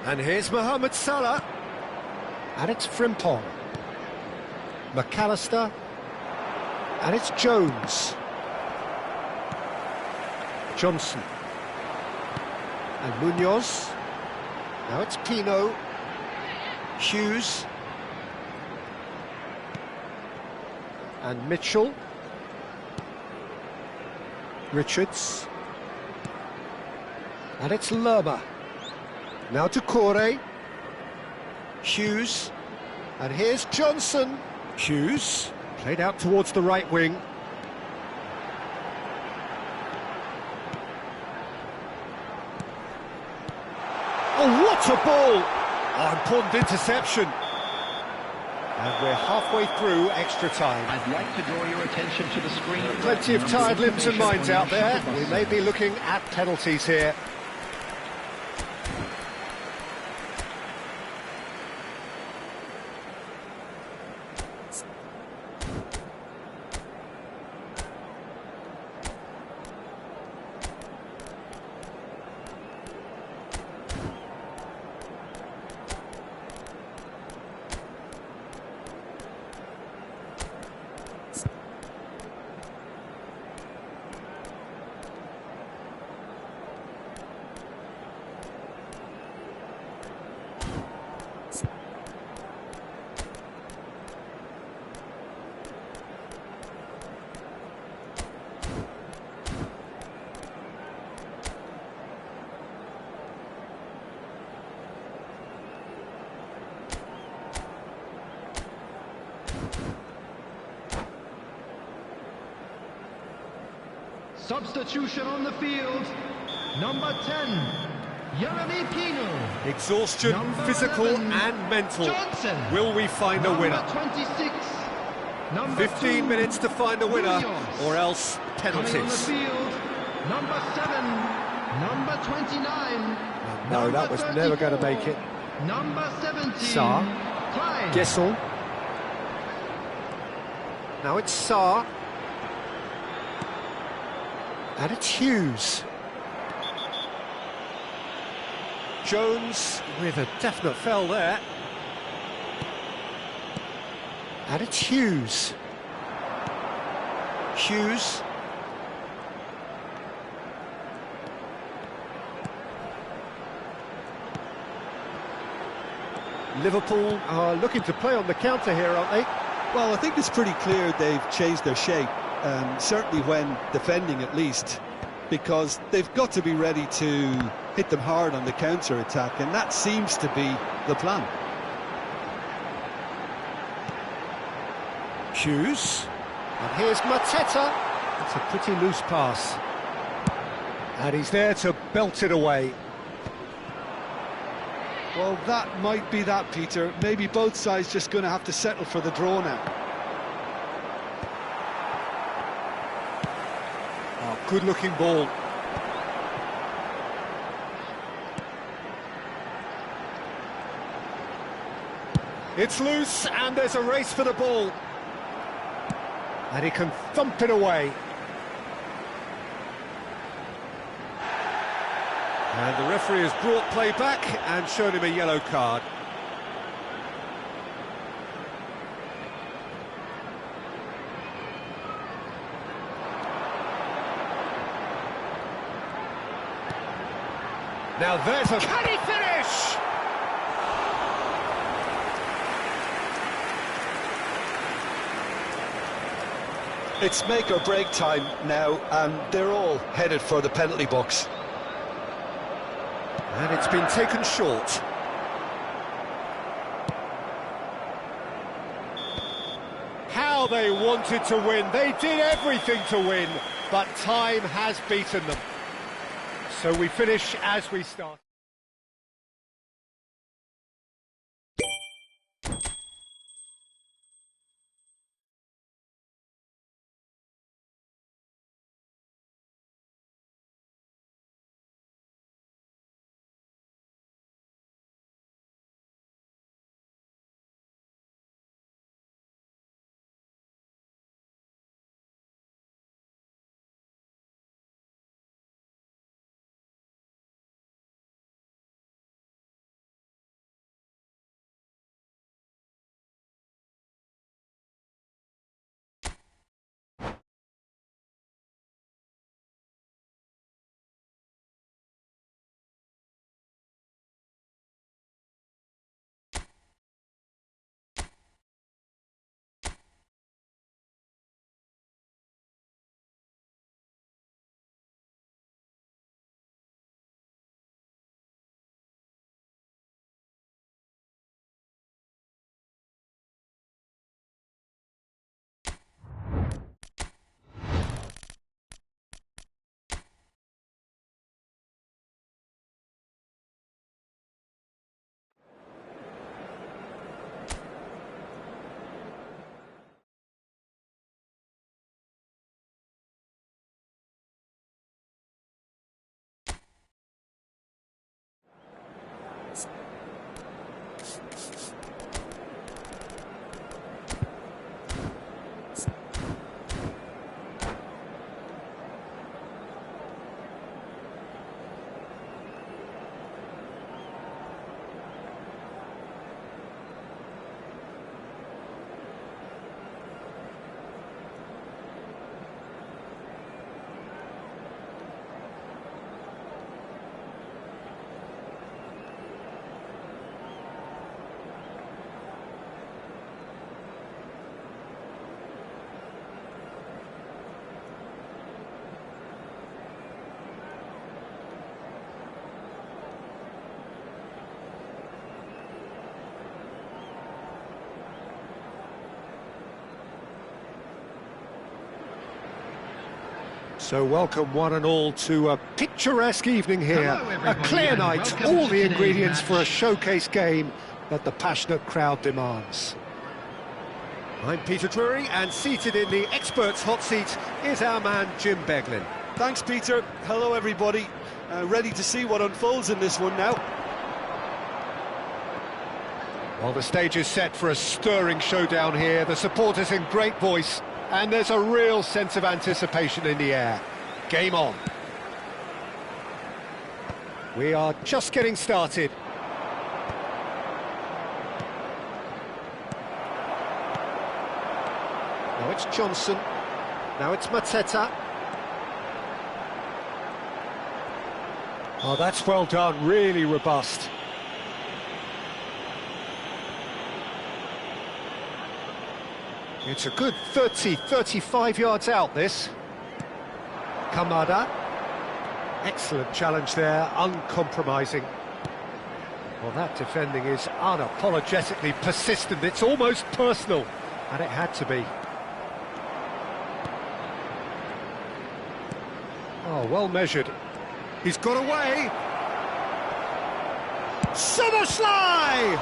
And here's Mohamed Salah. And it's Frimpong. McAllister. And it's Jones. Johnson. And Munoz. Now it's Pino. Hughes. And Mitchell. Richards. And it's Lerma. Now to Corey. Hughes. And here's Johnson. Hughes. Played out towards the right wing. Oh, what a ball! Oh, important interception. And we're halfway through extra time. I'd like to draw your attention to the screen. Plenty of tired limbs and minds out there. We may be looking at penalties here. Substitution on the field, number 10, Jeremy Pino. Exhaustion, Number physical 11, and mental. Johnson. Will we find a winner? Number 26, number 15 2, minutes to find a winner, Munoz. or else Coming on the penalties. field, number 7, number 29. No, number that was never going to 34, make it. Number 17, Sarr. Klein. Gessel. Now it's Sarr. And it's Hughes. Jones with a definite foul there. And it's Hughes. Hughes. Liverpool are looking to play on the counter here, aren't they? Well, I think it's pretty clear they've changed their shape, certainly when defending at least, because they've got to be ready to hit them hard on the counter-attack, and that seems to be the plan. Hughes. And here's Mateta. It's a pretty loose pass. And he's there to belt it away. Well, that might be that, Peter. Maybe both sides just going to have to settle for the draw now. Oh, good-looking ball. It's loose, and there's a race for the ball. And he can thump it away. And the referee has brought play back and shown him a yellow card. Now there's a... Can he finish? It's make or break time now, and they're all headed for the penalty box. And it's been taken short. How they wanted to win. They did everything to win, but time has beaten them. So we finish as we start. So welcome one and all to a picturesque evening here. Hello, A everybody, clear and night, welcome all to the today's ingredients for a match. showcase game that the passionate crowd demands. I'm Peter Drury, and seated in the experts' hot seat is our man Jim Beglin. Thanks, Peter. Hello, everybody. Ready to see what unfolds in this one now. Well, the stage is set for a stirring showdown here. The supporters in great voice, and there's a real sense of anticipation in the air. Game on. We are just getting started. Now it's Johnson. Now it's Mateta. Oh, that's well done, really robust. It's a good 35 yards out, this. Kamada. Excellent challenge there, uncompromising. Well, that defending is unapologetically persistent. It's almost personal, and it had to be. Oh, well measured. He's got away. Soboslai!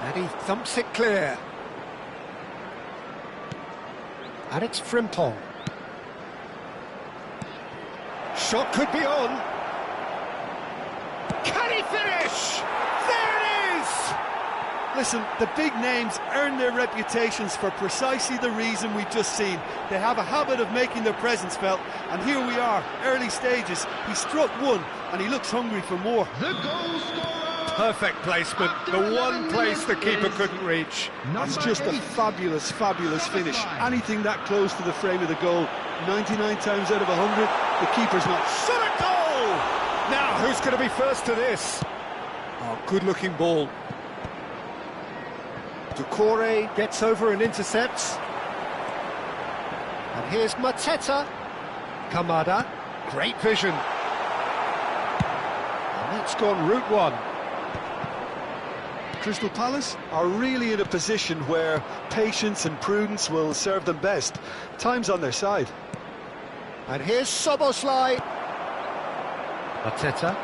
And he thumps it clear. And it's Frimpong. Shot could be on. Can he finish? There it is! Listen, the big names earn their reputations for precisely the reason we've just seen. They have a habit of making their presence felt, and here we are, early stages. He struck one, and he looks hungry for more. The goal scorer! Perfect placement, the one place the keeper couldn't reach. That's just a fabulous, fabulous finish. Anything that close to the frame of the goal, 99 times out of 100, the keeper's not. Shot a goal! Now, who's going to be first to this? Oh, good-looking ball. Doucouré gets over and intercepts. And here's Mateta. Kamada, great vision. And that's gone route one. Crystal Palace Are really in a position where patience and prudence will serve them best. Time's on their side. And here's Soboslai. Mateta.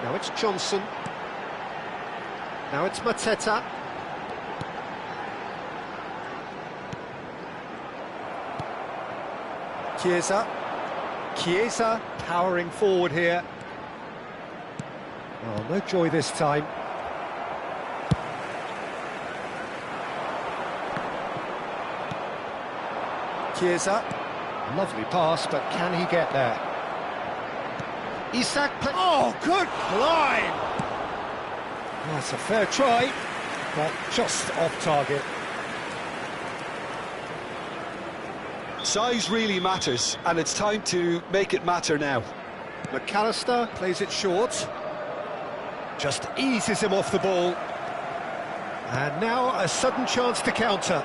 Now it's Johnson. Now it's Mateta. Chiesa powering forward here. Oh, no joy this time. Chiesa, lovely pass, but can he get there? Isak, oh, good line! That's a fair try, but just off target. Size really matters, and it's time to make it matter now. McAllister plays it short, just eases him off the ball. And now a sudden chance to counter.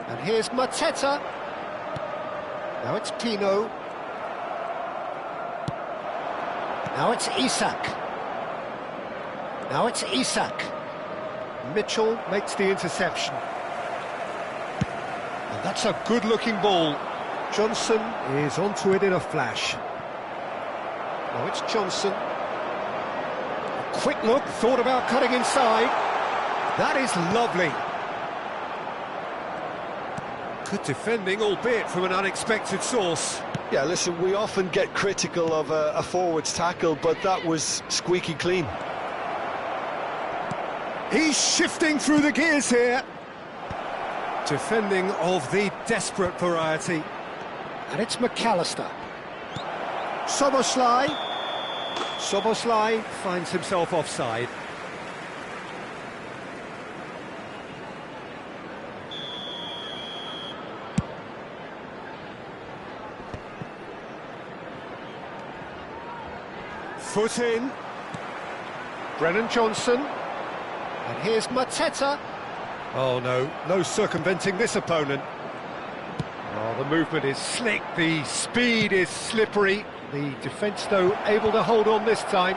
And here's Mateta. Now it's Pino. Now it's Isak. Now it's Isak. Mitchell makes the interception. And that's a good-looking ball. Johnson is onto it in a flash. Now it's Johnson. A quick look, thought about cutting inside. That is lovely. Good defending, albeit from an unexpected source. Yeah, listen, we often get critical of a forward's tackle, but that was squeaky clean. He's shifting through the gears here. Defending of the desperate variety. And it's McAllister. Soboslai. Soboslai finds himself offside. Foot in. Brennan Johnson. And here's Mateta. Oh no, no circumventing this opponent. Oh, the movement is slick, the speed is slippery. The defence, though, able to hold on this time.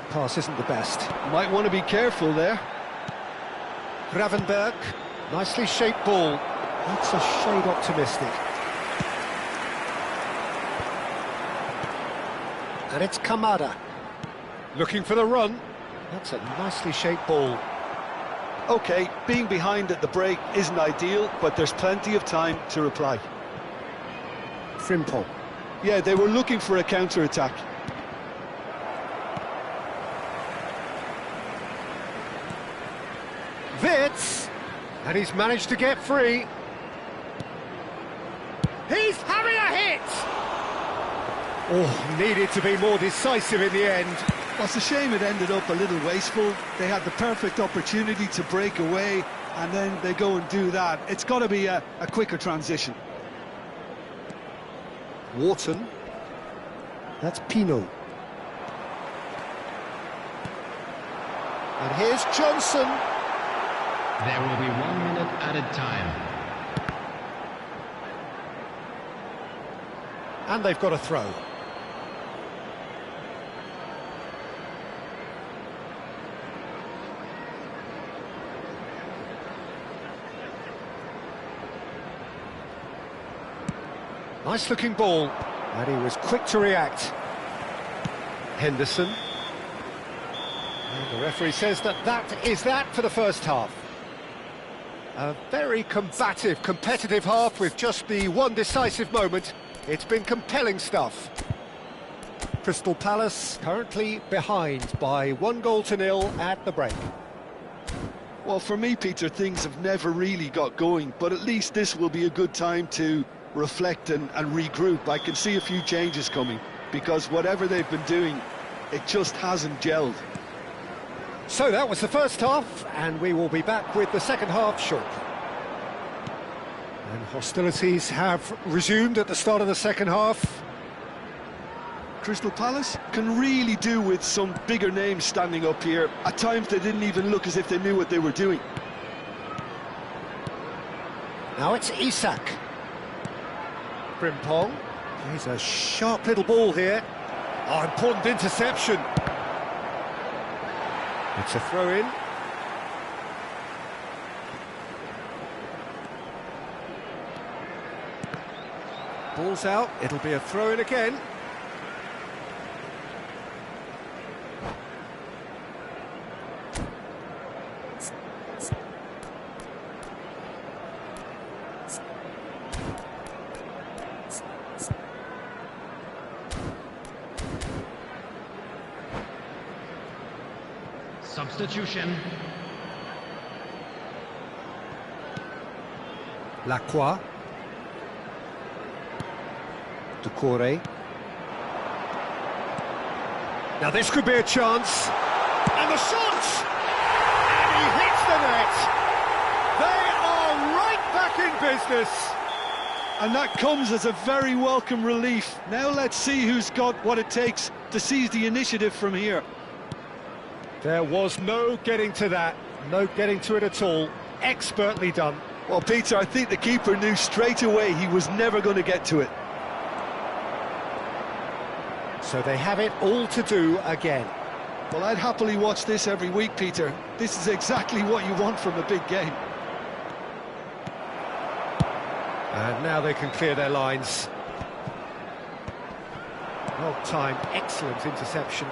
That pass isn't the best. Might want to be careful there. Gravenberg, nicely shaped ball. That's a shade optimistic. And it's Kamada. Looking for the run. That's a nicely shaped ball. OK, being behind at the break isn't ideal, but there's plenty of time to reply. Frimpong. Yeah, they were looking for a counter-attack. Wits, and he's managed to get free. He's having a hit! Oh, needed to be more decisive in the end. Well, it's a shame it ended up a little wasteful. They had the perfect opportunity to break away, and then they go and do that. It's got to be a quicker transition. Wharton. That's Pino. And here's Johnson. There will be 1 minute added time. And they've got a throw. Nice looking ball, and he was quick to react. Henderson. And the referee says that is that for the first half. A very combative, competitive half with just the one decisive moment. It's been compelling stuff. Crystal Palace currently behind by 1-0 at the break. Well, for me, Peter, things have never really got going, but at least this will be a good time to reflect and regroup. I can see a few changes coming, because whatever they've been doing, it just hasn't gelled. So that was the first half, and we will be back with the second half shortly. And hostilities have resumed at the start of the second half. Crystal Palace can really do with some bigger names standing up here. At times they didn't even look as if they knew what they were doing. Now it's Isak. Frimpong. He's a sharp little ball here. Oh, important interception. It's a throw-in. Ball's out, it'll be a throw-in again. Substitution. Lacroix. Decore. Now this could be a chance. And the shot! And he hits the net! They are right back in business! And that comes as a very welcome relief. Now let's see who's got what it takes to seize the initiative from here. There was no getting to that, no getting to it at all. Expertly done. Well, Peter, I think the keeper knew straight away he was never going to get to it. So they have it all to do again. Well, I'd happily watch this every week, Peter. This is exactly what you want from a big game. And now they can clear their lines. Well timed, excellent interception.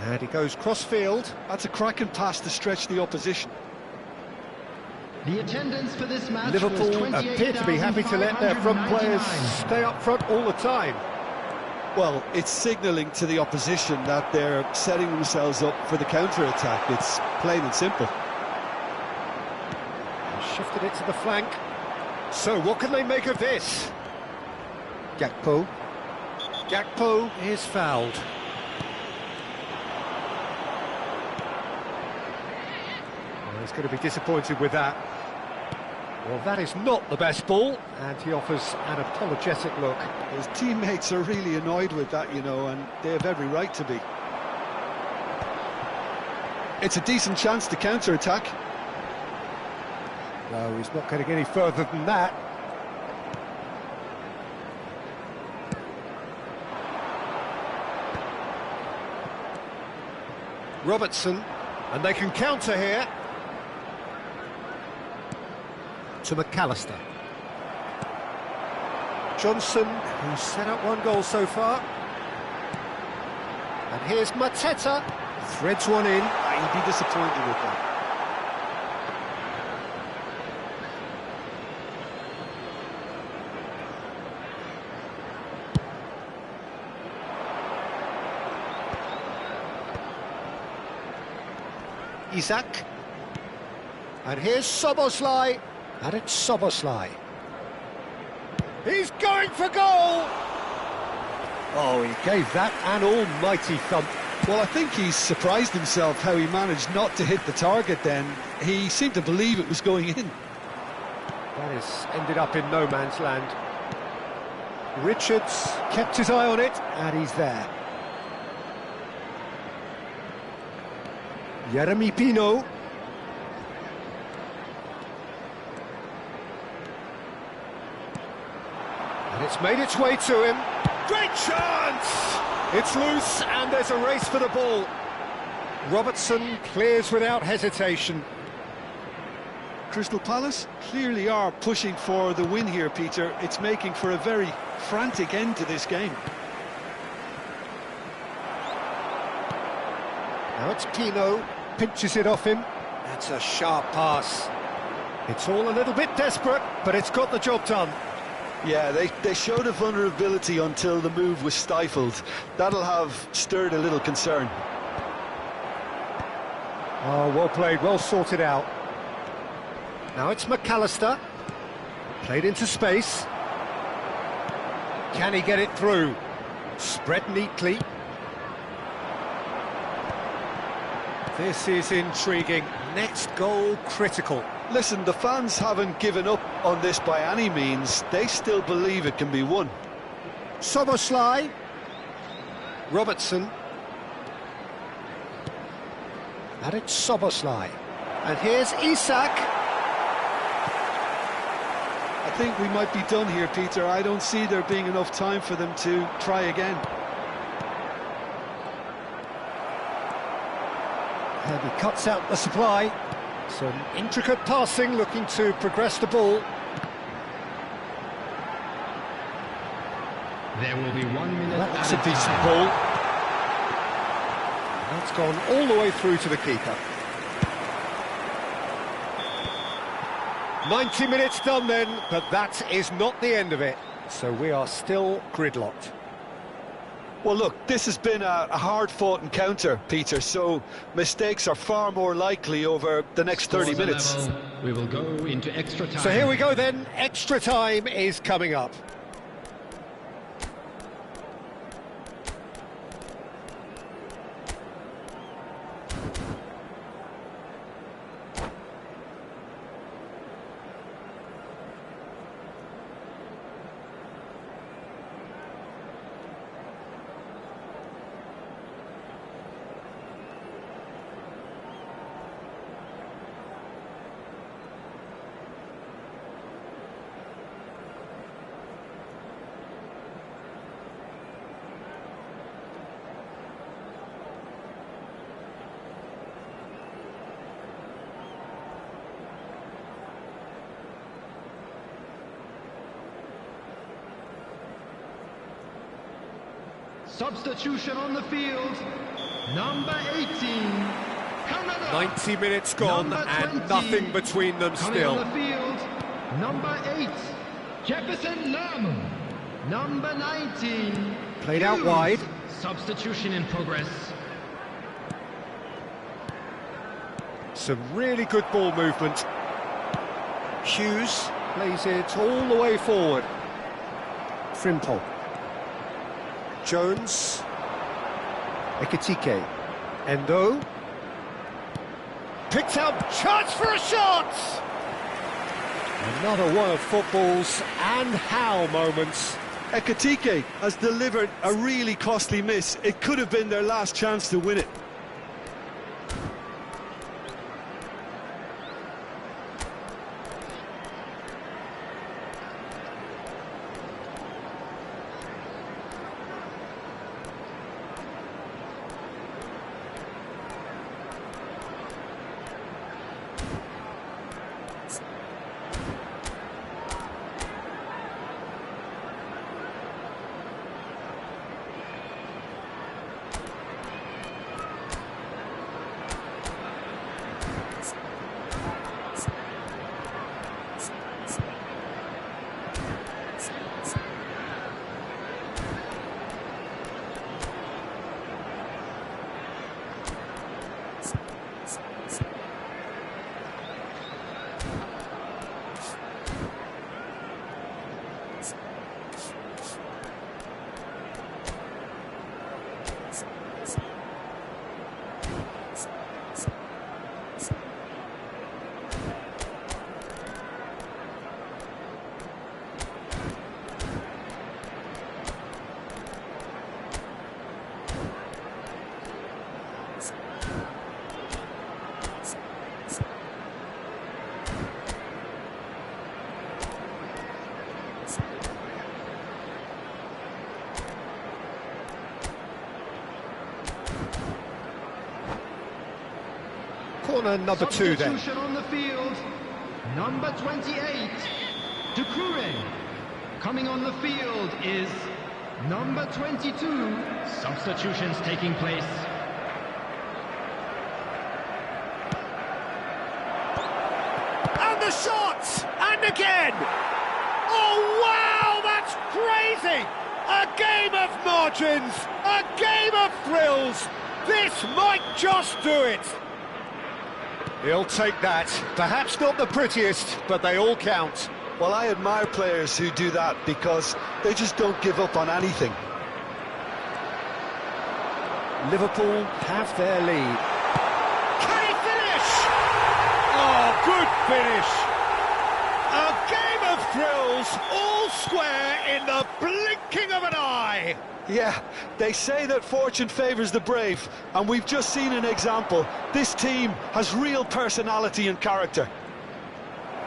And he goes cross-field. That's a cracking pass to stretch the opposition. The attendance for this match Liverpool appear to be happy to let their front players stay up front all the time. Well, it's signalling to the opposition that they're setting themselves up for the counter-attack. It's plain and simple. Shifted it to the flank. So what can they make of this? Gakpo. Gakpo is fouled. Well, he's going to be disappointed with that. Well, that is not the best ball, and he offers an apologetic look. His teammates are really annoyed with that, you know, and they have every right to be. It's a decent chance to counter-attack. No, he's not getting any further than that. Robertson, and they can counter here. To McAllister. Johnson, who's set up one goal so far. And here's Mateta, threads one in. He'd be disappointed with that. Isak. And here's Soboslai. And it's Soboslai. He's going for goal! Oh, he gave that an almighty thump. Well, I think he's surprised himself how he managed not to hit the target then. He seemed to believe it was going in. That has ended up in no man's land. Richards kept his eye on it, and he's there. Jeremy Pino. And it's made its way to him. Great chance! It's loose, and there's a race for the ball. Robertson clears without hesitation. Crystal Palace clearly are pushing for the win here, Peter. It's making for a very frantic end to this game. Now it's Pino, pinches it off him. That's a sharp pass. It's all a little bit desperate, but it's got the job done. Yeah, they showed a vulnerability until the move was stifled. That'll have stirred a little concern. Oh, well played, well sorted out. Now it's McAllister. Played into space. Can he get it through? Spread neatly. This is intriguing. Next goal critical. Listen, the fans haven't given up on this by any means. They still believe it can be won. Soboslai. Robertson. And it's Soboslai. And here's Isak. I think we might be done here, Peter. I don't see there being enough time for them to try again. And he cuts out the supply. Some intricate passing, looking to progress the ball. There will be 1 minute. That's a decent ball. That's gone all the way through to the keeper. 90 minutes done then, but that is not the end of it. So we are still gridlocked. Well, look, this has been a hard-fought encounter, Peter, so mistakes are far more likely over the next 30 minutes. Level. We will go into extra time. So here we go then, extra time is coming up. Substitution on the field, number 18. 90 minutes gone Number and 20. nothing between them Coming still. on the field, number 8, Jefferson Lam. Number 19. Played out Hughes. wide. Substitution in progress. Some really good ball movement. Hughes plays it all the way forward. Frimpong. Jones. Ekitike. Endo. Picked out, chance for a shot! Another one of football's and how moments. Ekitike has delivered a really costly miss. It could have been their last chance to win it. Corner number 2 then. Substitution on the field, number 28, Ducouré. Coming on the field is number 22. Substitutions taking place. And the shot! And again! Oh, wow, that's crazy! A game of margins, a game of thrills. This might just do it. He'll take that. Perhaps not the prettiest, but they all count. Well, I admire players who do that because they just don't give up on anything. Liverpool have their lead. Can he finish? Oh, good finish. A game of thrills, all square in the blinking of an eye. Yeah, they say that fortune favours the brave, and we've just seen an example. This team has real personality and character.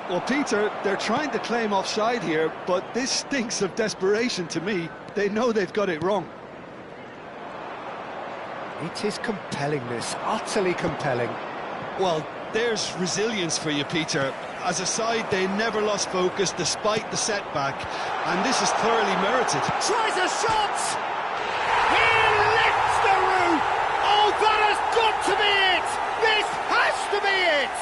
Well, Peter, they're trying to claim offside here, but this stinks of desperation to me. They know they've got it wrong. It is compelling, this, utterly compelling. Well, there's resilience for you, Peter. As a side, they never lost focus despite the setback, and this is thoroughly merited. Tries a shot! He lifts the roof! Oh, that has got to be it! This has to be it!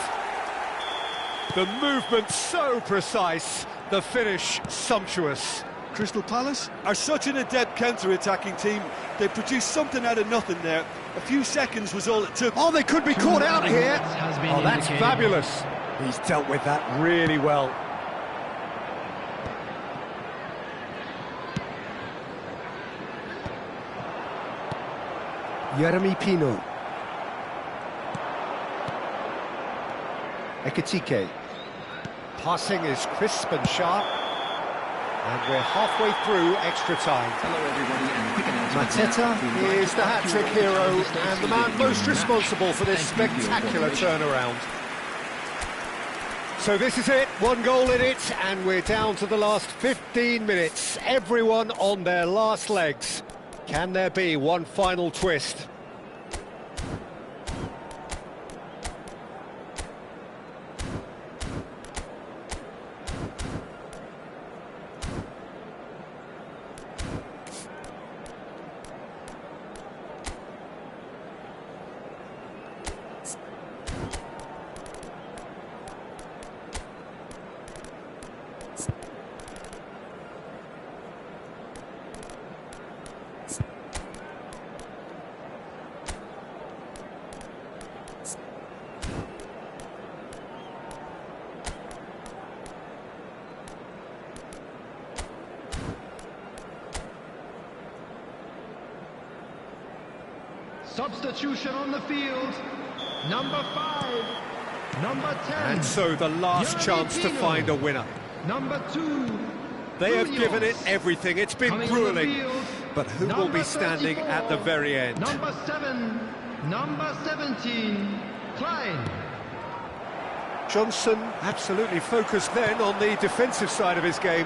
The movement so precise, the finish sumptuous. Crystal Palace are such an adept counter-attacking team. They produced something out of nothing there. A few seconds was all it took. Oh, they could be caught out here. Oh, that's indicated. fabulous. He's dealt with that really well. Jeremy Pino. Ekitike. Passing is crisp and sharp. And we're halfway through extra time. Hello everybody, and quick announcement. Mateta is the hat-trick hero and the man most responsible for this spectacular turnaround. So this is it, 1 goal in it, and we're down to the last 15 minutes. Everyone on their last legs. Can there be one final twist? Substitution on the field, number 5, number 10. And so the last chance to find a winner. Number 2. They have given it everything, it's been gruelling. But who will be standing at the very end? Number 7, number 17, Klein. Johnson absolutely focused then on the defensive side of his game.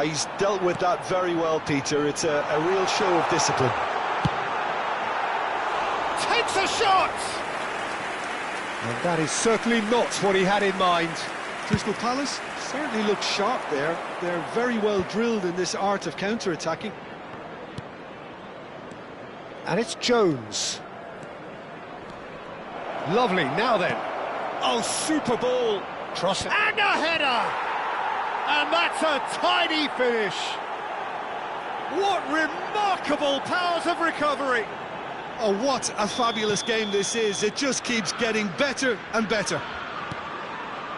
He's dealt with that very well, Peter. It's a real show of discipline. Takes a shot! And that is certainly not what he had in mind. Crystal Palace certainly look sharp there. They're very well drilled in this art of counter-attacking. And it's Jones. Lovely, now then. Oh, super ball. Cross it. And a header! And that's a tidy finish. What remarkable powers of recovery. Oh, what a fabulous game this is. It just keeps getting better and better.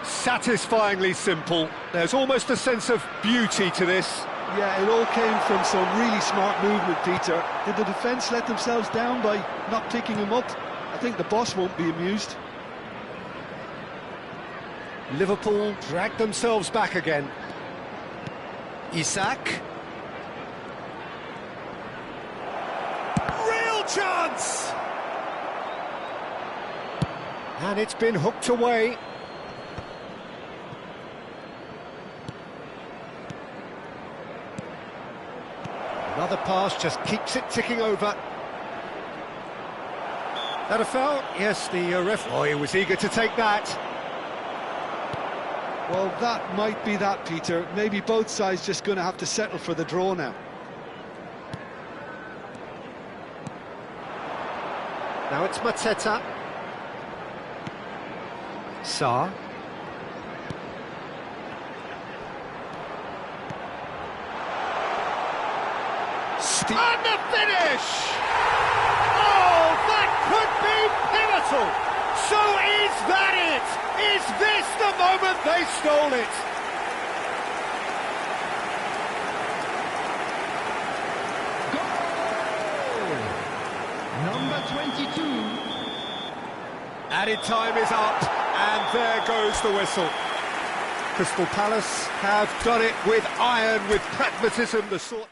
Satisfyingly simple. There's almost a sense of beauty to this. Yeah, it all came from some really smart movement, Peter. Did the defence let themselves down by not picking him up? I think the boss won't be amused. Liverpool dragged themselves back again. Isak. Real chance! And it's been hooked away. Another pass just keeps it ticking over. That a foul? Yes, the ref... Oh, he was eager to take that. Well, that might be that, Peter. Maybe both sides just going to have to settle for the draw now. Now it's Mateta. Sarr. And the finish! Oh, that could be pivotal! So is that it? Is this the moment they stole it? Goal! Number 22. Added time is up, and there goes the whistle. Crystal Palace have done it with iron, with pragmatism, the sort...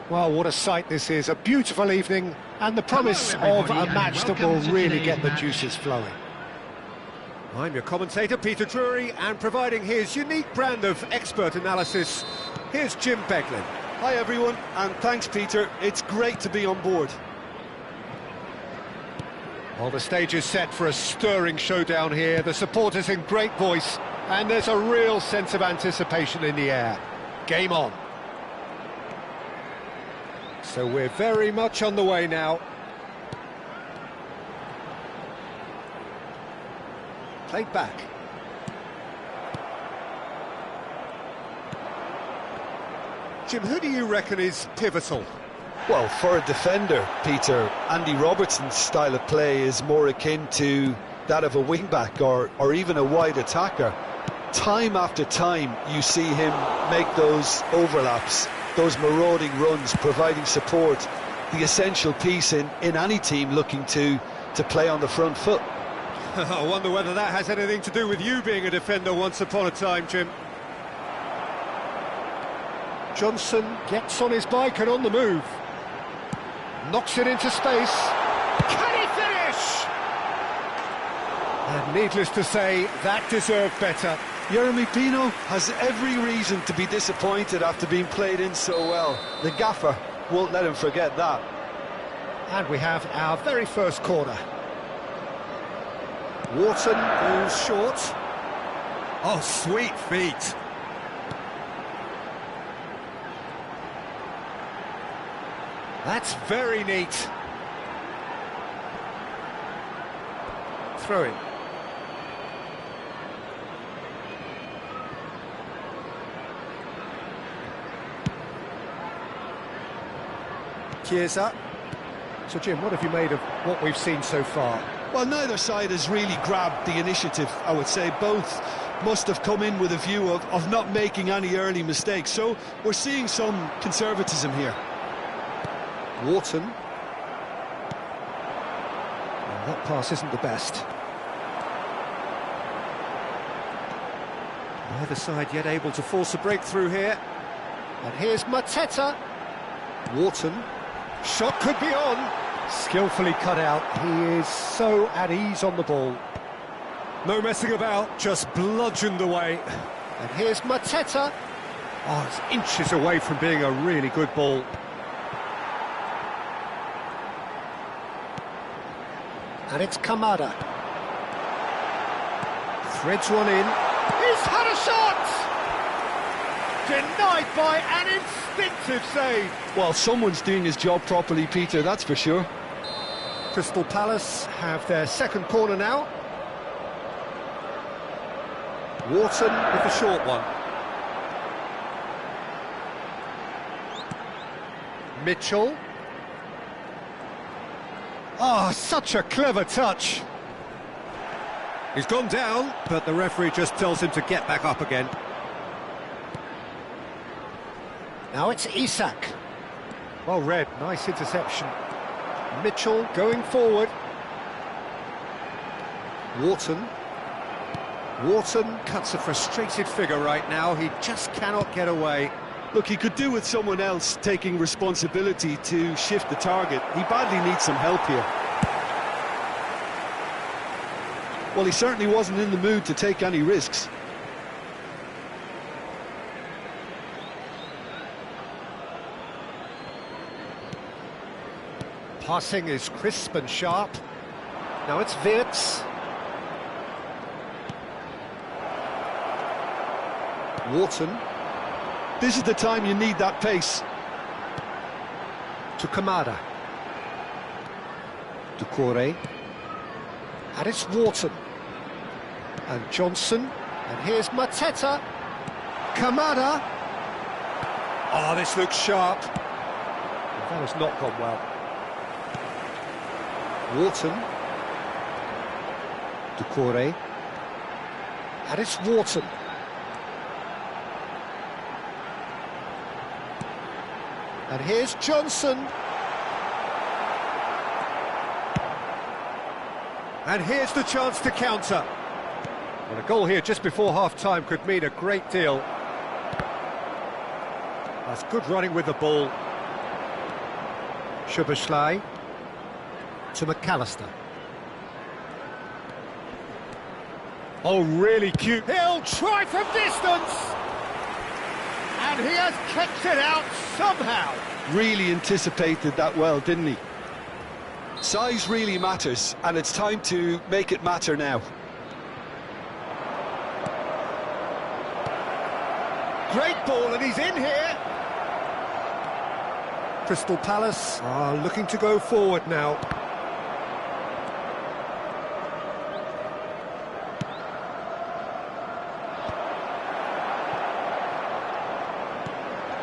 Well, what a sight this is. A beautiful evening and the promise of a match that will really get the juices flowing. I'm your commentator, Peter Drury, and providing his unique brand of expert analysis, here's Jim Beglin. Hi everyone, and thanks Peter. It's great to be on board. Well, the stage is set for a stirring showdown here. The supporters in great voice, and there's a real sense of anticipation in the air. Game on. So we're very much on the way now. Played back. Jim, who do you reckon is pivotal? Well, for a defender, Peter, Andy Robertson's style of play is more akin to that of a wing-back or even a wide attacker. Time after time, you see him make those overlaps, those marauding runs, providing support, the essential piece in any team looking to play on the front foot. I wonder whether that has anything to do with you being a defender once upon a time, Jim. Johnson gets on his bike and on the move. Knocks it into space. Can he finish? And needless to say, that deserved better. Jeremy Pino has every reason to be disappointed after being played in so well. The gaffer won't let him forget that. And we have our very first corner. Wharton goes short. Oh, sweet feet. That's very neat. Throw in. Chiesa. So Jim, what have you made of what we've seen so far? Well, neither side has really grabbed the initiative, I would say. Both must have come in with a view of not making any early mistakes. So we're seeing some conservatism here. Wharton. Well, that pass isn't the best. Neither side yet able to force a breakthrough here. And here's Mateta. Wharton. Shot could be on. Skillfully cut out. He is so at ease on the ball. No messing about, just bludgeoned away. And here's Mateta. Oh, it's inches away from being a really good ball. And it's Kamada. Threads one in. He's had a shot! Denied by an instinctive save. Well, someone's doing his job properly, Peter, that's for sure. Crystal Palace have their second corner now. Wharton with the short one. Mitchell. Oh, such a clever touch. He's gone down, but the referee just tells him to get back up again. Now it's Isak. Well read, nice interception. Mitchell going forward. Wharton. Wharton cuts a frustrated figure right now. He just cannot get away. Look, he could do with someone else taking responsibility to shift the target. He badly needs some help here. Well, he certainly wasn't in the mood to take any risks. Passing is crisp and sharp. Now it's Wirtz. Wharton. This is the time you need that pace. To Kamada. Doucouré. And it's Wharton. And Johnson. And here's Mateta. Kamada. Oh, this looks sharp. That has not gone well. Wharton. Doucouré. And it's Wharton. And here's Johnson. And here's the chance to counter. And a goal here just before half-time could mean a great deal. That's good running with the ball. Szoboszlai to McAllister. Oh, really cute. He'll try from distance! And he has kept it out somehow. Really anticipated that well, didn't he? Size really matters, and it's time to make it matter now. Great ball, and he's in here. Crystal Palace are looking to go forward now.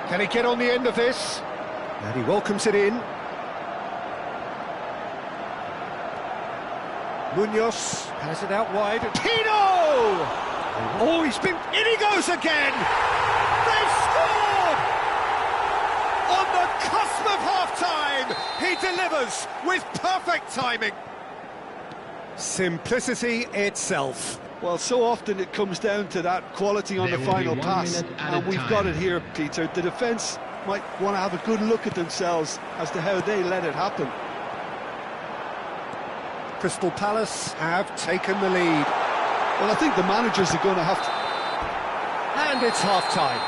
Can he get on the end of this? And he welcomes it in. Munoz has it out wide. Tino! Oh, he's been... In he goes again! They've scored! On the cusp of half-time, he delivers with perfect timing. Simplicity itself. Well, so often it comes down to that quality on the final pass, and we've got it here, Peter. The defence might want to have a good look at themselves as to how they let it happen. Crystal Palace have taken the lead. Well, I think the managers are going to have to... And it's half-time.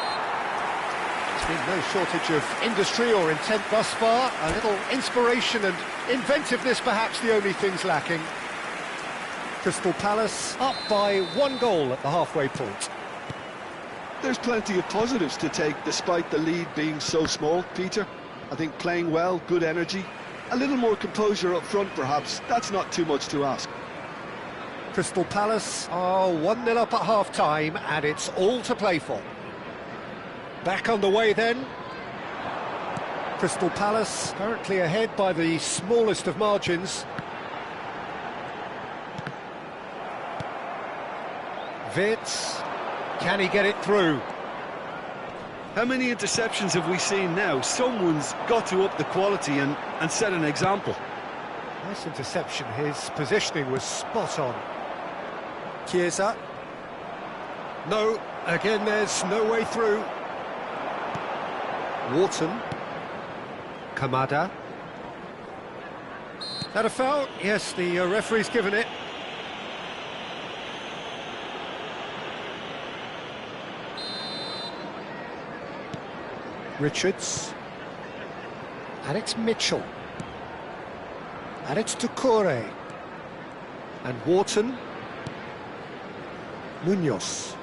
There's been no shortage of industry or intent thus far. A little inspiration and inventiveness, perhaps the only things lacking. Crystal Palace up by 1 goal at the halfway point. There's plenty of positives to take despite the lead being so small, Peter. I think playing well, good energy, a little more composure up front perhaps, that's not too much to ask. Crystal Palace are 1-0 up at half-time and it's all to play for. Back underway then. Crystal Palace currently ahead by the smallest of margins. Wirtz, can he get it through? How many interceptions have we seen now? Someone's got to up the quality and set an example. Nice interception, his positioning was spot on. Chiesa. No, again there's no way through. Wharton. Kamada. Is that a foul? Yes, the referee's given it. Richards. Alex Mitchell. Alex Doucouré. And Wharton. Munoz.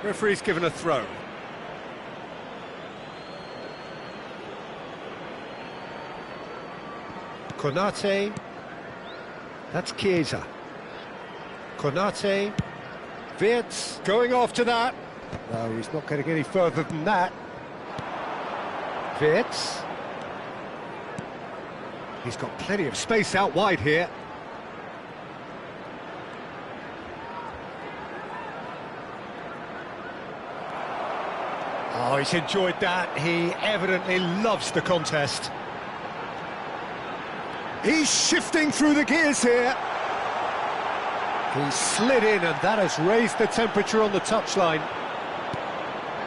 Referee's given a throw. Konate. That's Chiesa. Konate. Wirtz going after that. No, he's not going to get any further than that. Wirtz. He's got plenty of space out wide here. Oh, he's enjoyed that. He evidently loves the contest. He's shifting through the gears here. He slid in and that has raised the temperature on the touchline.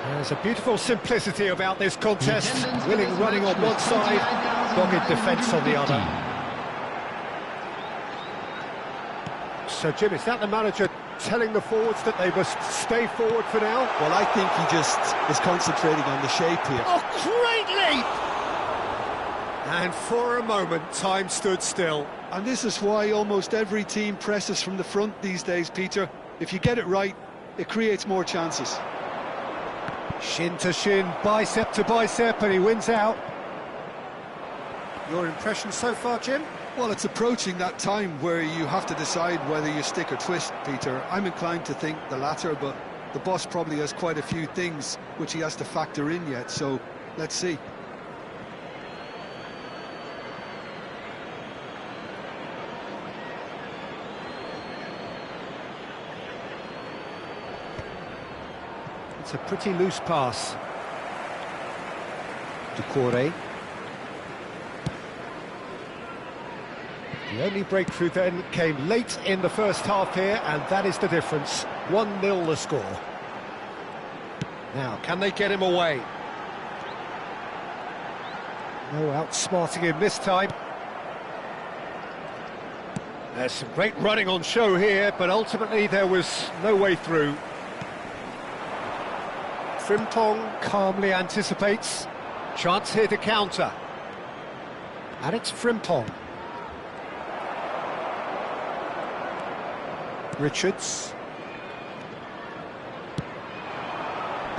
There's a beautiful simplicity about this contest. Willing running on one side, dogged defence on the other. So, Jim, is that the manager telling the forwards that they must stay forward for now? Well, I think he just is concentrating on the shape here. Oh, great leap! And for a moment, time stood still. And this is why almost every team presses from the front these days, Peter. If you get it right, it creates more chances. Shin to shin, bicep to bicep, and he wins out. Your impression so far, Jim? Well, it's approaching that time where you have to decide whether you stick or twist, Peter. I'm inclined to think the latter, but the boss probably has quite a few things which he has to factor in yet, so let's see. It's a pretty loose pass. Doucouré. The only breakthrough then came late in the first half here, and that is the difference. 1-0 the score. Now, can they get him away? No outsmarting him this time. There's some great running on show here, but ultimately there was no way through. Frimpong calmly anticipates. Chance here to counter. And it's Frimpong. Richards.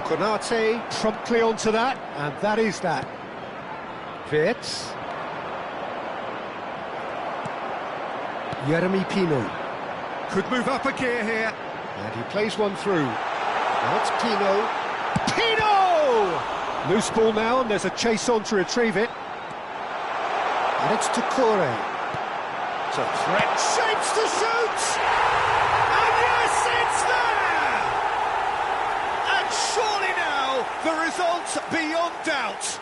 Konate promptly onto that, and that is that. Wirtz. Jeremy Pino. Could move up a gear here. And he plays one through. Now it's Pino. Pino! Loose ball now, and there's a chase on to retrieve it. And it's Doucouré. It's a threat. Shapes to shoot! And yes, it's there! And surely now, the result's beyond doubt.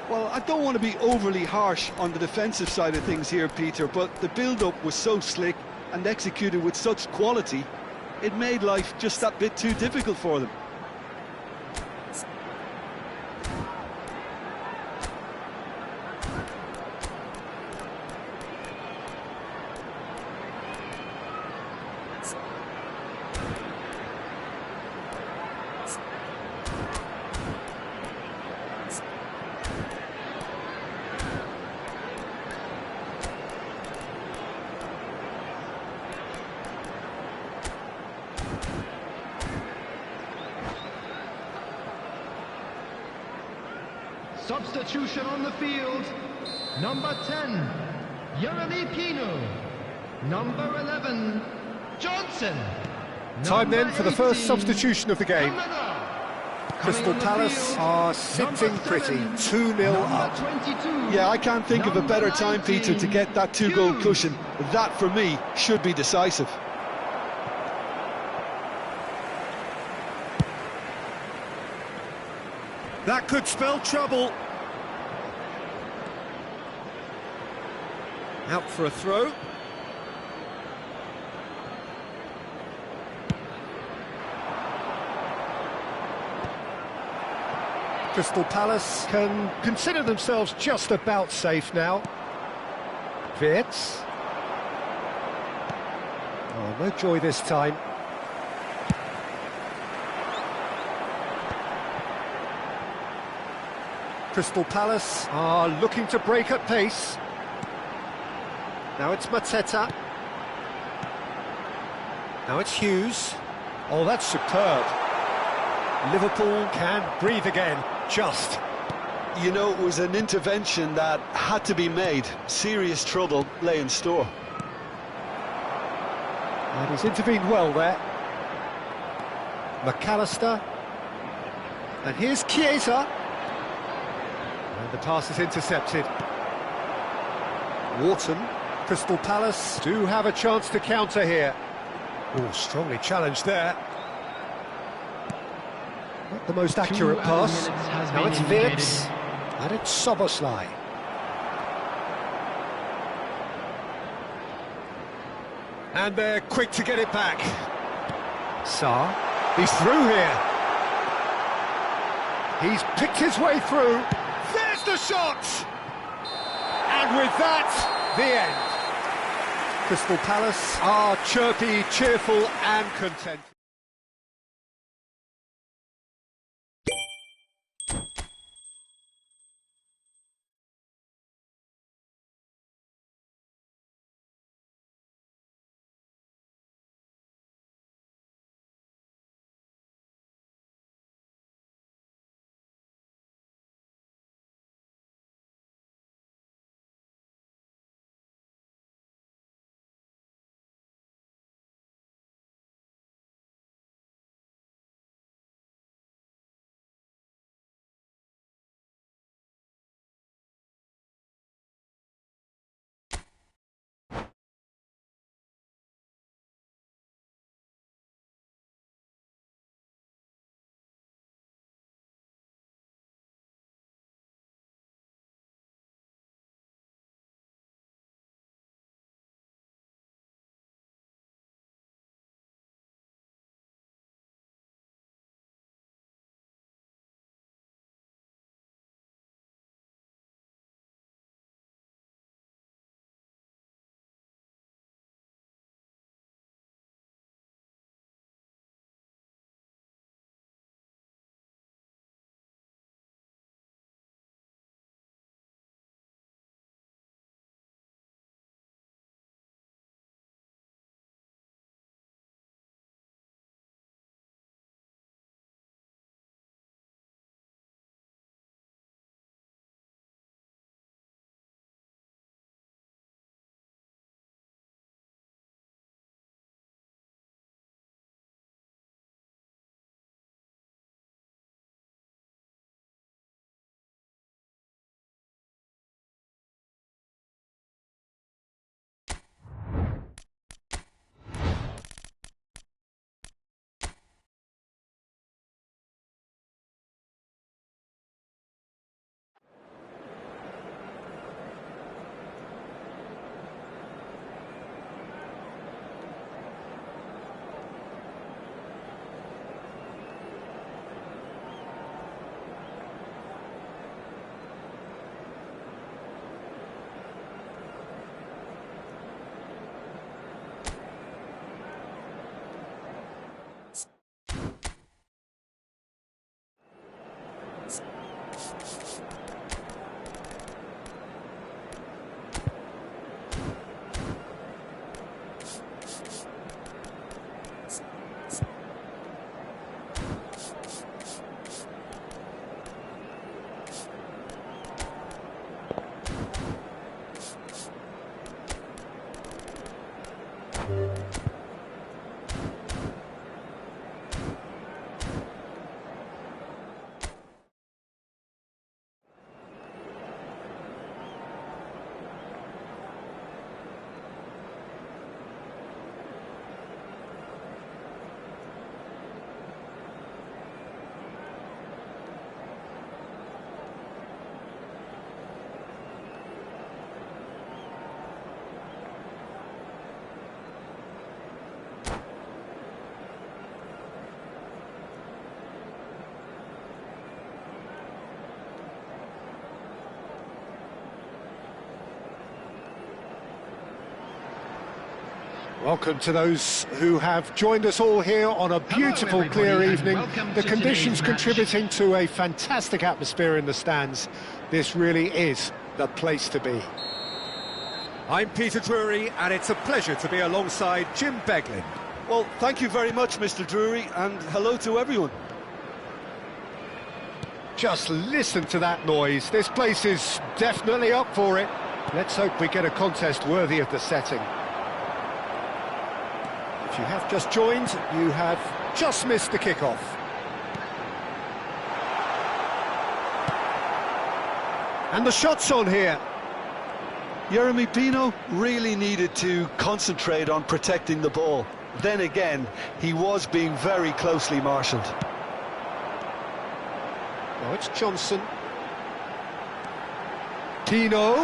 Well, I don't want to be overly harsh on the defensive side of things here, Peter, but the build-up was so slick and executed with such quality, it made life just that bit too difficult for them. Substitution on the field. Number 10, Yeremy Pino. Number 11, Johnson. Time then for the first substitution of the game. Crystal Coming on the Palace field, are sitting number pretty, 7, 2-0 number up. 22, Yeah, I can't think of a number better time, Peter, to 19, get that two-goal Hughes. cushion. That, for me, should be decisive. That could spell trouble. Out for a throw. Crystal Palace can consider themselves just about safe now. Wirtz. Oh, no joy this time. Crystal Palace are looking to break at pace. Now it's Mateta. Now it's Hughes. Oh, that's superb. Liverpool can breathe again, just. You know, it was an intervention that had to be made. Serious trouble lay in store. And he's intervened well there. McAllister. And here's Chiesa. And the pass is intercepted. Wharton. Crystal Palace do have a chance to counter here. Oh, strongly challenged there. Not the most accurate pass. Now it's Wirtz. And it's Soboslai. And they're quick to get it back. Sarr. He's through here. He's picked his way through. There's the shot! And with that, the end. Crystal Palace are chirpy, cheerful and content. Welcome to those who have joined us all here on a beautiful, clear evening. The conditions contributing to a fantastic atmosphere in the stands. This really is the place to be. I'm Peter Drury, and it's a pleasure to be alongside Jim Beglin. Well, thank you very much, Mr. Drury, and hello to everyone. Just listen to that noise. This place is definitely up for it. Let's hope we get a contest worthy of the setting. If you have just joined, you have just missed the kickoff. And the shot's on here. Jeremy Pino really needed to concentrate on protecting the ball. Then again, he was being very closely marshalled. Now it's Johnson. Pino.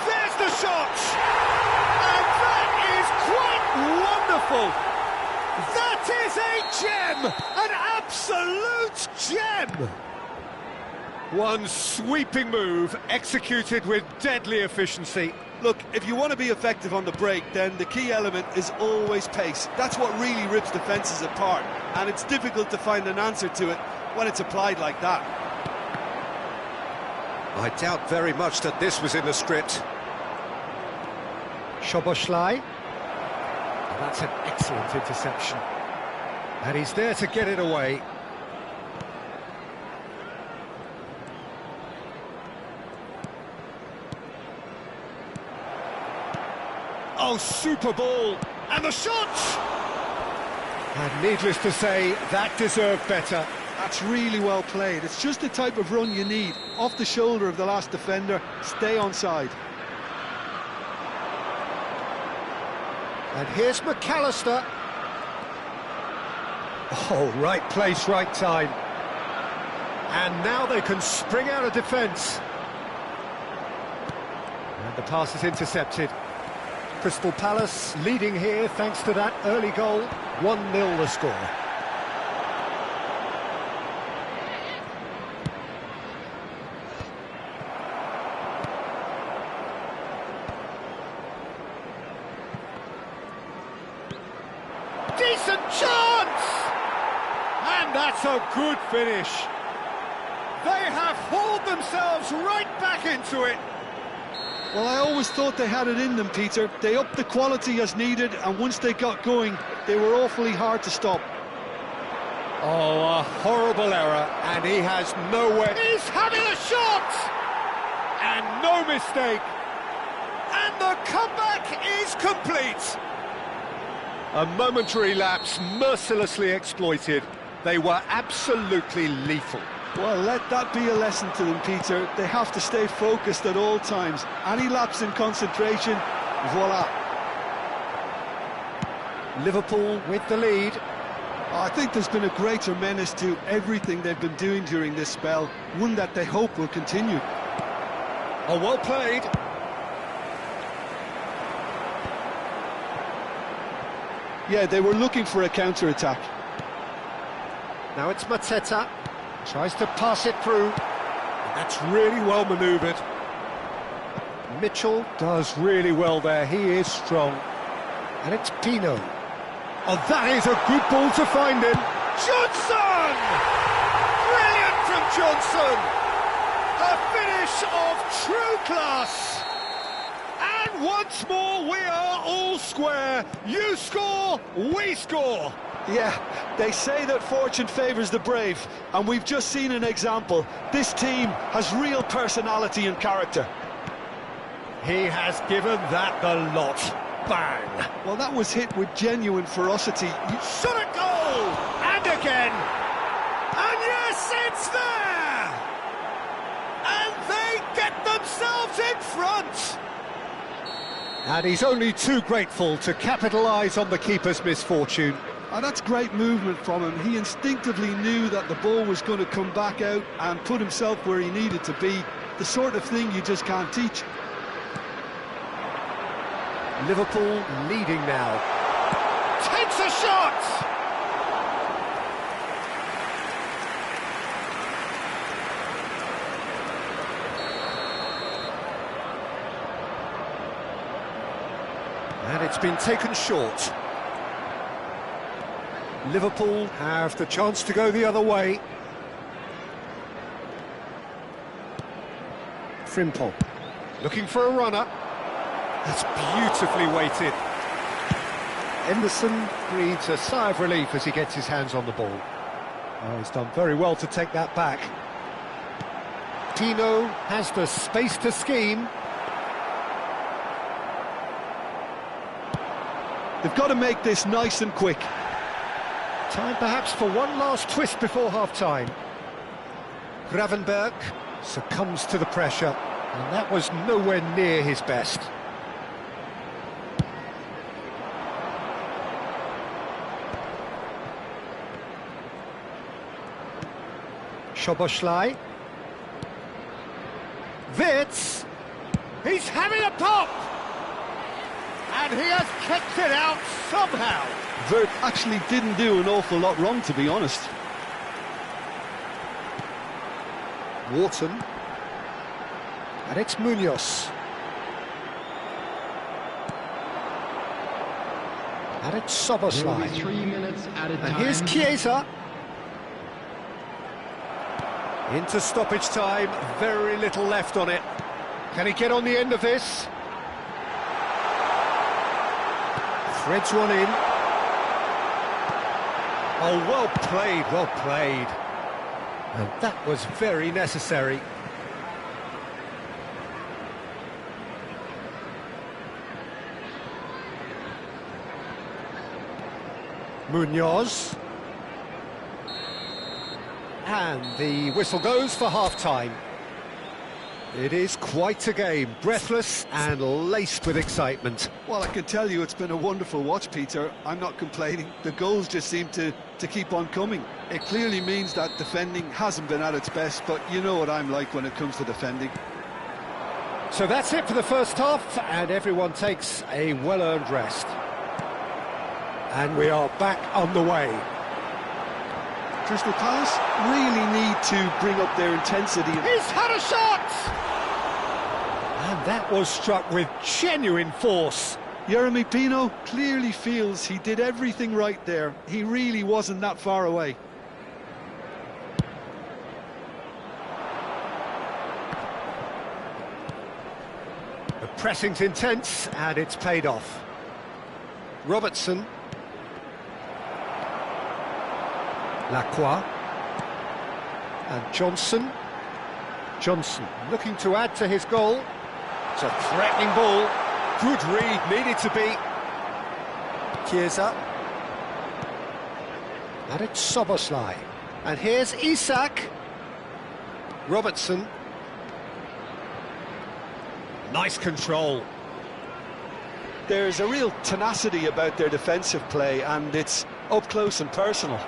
There's the shot! And that is quite wonderful! That is a gem! An absolute gem! One sweeping move, executed with deadly efficiency. Look, if you want to be effective on the break, then the key element is always pace. That's what really rips defences apart, and it's difficult to find an answer to it when it's applied like that. I doubt very much that this was in the script. Szoboszlai. That's an excellent interception. And he's there to get it away. Oh, super ball! And the shot! And needless to say, that deserved better. That's really well played. It's just the type of run you need. Off the shoulder of the last defender, stay onside. And here's McAllister. Oh, right place, right time. And now they can spring out of defence. And the pass is intercepted. Crystal Palace leading here thanks to that early goal. 1-0 the score. Decent chance! And that's a good finish. They have hauled themselves right back into it. Well, I always thought they had it in them, Peter. They upped the quality as needed, and once they got going, they were awfully hard to stop. Oh, a horrible error, and he has nowhere. He's having a shot! And no mistake. And the comeback is complete. A momentary lapse mercilessly exploited. They were absolutely lethal. Well, let that be a lesson to them, Peter. They have to stay focused at all times. Any lapse in concentration, voila. Liverpool with the lead. I think there's been a greater menace to everything they've been doing during this spell, one that they hope will continue. Oh, well played. Yeah, they were looking for a counter-attack. Now it's Mateta. Tries to pass it through. That's really well manoeuvred. Mitchell does really well there. He is strong. And it's Pino. Oh, that is a good ball to find him. Johnson! Brilliant from Johnson! A finish of true class! And once more we are all square. You score, we score. Yeah, they say that fortune favours the brave, and we've just seen an example. This team has real personality and character. He has given that the lot. Bang! Well, that was hit with genuine ferocity. Shot a goal! And again! And yes, it's there! And they get themselves in front! And he's only too grateful to capitalise on the keeper's misfortune. And that's great movement from him. He instinctively knew that the ball was going to come back out and put himself where he needed to be. The sort of thing you just can't teach. Liverpool leading now. Takes a shot! And it's been taken short. Liverpool have the chance to go the other way. Frimpong looking for a runner. That's beautifully weighted. Henderson breathes a sigh of relief as he gets his hands on the ball. Oh, he's done very well to take that back. Tino has the space to scheme. They've got to make this nice and quick. Time perhaps for one last twist before half-time. Gravenberg succumbs to the pressure, and that was nowhere near his best. Szoboszlai. Wits! He's having a pop! And he has kept it out somehow. Vert actually didn't do an awful lot wrong, to be honest. Wharton. And it's Munoz. And it's There will be Szoboszlai. 3 minutes at a time. And here's Chiesa. Into stoppage time, very little left on it. Can he get on the end of this? Threads one in. Oh, well played, well played. And that was very necessary. Munoz. And the whistle goes for half-time. It is quite a game, breathless and laced with excitement. Well, I can tell you it's been a wonderful watch, Peter. I'm not complaining. The goals just seem to keep on coming. It clearly means that defending hasn't been at its best, but you know what I'm like when it comes to defending. So that's it for the first half, and everyone takes a well-earned rest. And we are back on the way. Crystal Palace really need to bring up their intensity. He's had a shot! And that was struck with genuine force. Jeremy Pino clearly feels he did everything right there. He really wasn't that far away. The pressing's intense, and it's paid off. Robertson. Lacroix. And Johnson. Johnson looking to add to his goal. It's a threatening ball. Good read, needed to be. Chiesa. And it's Szoboszlai. And here's Isak. Robertson. Nice control. There's a real tenacity about their defensive play, and it's up close and personal.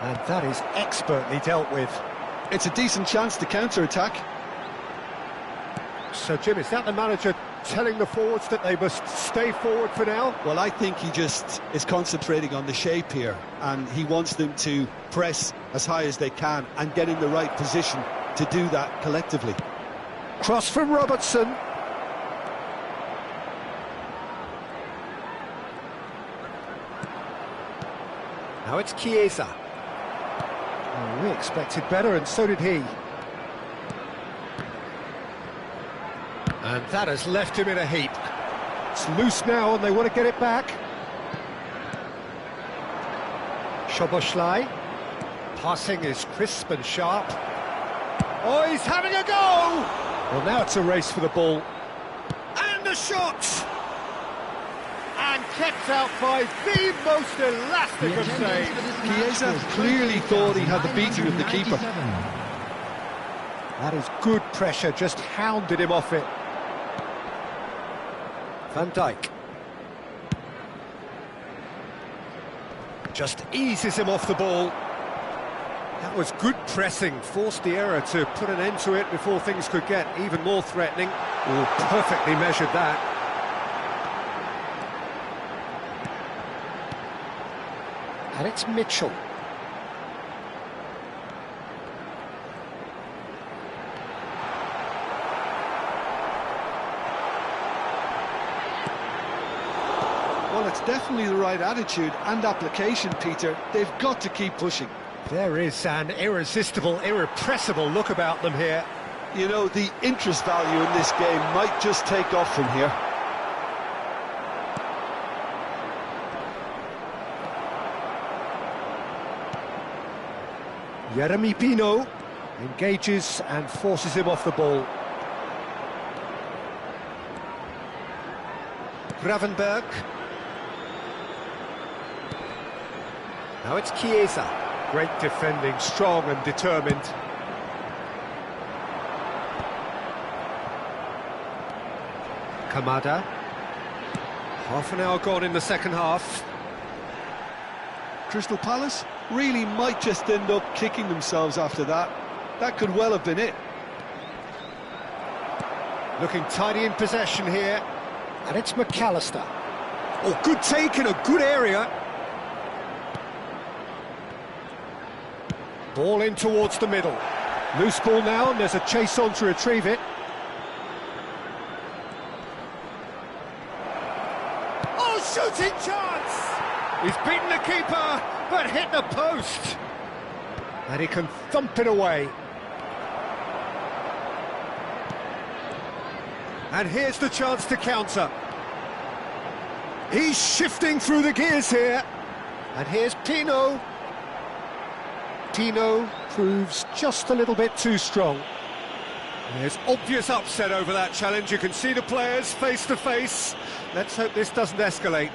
And that is expertly dealt with. It's a decent chance to counter-attack. So, Jim, is that the manager telling the forwards that they must stay forward for now? Well, I think he just is concentrating on the shape here, and he wants them to press as high as they can and get in the right position to do that collectively. Cross from Robertson. Now it's Chiesa. Oh, we expected better, and so did he. And that has left him in a heap. It's loose now, and they want to get it back. Szoboszlai. Passing is crisp and sharp. Oh, he's having a go! Well, now it's a race for the ball. And a shot! And kept out by the most elastic of saves. Chiesa clearly thought he had the beating of the keeper. That is good pressure, just hounded him off it. Van Dijk. Just eases him off the ball. That was good pressing, forced the error to put an end to it before things could get even more threatening. Oh, perfectly measured that. And it's Mitchell. Well, it's definitely the right attitude and application, Peter. They've got to keep pushing. There is an irresistible, irrepressible look about them here. You know, the interest value in this game might just take off from here. Jeremy Pino engages and forces him off the ball. Gravenberg. Now it's Chiesa. Great defending, strong and determined. Kamada. Half an hour gone in the second half. Crystal Palace really might just end up kicking themselves after that. That could well have been it. Looking tidy in possession here. And it's McAllister. Oh, good take in a good area. Ball in towards the middle. Loose ball now, and there's a chase on to retrieve it. Oh, shooting chance! He's beaten the keeper, but hit the post. And he can thump it away. And here's the chance to counter. He's shifting through the gears here. And here's Pino. Pino proves just a little bit too strong. There's obvious upset over that challenge. You can see the players face to face. Let's hope this doesn't escalate.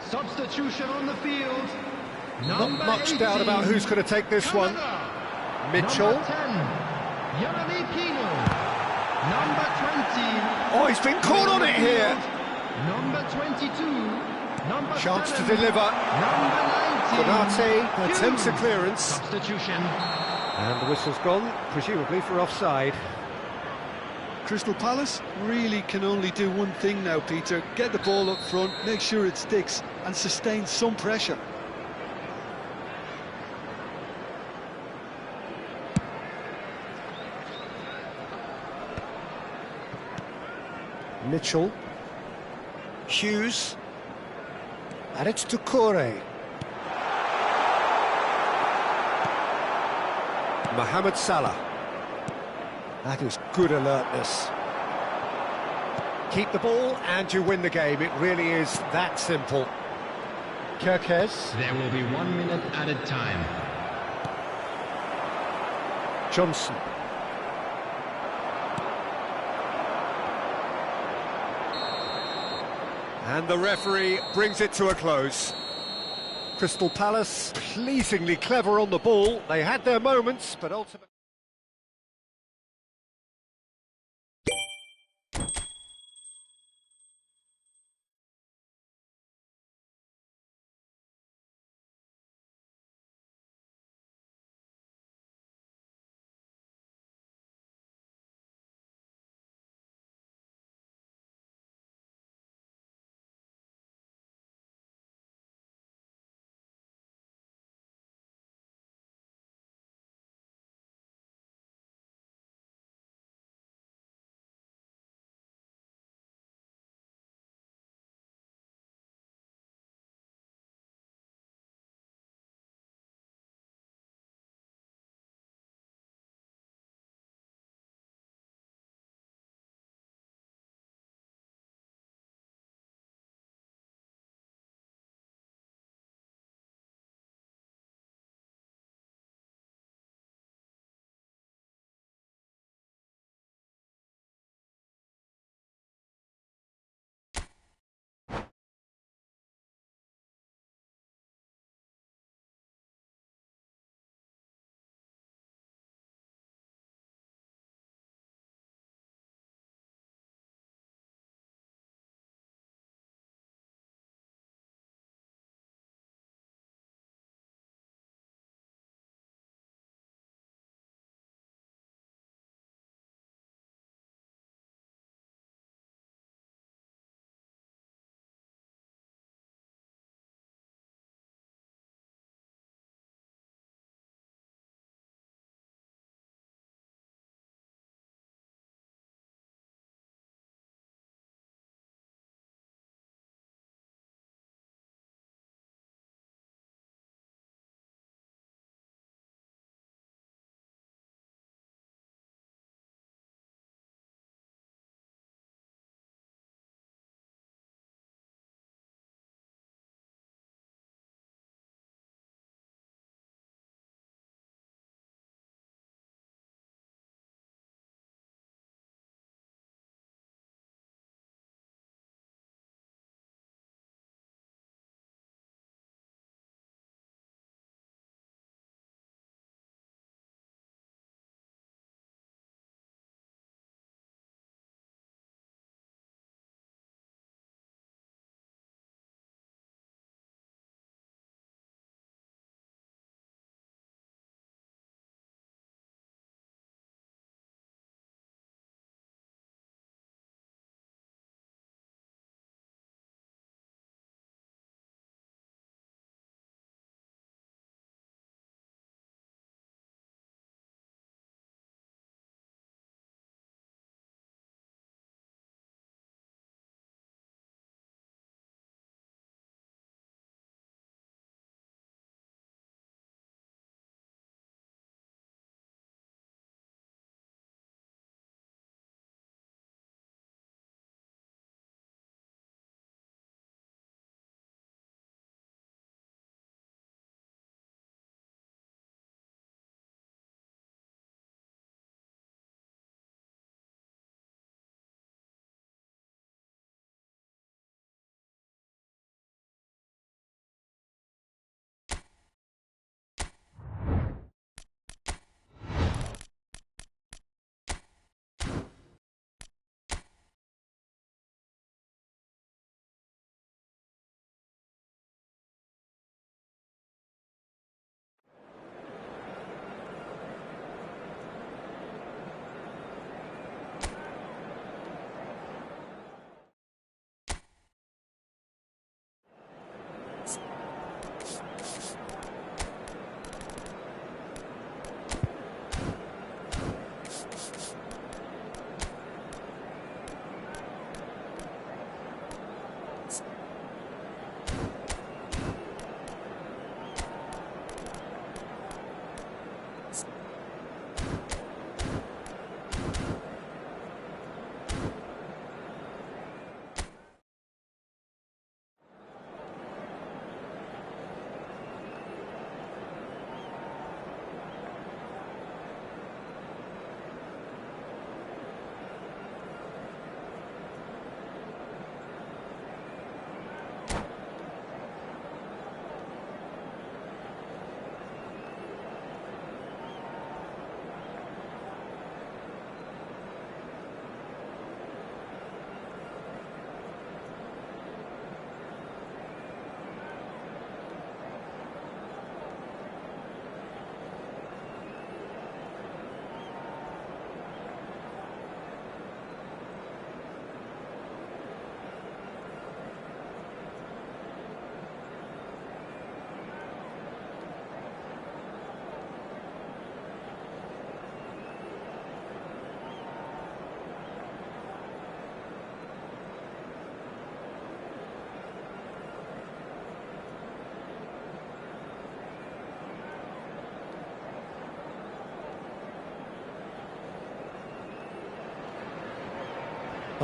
Substitution on the field. Not much doubt about who's going to take this one. Mitchell. Number 10, Jeremy Pino. Number 20. Oh, he's been caught on it here. Number 22. Number Chance 7, to deliver. Number 19. Konate attempts a clearance. Substitution. And the whistle's gone, presumably for offside. Crystal Palace really can only do one thing now, Peter. Get the ball up front, make sure it sticks, and sustain some pressure. Mitchell. Hughes. And it's Doucouré. Mohamed Salah. That is good alertness. Keep the ball and you win the game. It really is that simple. Kerkez. There will be 1 minute added time. Johnson. And the referee brings it to a close. Crystal Palace pleasingly clever on the ball. They had their moments, but ultimately...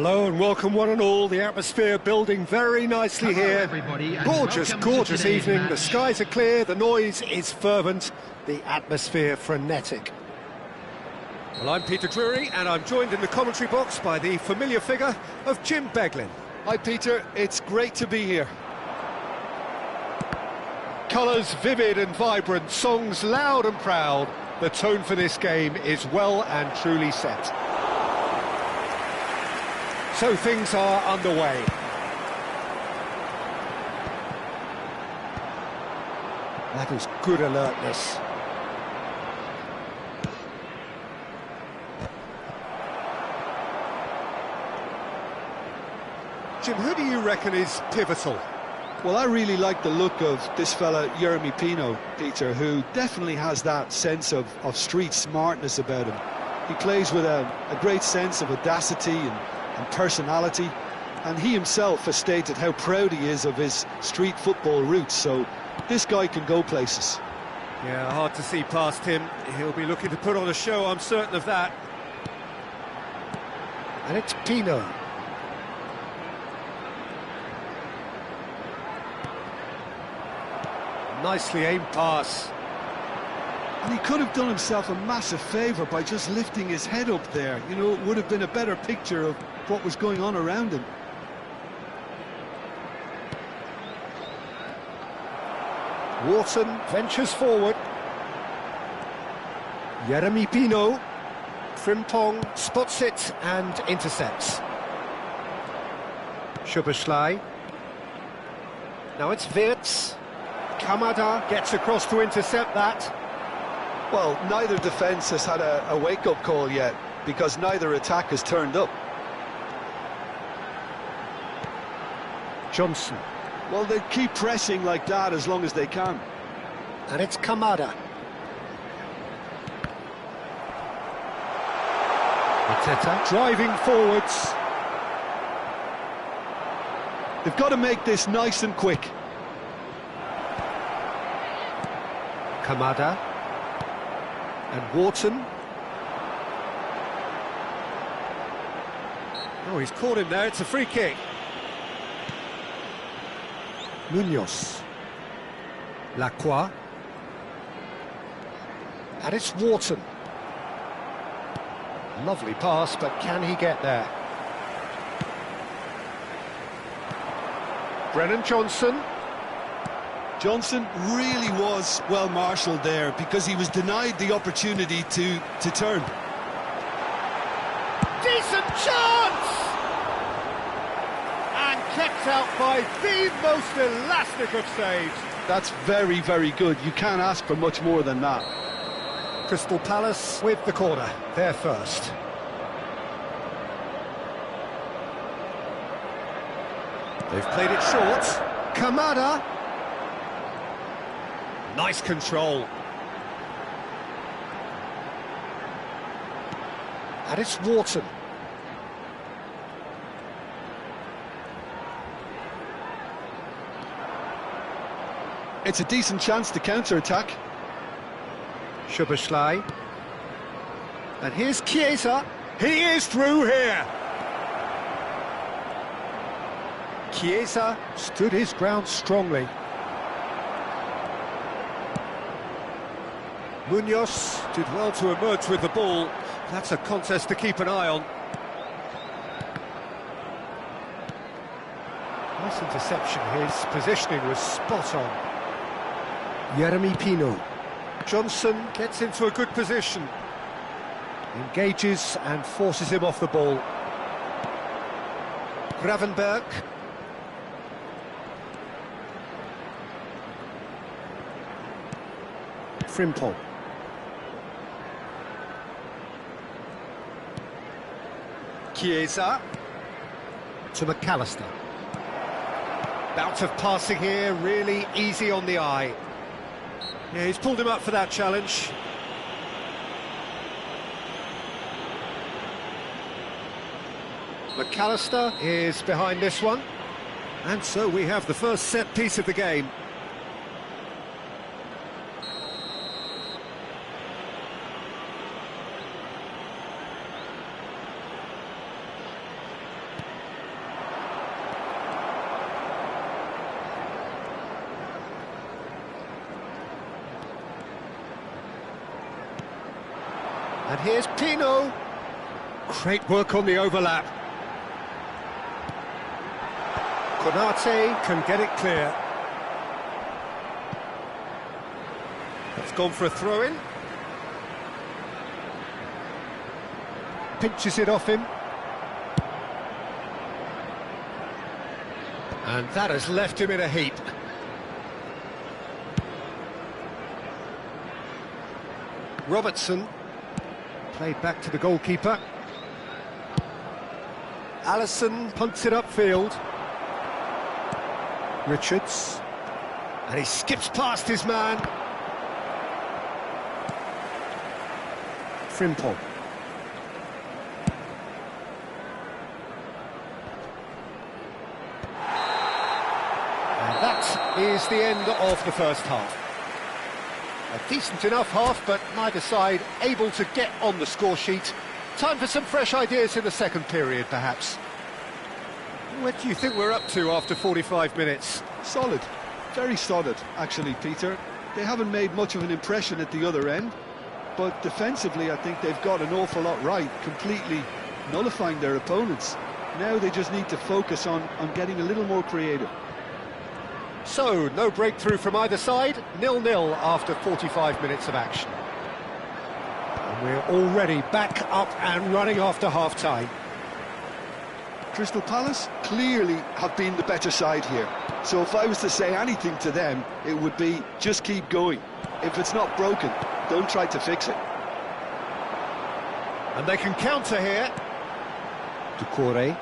Hello and welcome one and all. The atmosphere building very nicely Hello, here. everybody, and Gorgeous, welcome to gorgeous today's evening. The match. skies are clear, the noise is fervent, the atmosphere frenetic. Well, I'm Peter Drury, and I'm joined in the commentary box by the familiar figure of Jim Beglin. Hi, Peter. It's great to be here. Colours vivid and vibrant, songs loud and proud. The tone for this game is well and truly set. So things are underway. That is good alertness. Jim, who do you reckon is pivotal? Well, I really like the look of this fella, Jeremy Pino, Peter, who definitely has that sense of street smartness about him. He plays with a great sense of audacity and personality, and he himself has stated how proud he is of his street football roots, so this guy can go places. Yeah, hard to see past him. He'll be looking to put on a show, I'm certain of that. And it's Pino. Nicely aimed pass. And he could have done himself a massive favour by just lifting his head up there. You know, it would have been a better picture of what was going on around him. Wharton ventures forward. Jeremy Pino. Frimpong spots it and intercepts. Szoboszlai. Now it's Wirtz. Kamada gets across to intercept that. Well, neither defence has had a wake-up call yet, because neither attack has turned up. Johnson. Well, they keep pressing like that as long as they can. And it's Kamada. Mateta driving forwards. They've got to make this nice and quick. Kamada. And Wharton. Oh, he's caught him there, it's a free kick. Munoz. Lacroix. And it's Wharton. Lovely pass, but can he get there? Brennan Johnson. Johnson really was well marshalled there because he was denied the opportunity to turn. Decent chance! And kept out by the most elastic of saves. That's very, very good. You can't ask for much more than that. Crystal Palace with the corner, they're first. They've played it short. Kamada. Nice control. And it's Wharton. It's a decent chance to counter-attack. Szoboszlai. And here's Chiesa. He is through here. Chiesa stood his ground strongly. Munoz did well to emerge with the ball. That's a contest to keep an eye on. Nice interception. His positioning was spot on. Jeremy Pino. Johnson gets into a good position. Engages and forces him off the ball. Gravenberg. Frimpong. Chiesa. To McAllister. Bout of passing here, really easy on the eye. Yeah, he's pulled him up for that challenge. McAllister is behind this one. And so we have the first set piece of the game. And here's Pino. Great work on the overlap. Konate can get it clear. It's gone for a throw-in. Pinches it off him. And that has left him in a heap. Robertson. Played back to the goalkeeper. Allison punts it upfield. Richards. And he skips past his man. Frimpong. And that is the end of the first half. A decent enough half, but neither side able to get on the score sheet. Time for some fresh ideas in the second period, perhaps. What do you think we're up to after 45 minutes? Solid, very solid, actually, Peter. They haven't made much of an impression at the other end, but defensively I think they've got an awful lot right, completely nullifying their opponents. Now they just need to focus on getting a little more creative. So, no breakthrough from either side, 0-0 after 45 minutes of action. And we're already back up and running after half-time. Crystal Palace clearly have been the better side here. So if I was to say anything to them, it would be just keep going. If it's not broken, don't try to fix it. And they can counter here. Doucouré.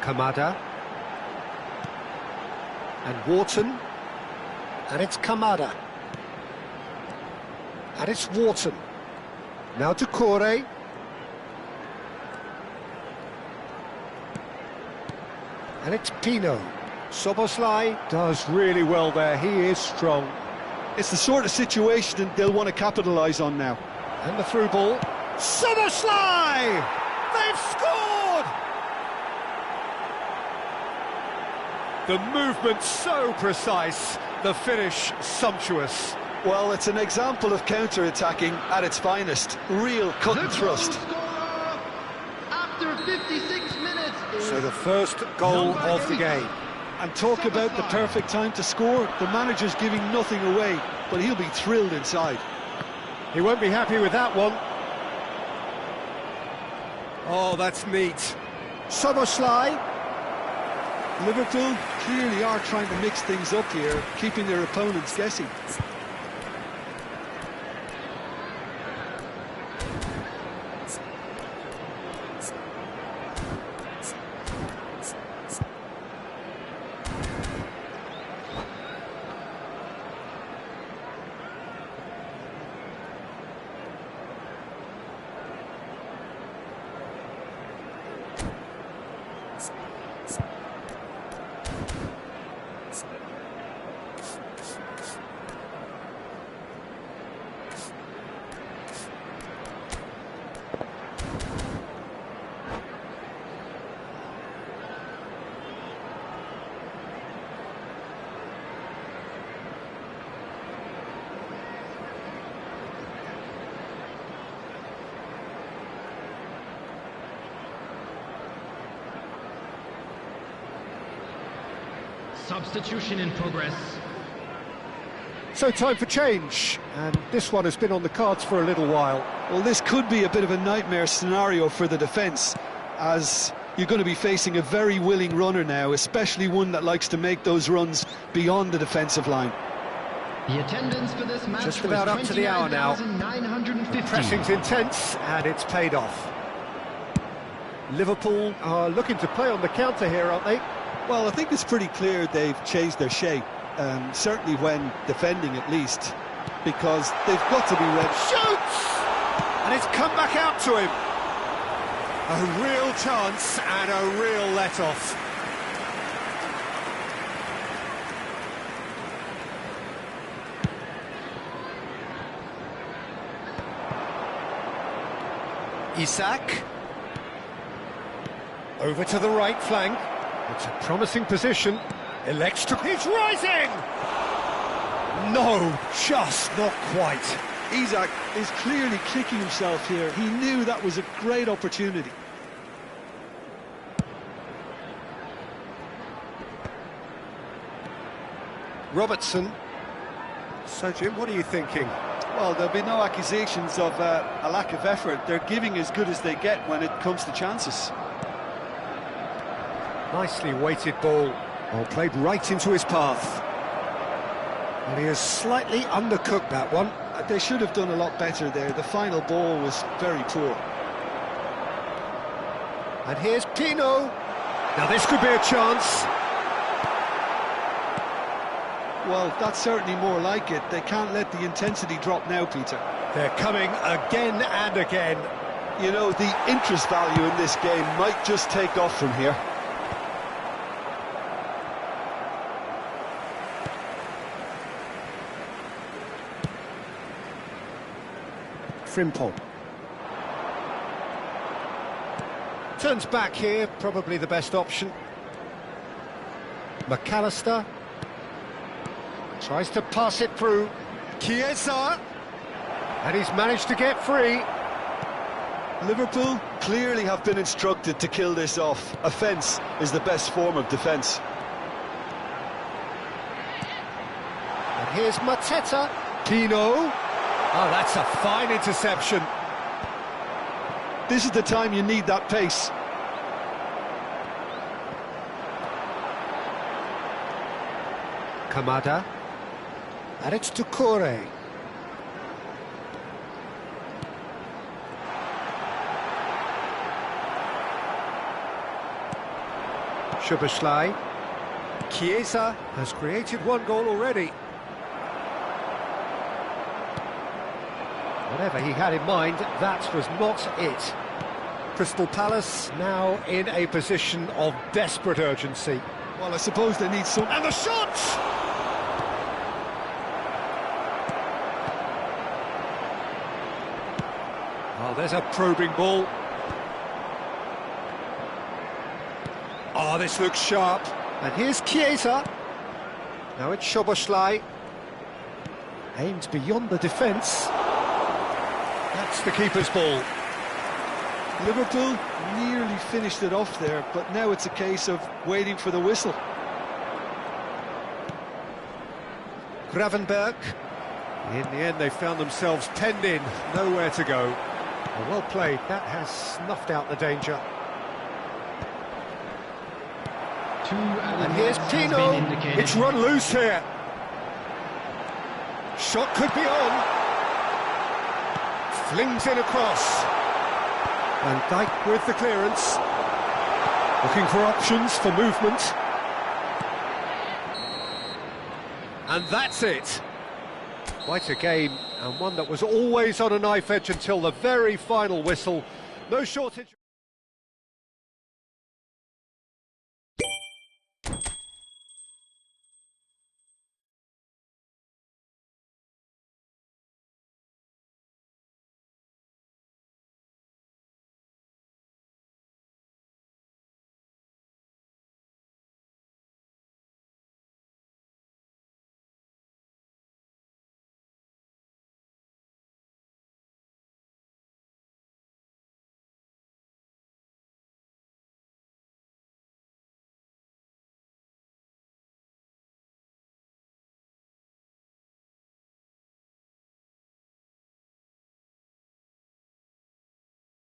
Kamada. And Wharton. And it's Kamada. And it's Wharton. Now Doucouré. And it's Pino. Soboslai does really well there, he is strong. It's the sort of situation they'll want to capitalise on now. And the through ball. Soboslai! They've scored! The movement so precise, the finish sumptuous. Well, it's an example of counter-attacking at its finest. Real cut and thrust. After 56 minutes. So the first goal of the game. And talk about the perfect time to score. The manager's giving nothing away, but he'll be thrilled inside. He won't be happy with that one. Oh, that's neat. Soboslai. Liverpool clearly are trying to mix things up here, keeping their opponents guessing. Substitution in progress. So time for change, and this one has been on the cards for a little while. Well, this could be a bit of a nightmare scenario for the defence, as you're going to be facing a very willing runner now, especially one that likes to make those runs beyond the defensive line. The attendance for this match Just about up to the hour now. 29,950. Pressing's intense, and it's paid off. Liverpool are looking to play on the counter here, aren't they? Well, I think it's pretty clear they've changed their shape, certainly when defending at least, because they've got to be ready. Shoots! And it's come back out to him. A real chance and a real let-off. Isak. Over to the right flank. It's a promising position. Elects to... He's rising! No, just not quite. Isak is clearly kicking himself here. He knew that was a great opportunity. Robertson. So, Jim, what are you thinking? Well, there'll be no accusations of a lack of effort. They're giving as good as they get when it comes to chances. Nicely weighted ball. Oh, played right into his path. And he has slightly undercooked that one. They should have done a lot better there. The final ball was very poor. And here's Pino. Now this could be a chance. Well, that's certainly more like it. They can't let the intensity drop now, Peter. They're coming again and again. You know, the interest value in this game might just take off from here. Frimpong. Turns back here, probably the best option. McAllister. Tries to pass it through. Chiesa. And he's managed to get free. Liverpool clearly have been instructed to kill this off. Offence is the best form of defence. And here's Mateta. Pino. Oh, that's a fine interception. This is the time you need that pace. Kamada. And it's to Kore. Szoboszlai. Chiesa has created one goal already. Whatever he had in mind, that was not it. Crystal Palace now in a position of desperate urgency. Well, I suppose they need some... And the shot! Oh, there's a probing ball. Oh, this looks sharp. And here's Chiesa. Now it's Szoboszlai. Aims beyond the defence. That's the keeper's ball. Liverpool nearly finished it off there, but now it's a case of waiting for the whistle. Gravenberg. In the end, they found themselves penned in, nowhere to go. Well played, that has snuffed out the danger. And here's Pino. It's run loose here. Shot could be on. Flings in across. Van Dijk with the clearance. Looking for options for movement. And that's it. Quite a game, and one that was always on a knife edge until the very final whistle. No shortage.